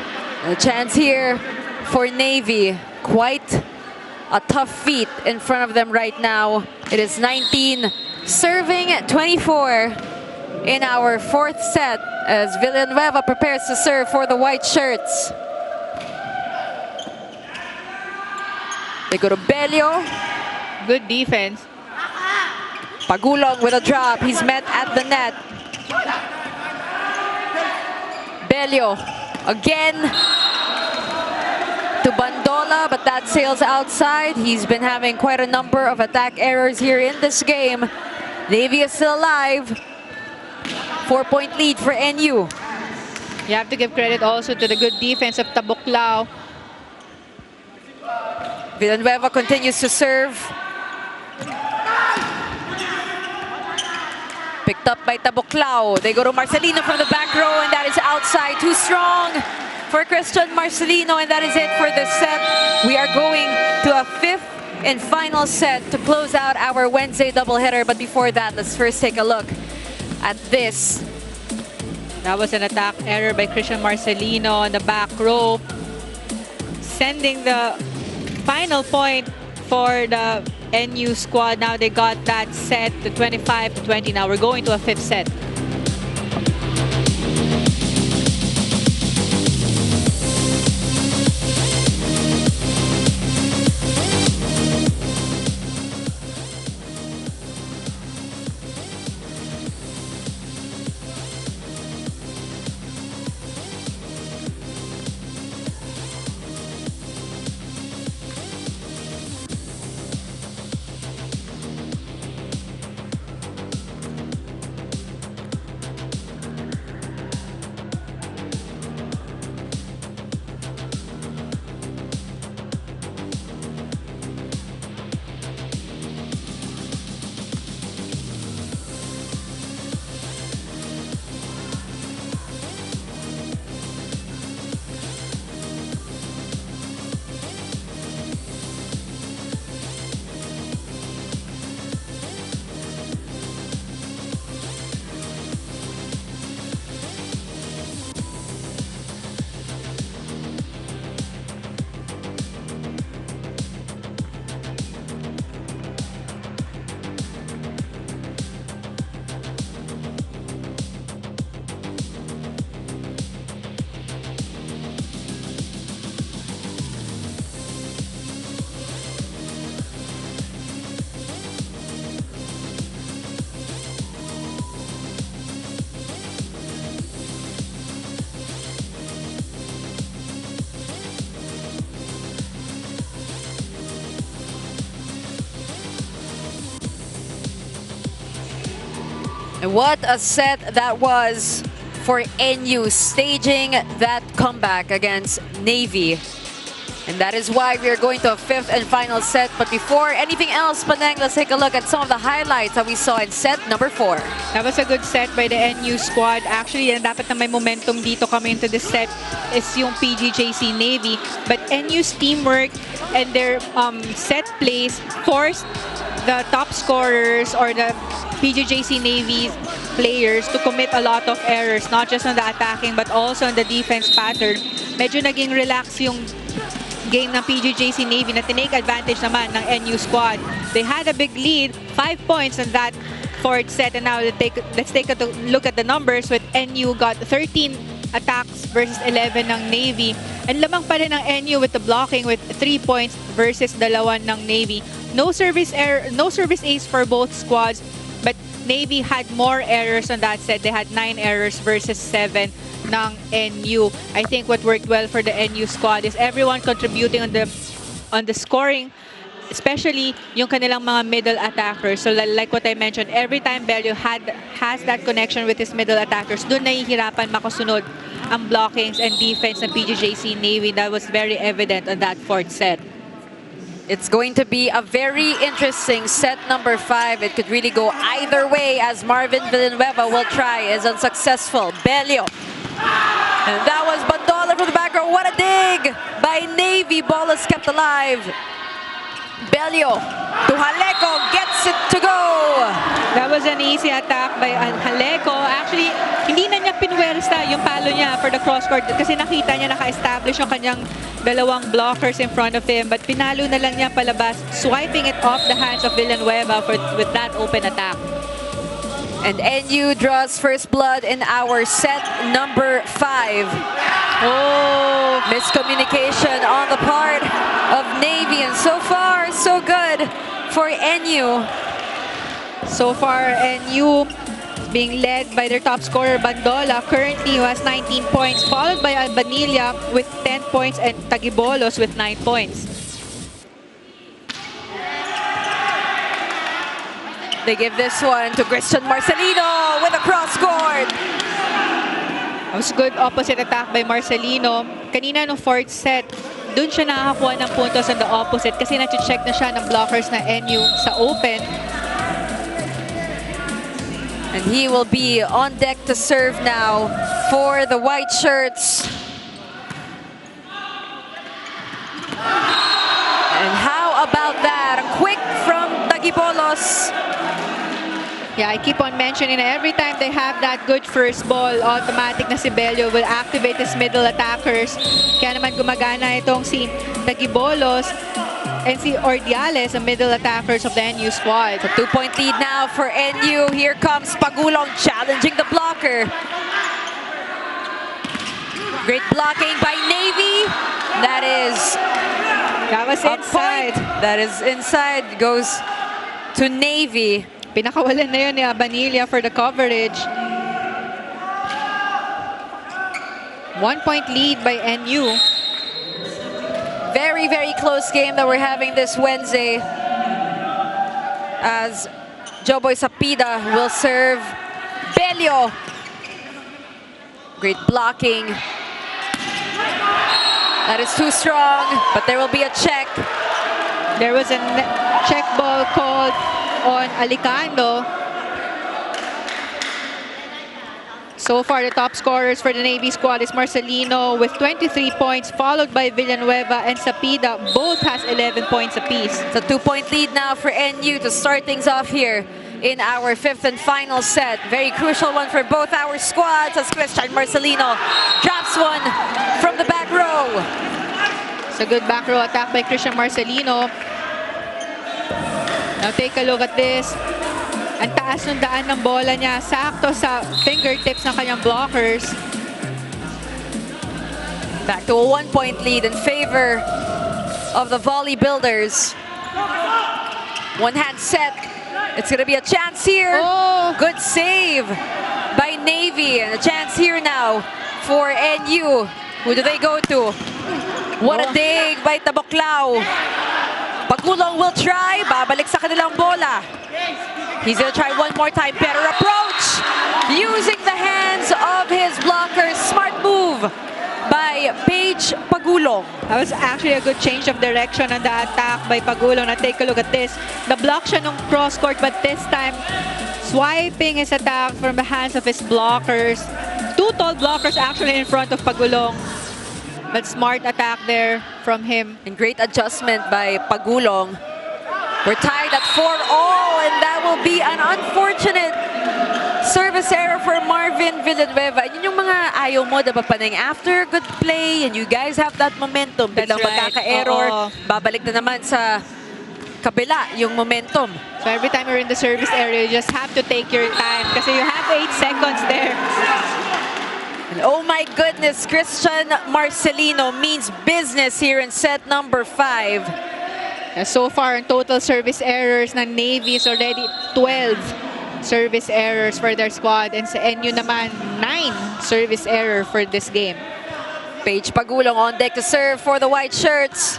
A chance here for Navy. Quite a tough feat in front of them right now. It is 19, serving 24 in our fourth set as Villanueva prepares to serve for the white shirts. They go to Bello. Good defense. Pagulong with a drop. He's met at the net. Bello again to Bandola, but that sails outside. He's been having quite a number of attack errors here in this game. Navy is still alive. 4-point lead for NU. You have to give credit also to the good defense of Tabuklao. Villanueva continues to serve. Picked up by Tabuklao. They go to Marcelino from the back row, and that is outside. Too strong for Christian Marcelino, and that is it for this set. We are going to a fifth and final set to close out our Wednesday doubleheader. But before that, let's first take a look at this. That was an attack error by Christian Marcelino on the back row, sending the final point for the NU squad. Now they got that set to 25-20. Now we're going to a fifth set. And what a set that was for NU, staging that comeback against Navy. And that is why we are going to a fifth and final set. But before anything else, Panang, let's take a look at some of the highlights that we saw in set number 4. That was a good set by the NU squad. Actually, yan dapat na may momentum dito coming into this set is yung PGJC Navy. But NU's teamwork and their set plays forced the top scorers or the PGJC Navy players to commit a lot of errors, not just on the attacking but also on the defense pattern. Medyo naging relax yung game ng PGJC Navy na tinake advantage naman ng NU squad. They had a big lead, 5 points in that fourth set, and now let's take a look at the numbers. With NU got 13 attacks versus 11 ng Navy. And lamang pa rin ng NU with the blocking with 3 points versus 2 ng Navy. No service ace for both squads, but Navy had more errors on that set. They had 9 errors versus 7 ng NU. I think what worked well for the NU squad is everyone contributing on the scoring, especially yung kanilang mga middle attackers. So like what I mentioned, every time Belio has that connection with his middle attackers, doon nahihirapan makasunod ang blockings and defense ng PGJC Navy. That was very evident on that fourth set. It's going to be a very interesting set number 5. It could really go either way as Marvin Villanueva will try is unsuccessful. Belio. And that was Bandola from the back row. What a dig by Navy. Ball is kept alive. Belio to Haleco, gets it to go. That was an easy attack by Haleco. Actually, hindi na niya pinwersta yung palo niya for the cross-court kasi nakita niya naka-establish yung kanyang dalawang blockers in front of him. But pinalo na lang niya palabas, swiping it off the hands of Villanueva with that open attack. And NU draws first blood in our set number 5. Oh, miscommunication on the part of Navy, and so far, so good for NU. So far, NU being led by their top scorer, Bandola, currently who has 19 points, followed by Albanilla with 10 points and Tagibolos with 9 points. They give this one to Christian Marcelino with a cross-court. That was good opposite attack by Marcelino. Kanina no fourth set, dun siya nakakuha ng puntos on the opposite kasi na-check na siya ng blockers na NU sa open. And he will be on deck to serve now for the white shirts. And how about that? A quick from Tagibolos. Yeah, I keep on mentioning that every time they have that good first ball, automatic na si Belio will activate his middle attackers. Kaya naman gumagana itong si Tagibolos and si Ordiales, the middle attackers of the NU squad. It's a 2-point lead now for NU. Here comes Pagulong challenging the blocker. Great blocking by Navy. That was inside. That is inside. Goes to Navy. Pinakawalan na yun ni Abanilla for the coverage. 1-point lead by NU. Very, very close game that we're having this Wednesday as Joboy Sapida will serve Belio. Great blocking. That is too strong, but there will be a check. There was a check ball called on Alicando. So far, the top scorers for the Navy squad is Marcelino with 23 points, followed by Villanueva and Sapida. Both has 11 points apiece. It's a 2-point lead now for NU to start things off here in our 5th and final set. Very crucial one for both our squads as Christian Marcelino drops one from the back row. It's a good back row attack by Christian Marcelino. Now take a look at this. Ang taas ng daan ng bola niya. Sakto sa fingertips ng kanyang blockers. Back to a 1-point lead in favor of the volley builders. One-hand set. It's going to be a chance here. Oh. Good save by Navy. And a chance here now for NU. Who do they go to? What a dig by Taboklao. Pagulong will try. Babalik sa kanilang bola. He's going to try one more time. Better approach. Using the hands of his blockers. Smart move by Paige Pagulong. That was actually a good change of direction on the attack by Pagulong. Now take a look at this. The block siya nung cross-court, but this time swiping his attack from the hands of his blockers. 2 tall blockers actually in front of Pagulong. But smart attack there from him. And great adjustment by Pagulong. We're tied at 4-all, and that will be an unfortunate service error for Marvin Villanueva. Yun yung mga ayaw mo, diba, Paneng? After good play, and you guys have that momentum, biglang magkaka-error, babalik na naman sa kabila yung momentum. So every time you're in the service area, you just have to take your time kasi you have 8 seconds there. And Oh my goodness, Christian Marcelino means business here in set number 5. So far, in total service errors ng Navy is already 12 service errors for their squad. And sa NU naman, 9 service error for this game. Paige Pagulong on deck to serve for the white shirts.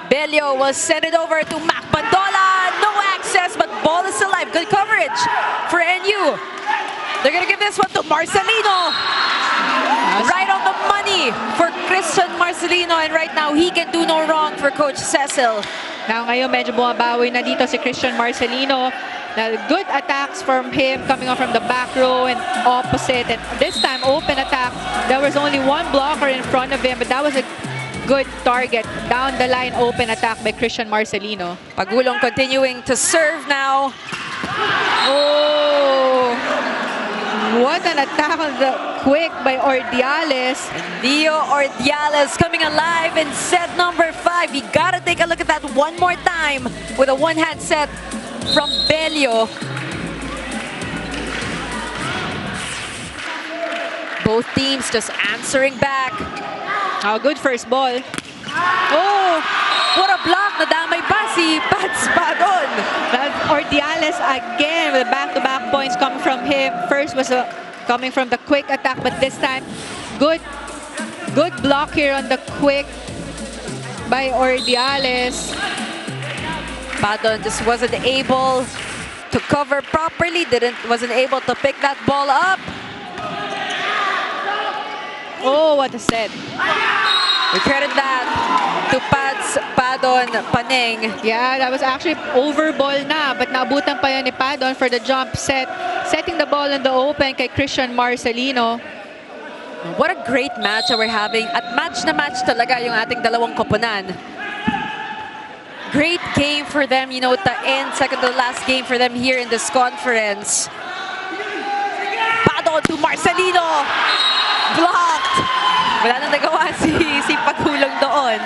Bello will send it over to Mac Bandola. No access, but ball is alive. Good coverage for NU. They're going to give this one to Marcelino. Right on the money for Christian Marcelino. And right now, he can do no wrong for Coach Cecil. Now ngayon, medyo bumabawi na dito si Christian Marcelino. Good attacks from him coming off from the back row and opposite. And this time, open attack. There was only one blocker in front of him, but that was a good target. Down the line, open attack by Christian Marcelino. Pagulong continuing to serve now. Oh! What an attack on the quick by Ordiales. Leo Ordiales coming alive in set number 5. You gotta take a look at that one more time with a one-hand set from Bello. Both teams just answering back. Oh, good first ball. Oh, what a block. Nadamay pa si Pats Padon. That's Ordiales again with back-to-back points coming from him. First was coming from the quick attack, but this time, good block here on the quick by Ordiales. Padon just wasn't able to cover properly. Wasn't able to pick that ball up. Oh, what a set. We credit that to Pats Padon Paneng. Yeah, that was actually over ball na, but naabutan pa yan ni Padon for the jump set. Setting the ball in the open kay Christian Marcelino. What a great match that we're having. At match na match talaga yung ating dalawang koponan. Great game for them, you know, to end second to the last game for them here in this conference. Padon to Marcelino. Blocked. Wala nang nagawa si Pagulong doon.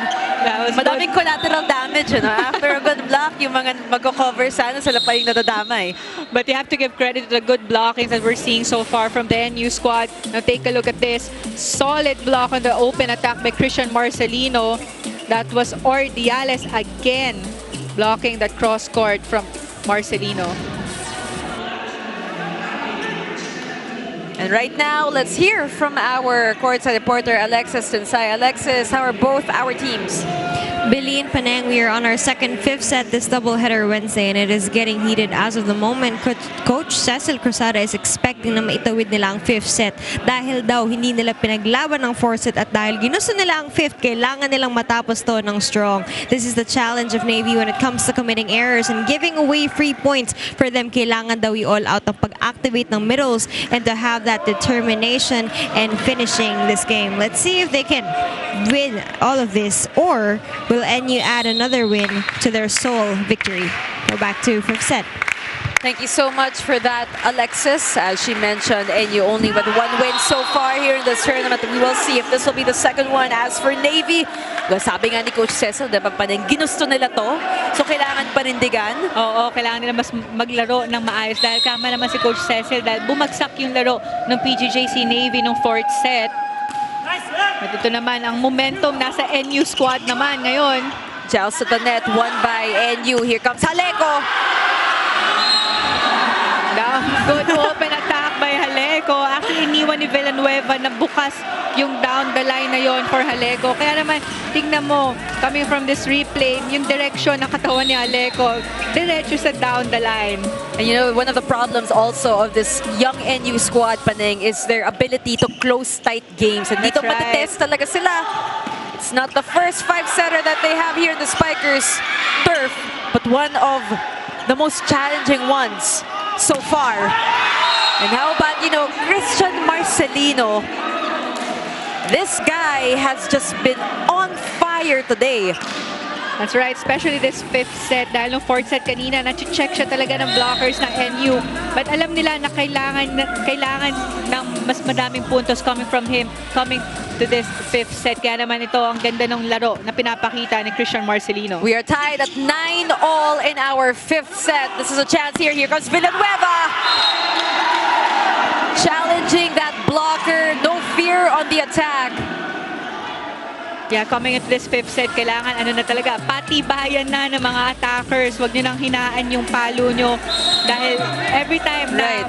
Madaming collateral damage, you know? After a good block, yung mga magko-cover sana sila pa yung nadadamay. But you have to give credit to the good blockings that we're seeing so far from the NU squad. Now take a look at this. Solid block on the open attack by Christian Marcelino. That was Ordiales again blocking that cross court from Marcelino. And right now, let's hear from our courtside reporter, Alexis Tinsay. Alexis, how are both our teams? Billy and Panang, we are on our second fifth set this doubleheader Wednesday, and it is getting heated as of the moment. Coach Cecil Cruzada is expecting na maitawid nila ang fifth set dahil daw hindi nila pinaglaban ng fourth set at dahil ginusto nila ang fifth, kailangan nilang matapos to ng strong. This is the challenge of Navy when it comes to committing errors and giving away free points. For them, kailangan daw i-all out ng pag-activate ng middles and to have that determination and finishing this game. Let's see if they can win all of this, or will NU add another win to their sole victory? Go back to fifth set. Thank you so much for that, Alexis. As she mentioned, NU only with one win so far here in this tournament. We will see if this will be the second one. As for Navy, sabi nga ni Coach Cecil, diba pa rin, ginusto nila to. So kailangan panindigan. Oo, kailangan nila mas maglaro ng maayos dahil kama naman si Coach Cecil dahil bumagsak yung laro ng PGJC Navy nung fourth set. At ito naman, ang momentum nasa NU squad naman ngayon. Joust at the net, won by NU. Here comes Haleko. Good open attack by Haleko. Actually, iniwan ni Villanueva na bukas yung down the line na yon for Haleko. Kaya naman, tingnan mo, coming from this replay, yung direction ng katawan ni Haleko, diretso sa down the line. And you know, one of the problems also of this young NU squad, Paneng, is their ability to close tight games. And dito matitest talaga sila. It's not the first five-setter that they have here in the Spikers turf, but one of the most challenging ones so far. And how about, you know, Christian Marcelino? This guy has just been on fire today. That's right, especially this fifth set. Dahil nung fourth set kanina, na-check siya talaga ng blockers ng NU. But alam nila na kailangan ng mas madaming puntos coming from him, coming to this fifth set. Kaya naman ito ang ganda ng laro na pinapakita ni Christian Marcelino. We are tied at 9-all in our fifth set. This is a chance here. Here comes Villanueva. challenging that blocker. No fear on the attack. Yeah, coming into this fifth set, kailangan ano na talaga, patibayan na ng mga attackers. Huwag nyo nang hinaan yung palo nyo. Dahil every time na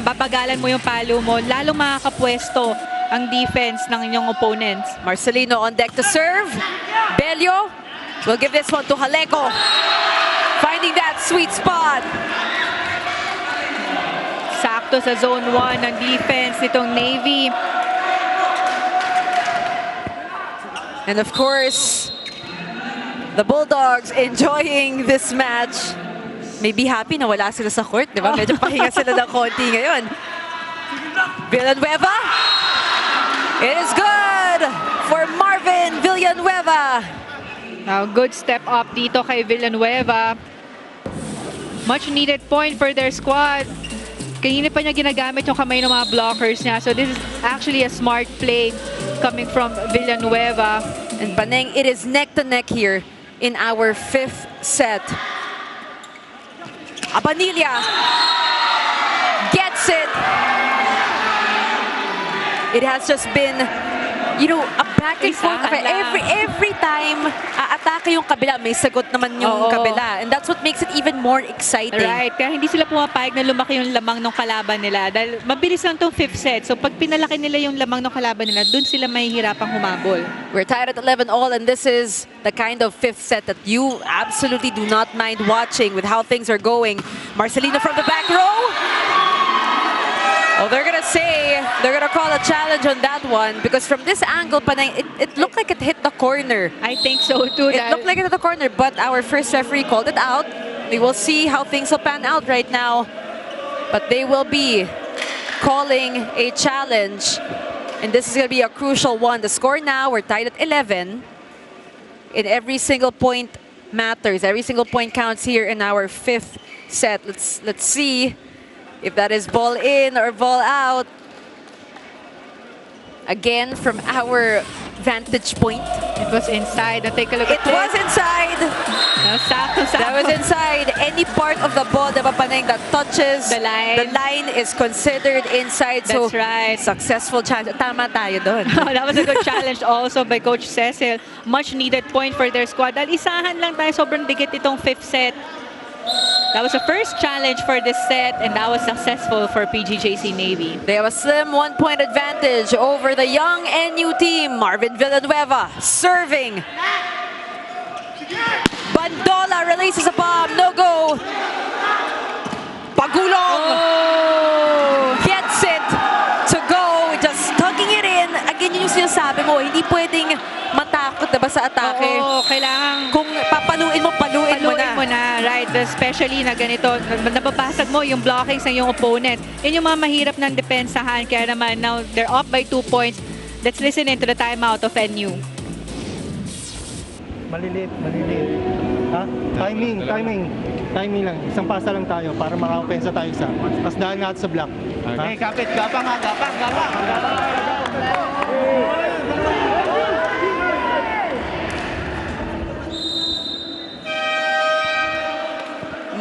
babagalan mo yung palo mo, lalong makakapwesto ang defense ng inyong opponents. Marcelino on deck to serve. Belio will give this one to Jaleko. Finding that sweet spot. Sakto sa zone 1 ng defense nitong Navy. And of course, the Bulldogs enjoying this match. Maybe happy na wala sila sa court, di ba? Medyo pahinga sila ng konti ngayon. Villanueva. It is good for Marvin Villanueva. Now, good step up dito kay Villanueva. Much needed point for their squad. Kanina pa niya ginagamit yung kamay ng mga blockers niya. So this is actually a smart play coming from Villanueva. And Paneng, it is neck to neck here in our fifth set. Abanilla gets it. It has just been, you know, a back and forth. Every time atake yung kabila, may sagot naman yung kabila. And that's what makes it even more exciting. Right. Kaya hindi sila pumapayag na lumaki yung lamang ng kalaban nila. Dahil mabilis lang tong fifth set. So pag pinalaki nila yung lamang ng kalaban nila, dun sila mahihirapang humabol. We're tied at 11 all, and this is the kind of fifth set that you absolutely do not mind watching with how things are going. Marcelino from the back row. Oh, they're gonna call a challenge on that one because from this angle, Panay, it looked like it hit the corner. I think so too. It looked like it hit the corner, but our first referee called it out. We will see how things will pan out right now. But they will be calling a challenge. And this is gonna be a crucial one. The score now, we're tied at 11. And every single point matters. Every single point counts here in our fifth set. Let's see if that is ball in or ball out. Again, from our vantage point. It was inside. Now take a look at it. It was inside. That was inside. Any part of the ball that touches the line is considered inside. That's so, right. Successful challenge. Tama tayo doon. That was a good challenge also by Coach Cecil. Much needed point for their squad. Dahil isahan lang tayo, sobrang dikit itong fifth set. That was the first challenge for this set, and that was successful for PGJC Navy. They have a slim 1-point advantage over the young NU team. Marvin Villanueva serving. Bandola releases a bomb. No go. Pagulong gets it to go. Just tugging it in. Again, yun yung sinasabi mo, hindi pwedeng matakot diba sa atake. Oo, kailangan kung papaluin mo na. Right, especially na ganito, nababasag mo yung blockings ng yung opponent. Yun yung mga mahirap ng depensahan. Kaya naman, now they're up by 2 points. Let's listen into the timeout of NU. Malilit. Ha? Timing lang. Isang pasa lang tayo para makaopensa tayo isa. Tapos dahil natin sa block. Okay, kapit. Gapang.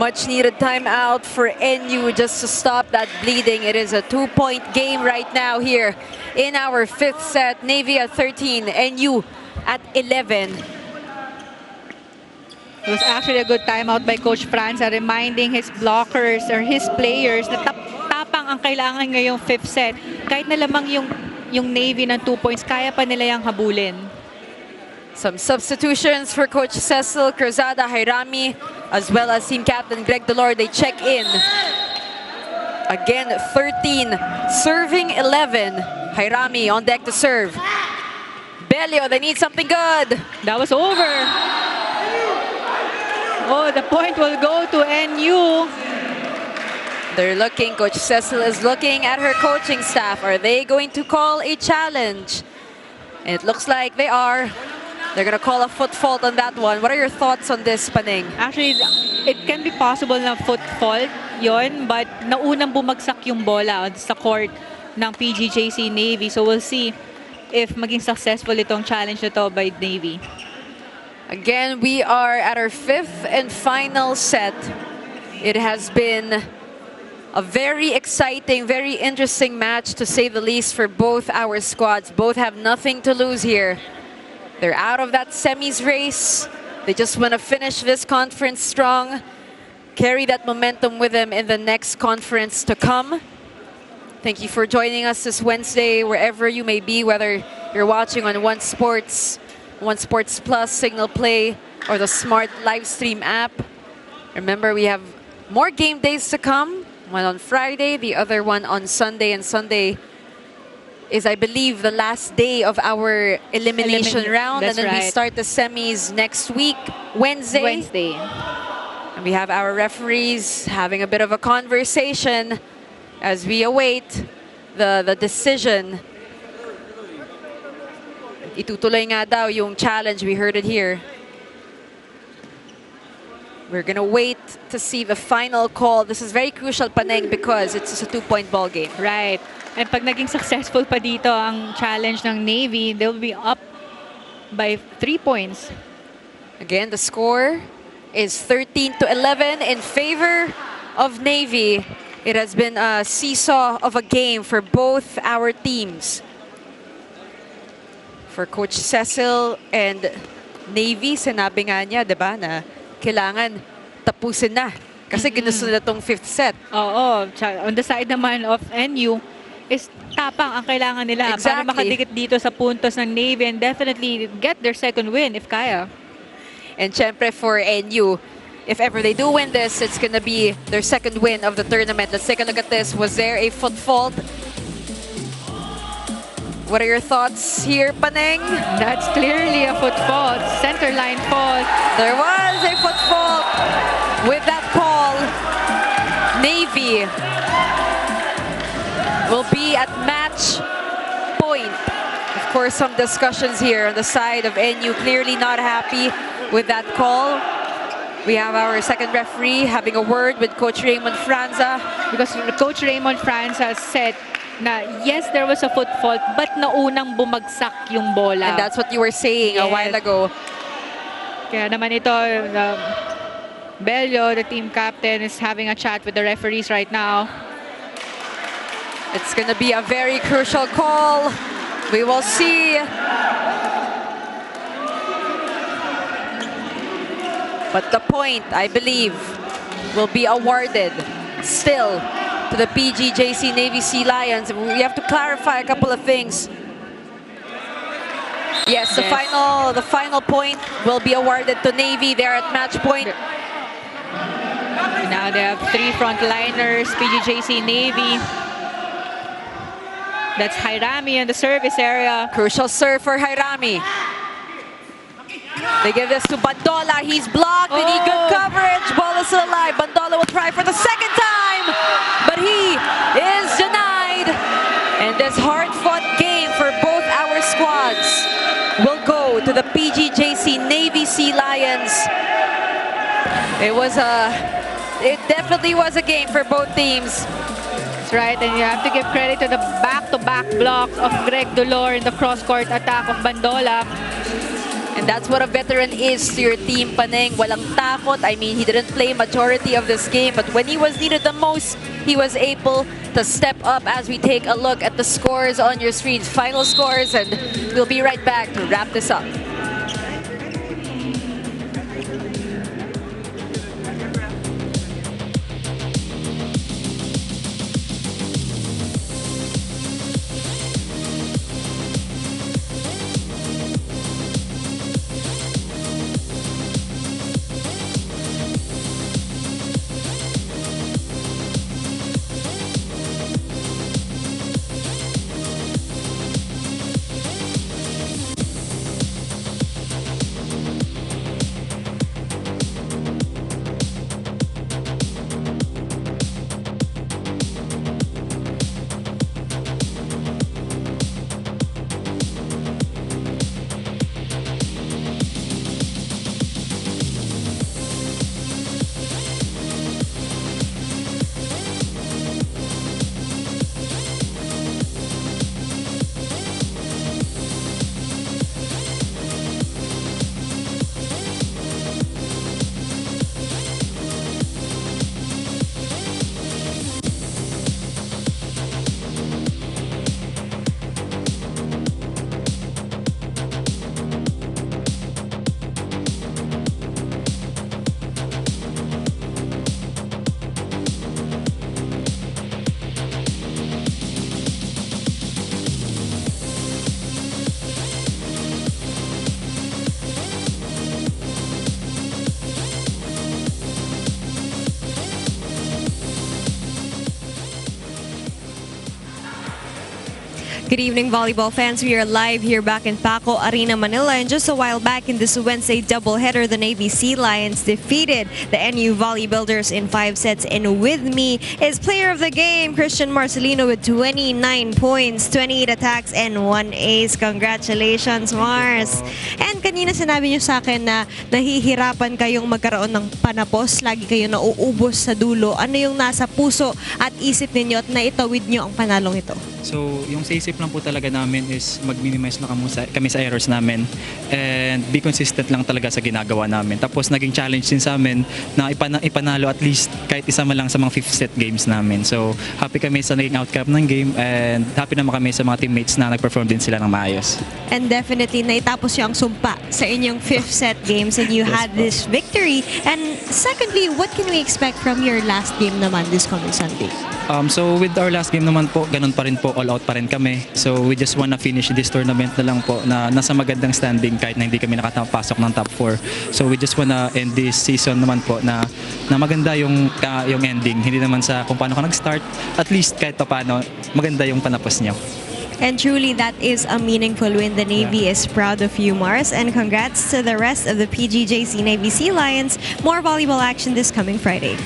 Much needed timeout for NU just to stop that bleeding. It is a 2-point game right now here in our fifth set. Navy at 13, NU at 11. It was actually a good timeout by Coach Franza, reminding his blockers or his players na tapang ang kailangan ngayong fifth set. Kahit na lamang yung Navy ng 2 points, kaya pa nila yung habulin. Some substitutions for Coach Cecil, Cruzada, Jairami, as well as team captain Greg Delor. They check in. Again, 13, serving 11. Jairami on deck to serve. Belio, they need something good. That was over. Oh, the point will go to NU. They're looking, Coach Cecil is looking at her coaching staff. Are they going to call a challenge? It looks like they are. They're going to call a foot fault on that one. What are your thoughts on this, Paneng? Actually, it can be possible na foot fault yon, but naunang bumagsak yung bola sa court ng PGJC Navy. So we'll see if maging successful itong challenge na to by Navy. Again, we are at our fifth and final set. It has been A very exciting, very interesting match to say the least for both our squads. Both have nothing to lose here. They're out of that semis race. They just want to finish this conference strong, carry that momentum with them in the next conference to come. Thank you for joining us this Wednesday, wherever you may be, whether you're watching on One Sports Plus, Signal Play, or the Smart Livestream app. Remember, we have more game days to come. One on Friday, the other one on Sunday. And Sunday is, I believe, the last day of our elimination round. That's and then right. we start the semis next week, Wednesday. And we have our referees having a bit of a conversation as we await the decision. Itutuloy nga daw yung challenge. We heard it here. We're gonna wait to see the final call. This is very crucial, Paneng, because it's a 2-point ball game. Right. And pag naging successful pa dito ang challenge ng Navy, they'll be up by 3 points. Again, the score is 13-11 in favor of Navy. It has been a seesaw of a game for both our teams. For Coach Cecil and Navy, sinabi nga niya, di ba, na kailangan tapusin na. Kasi ginusto nila tong 5th set. Oo. On the side naman of NU, is tapang ang kailangan nila para makadikit dito sa puntos ng Navy and definitely get their second win if kaya. And syempre for NU, if ever they do win this, it's gonna be their second win of the tournament. Let's take a look at this. Was there a foot fault? What are your thoughts here, Paneng? That's clearly a foot fault. Center line fault. There was a foot fault. With that call, Navy will be at match point. Of course, some discussions here on the side of NU, clearly not happy with that call. We have our second referee having a word with Coach Raymond Franza. Because Coach Raymond Franza said na yes, there was a foot fault, but naunang bumagsak yung bola. And that's what you were saying a while ago. Kaya naman ito, Bello, the team captain, is having a chat with the referees right now. It's going to be a very crucial call. We will see. But the point, I believe, will be awarded still to the PGJC Navy Sea Lions. We have to clarify a couple of things. Yes, the final point will be awarded to Navy. They're at match point. Now they have 3 frontliners, PGJC Navy. That's Hairami in the service area. Crucial serve for Hairami. They give this to Bandola. He's blocked. They need good coverage. Ball is still alive. Bandola will try for the second time, but he is denied. And this hard-fought game for both our squads will go to the PGJC Navy Sea Lions. It definitely was a game for both teams. That's right, and you have to give credit to the back-to-back blocks of Greg Dolor in the cross-court attack of Bandola. And that's what a veteran is to your team, Paneng. Walang takot. I mean, he didn't play majority of this game, but when he was needed the most, he was able to step up as we take a look at the scores on your screens. Final scores, and we'll be right back to wrap this up. Good evening, volleyball fans. We are live here back in Paco Arena, Manila. And just a while back in this Wednesday doubleheader, the Navy Sea Lions defeated the NU Volley Builders in 5 sets. And with me is player of the game, Christian Marcelino, with 29 points, 28 attacks, and 1 ace. Congratulations, Mars. And kanina sinabi niyo sa akin na nahihirapan kayong magkaroon ng panapos. Lagi kayo nauubos sa dulo. Ano yung nasa puso at isip ninyo at naitawid niyo ang panalong ito? So, yung sa isip lang po talaga namin is mag-minimize na kami sa errors namin and be consistent lang talaga sa ginagawa namin. Tapos, naging challenge din sa amin na ipanalo at least kahit isa man lang sa mga 5th set games namin. So, happy kami sa naging outcome ng game and happy naman kami sa mga teammates na nag-perform din sila ng maayos. And definitely, naitapos yung sumpa sa inyong 5th set games and you had this victory. And secondly, what can we expect from your last game naman this coming Sunday? So with our last game naman po, ganun pa rin po, all out pa rin kami. So we just wanna finish this tournament na lang po na nasa magandang standing kahit na hindi kami nakapasok ng top 4. So we just wanna end this season naman po na maganda yung ending. Hindi naman sa kung paano ka nag-start, at least kahit pa paano, maganda yung panapos niyo. And truly, that is a meaningful win. The Navy is proud of you, Mars. And congrats to the rest of the PGJC Navy Sea Lions. More volleyball action this coming Friday.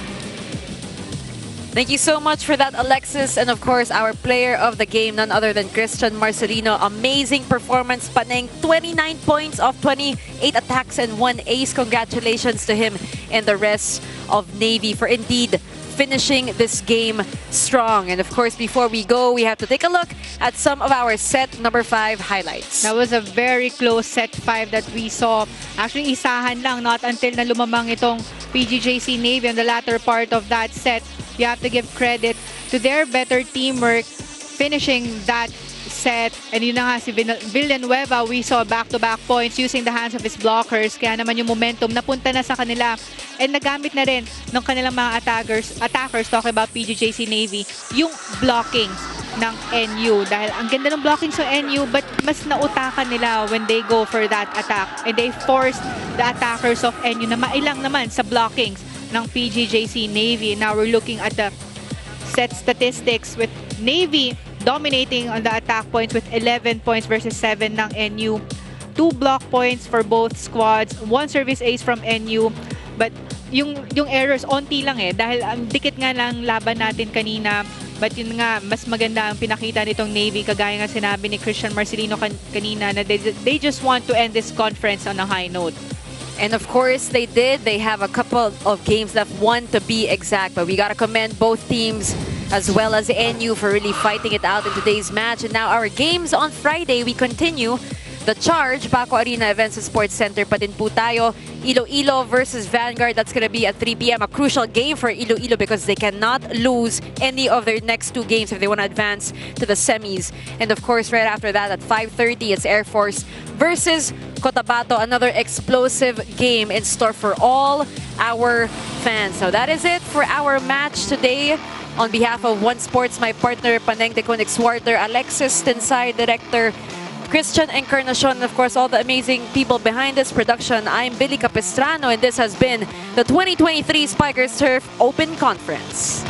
Thank you so much for that, Alexis. And of course, our player of the game, none other than Christian Marcelino. Amazing performance, Paneng. 29 points off 28 attacks and 1 ace. Congratulations to him and the rest of Navy for indeed finishing this game strong. And of course, before we go, we have to take a look at some of our set number 5 highlights. That was a very close set 5 that we saw. Actually, isahan lang, not until na lumamang itong PGJC Navy on the latter part of that set. You have to give credit to their better teamwork finishing that set. And yun na nga, si Villanueva, we saw back-to-back points using the hands of his blockers. Kaya naman yung momentum napunta na sa kanila. And nagamit na rin ng kanilang mga attackers, talking about PGJC Navy, yung blocking ng NU. Dahil ang ganda ng blocking sa NU, but mas nautakan nila when they go for that attack. And they forced the attackers of NU na mailang naman sa blockings ng PGJC Navy. Now we're looking at the set statistics with Navy dominating on the attack points with 11 points versus 7 ng NU. 2 block points for both squads, 1 service ace from NU. But yung errors, onti lang dahil ang dikit nga lang laban natin kanina. But yun nga, mas maganda ang pinakita nitong Navy, kagaya nga sinabi ni Christian Marcelino kanina na they just want to end this conference on a high note. And of course, they did. They have a couple of games left, 1 to be exact. But we got to commend both teams as well as NU for really fighting it out in today's match. And now our games on Friday, we continue. The Charge, Paco Arena Events and Sports Center pa din po tayo. Iloilo versus Vanguard. That's going to be at 3 p.m. A crucial game for Iloilo because they cannot lose any of their next 2 games if they want to advance to the semis. And of course, right after that at 5:30, it's Air Force versus Cotabato. Another explosive game in store for all our fans. So that is it for our match today. On behalf of One Sports, my partner, Paneng de Conexwarter, Alexis Tensay, Director, Christian Encarnacion, and of course all the amazing people behind this production. I'm Billy Capistrano and this has been the 2023 Spikers Turf Open Conference.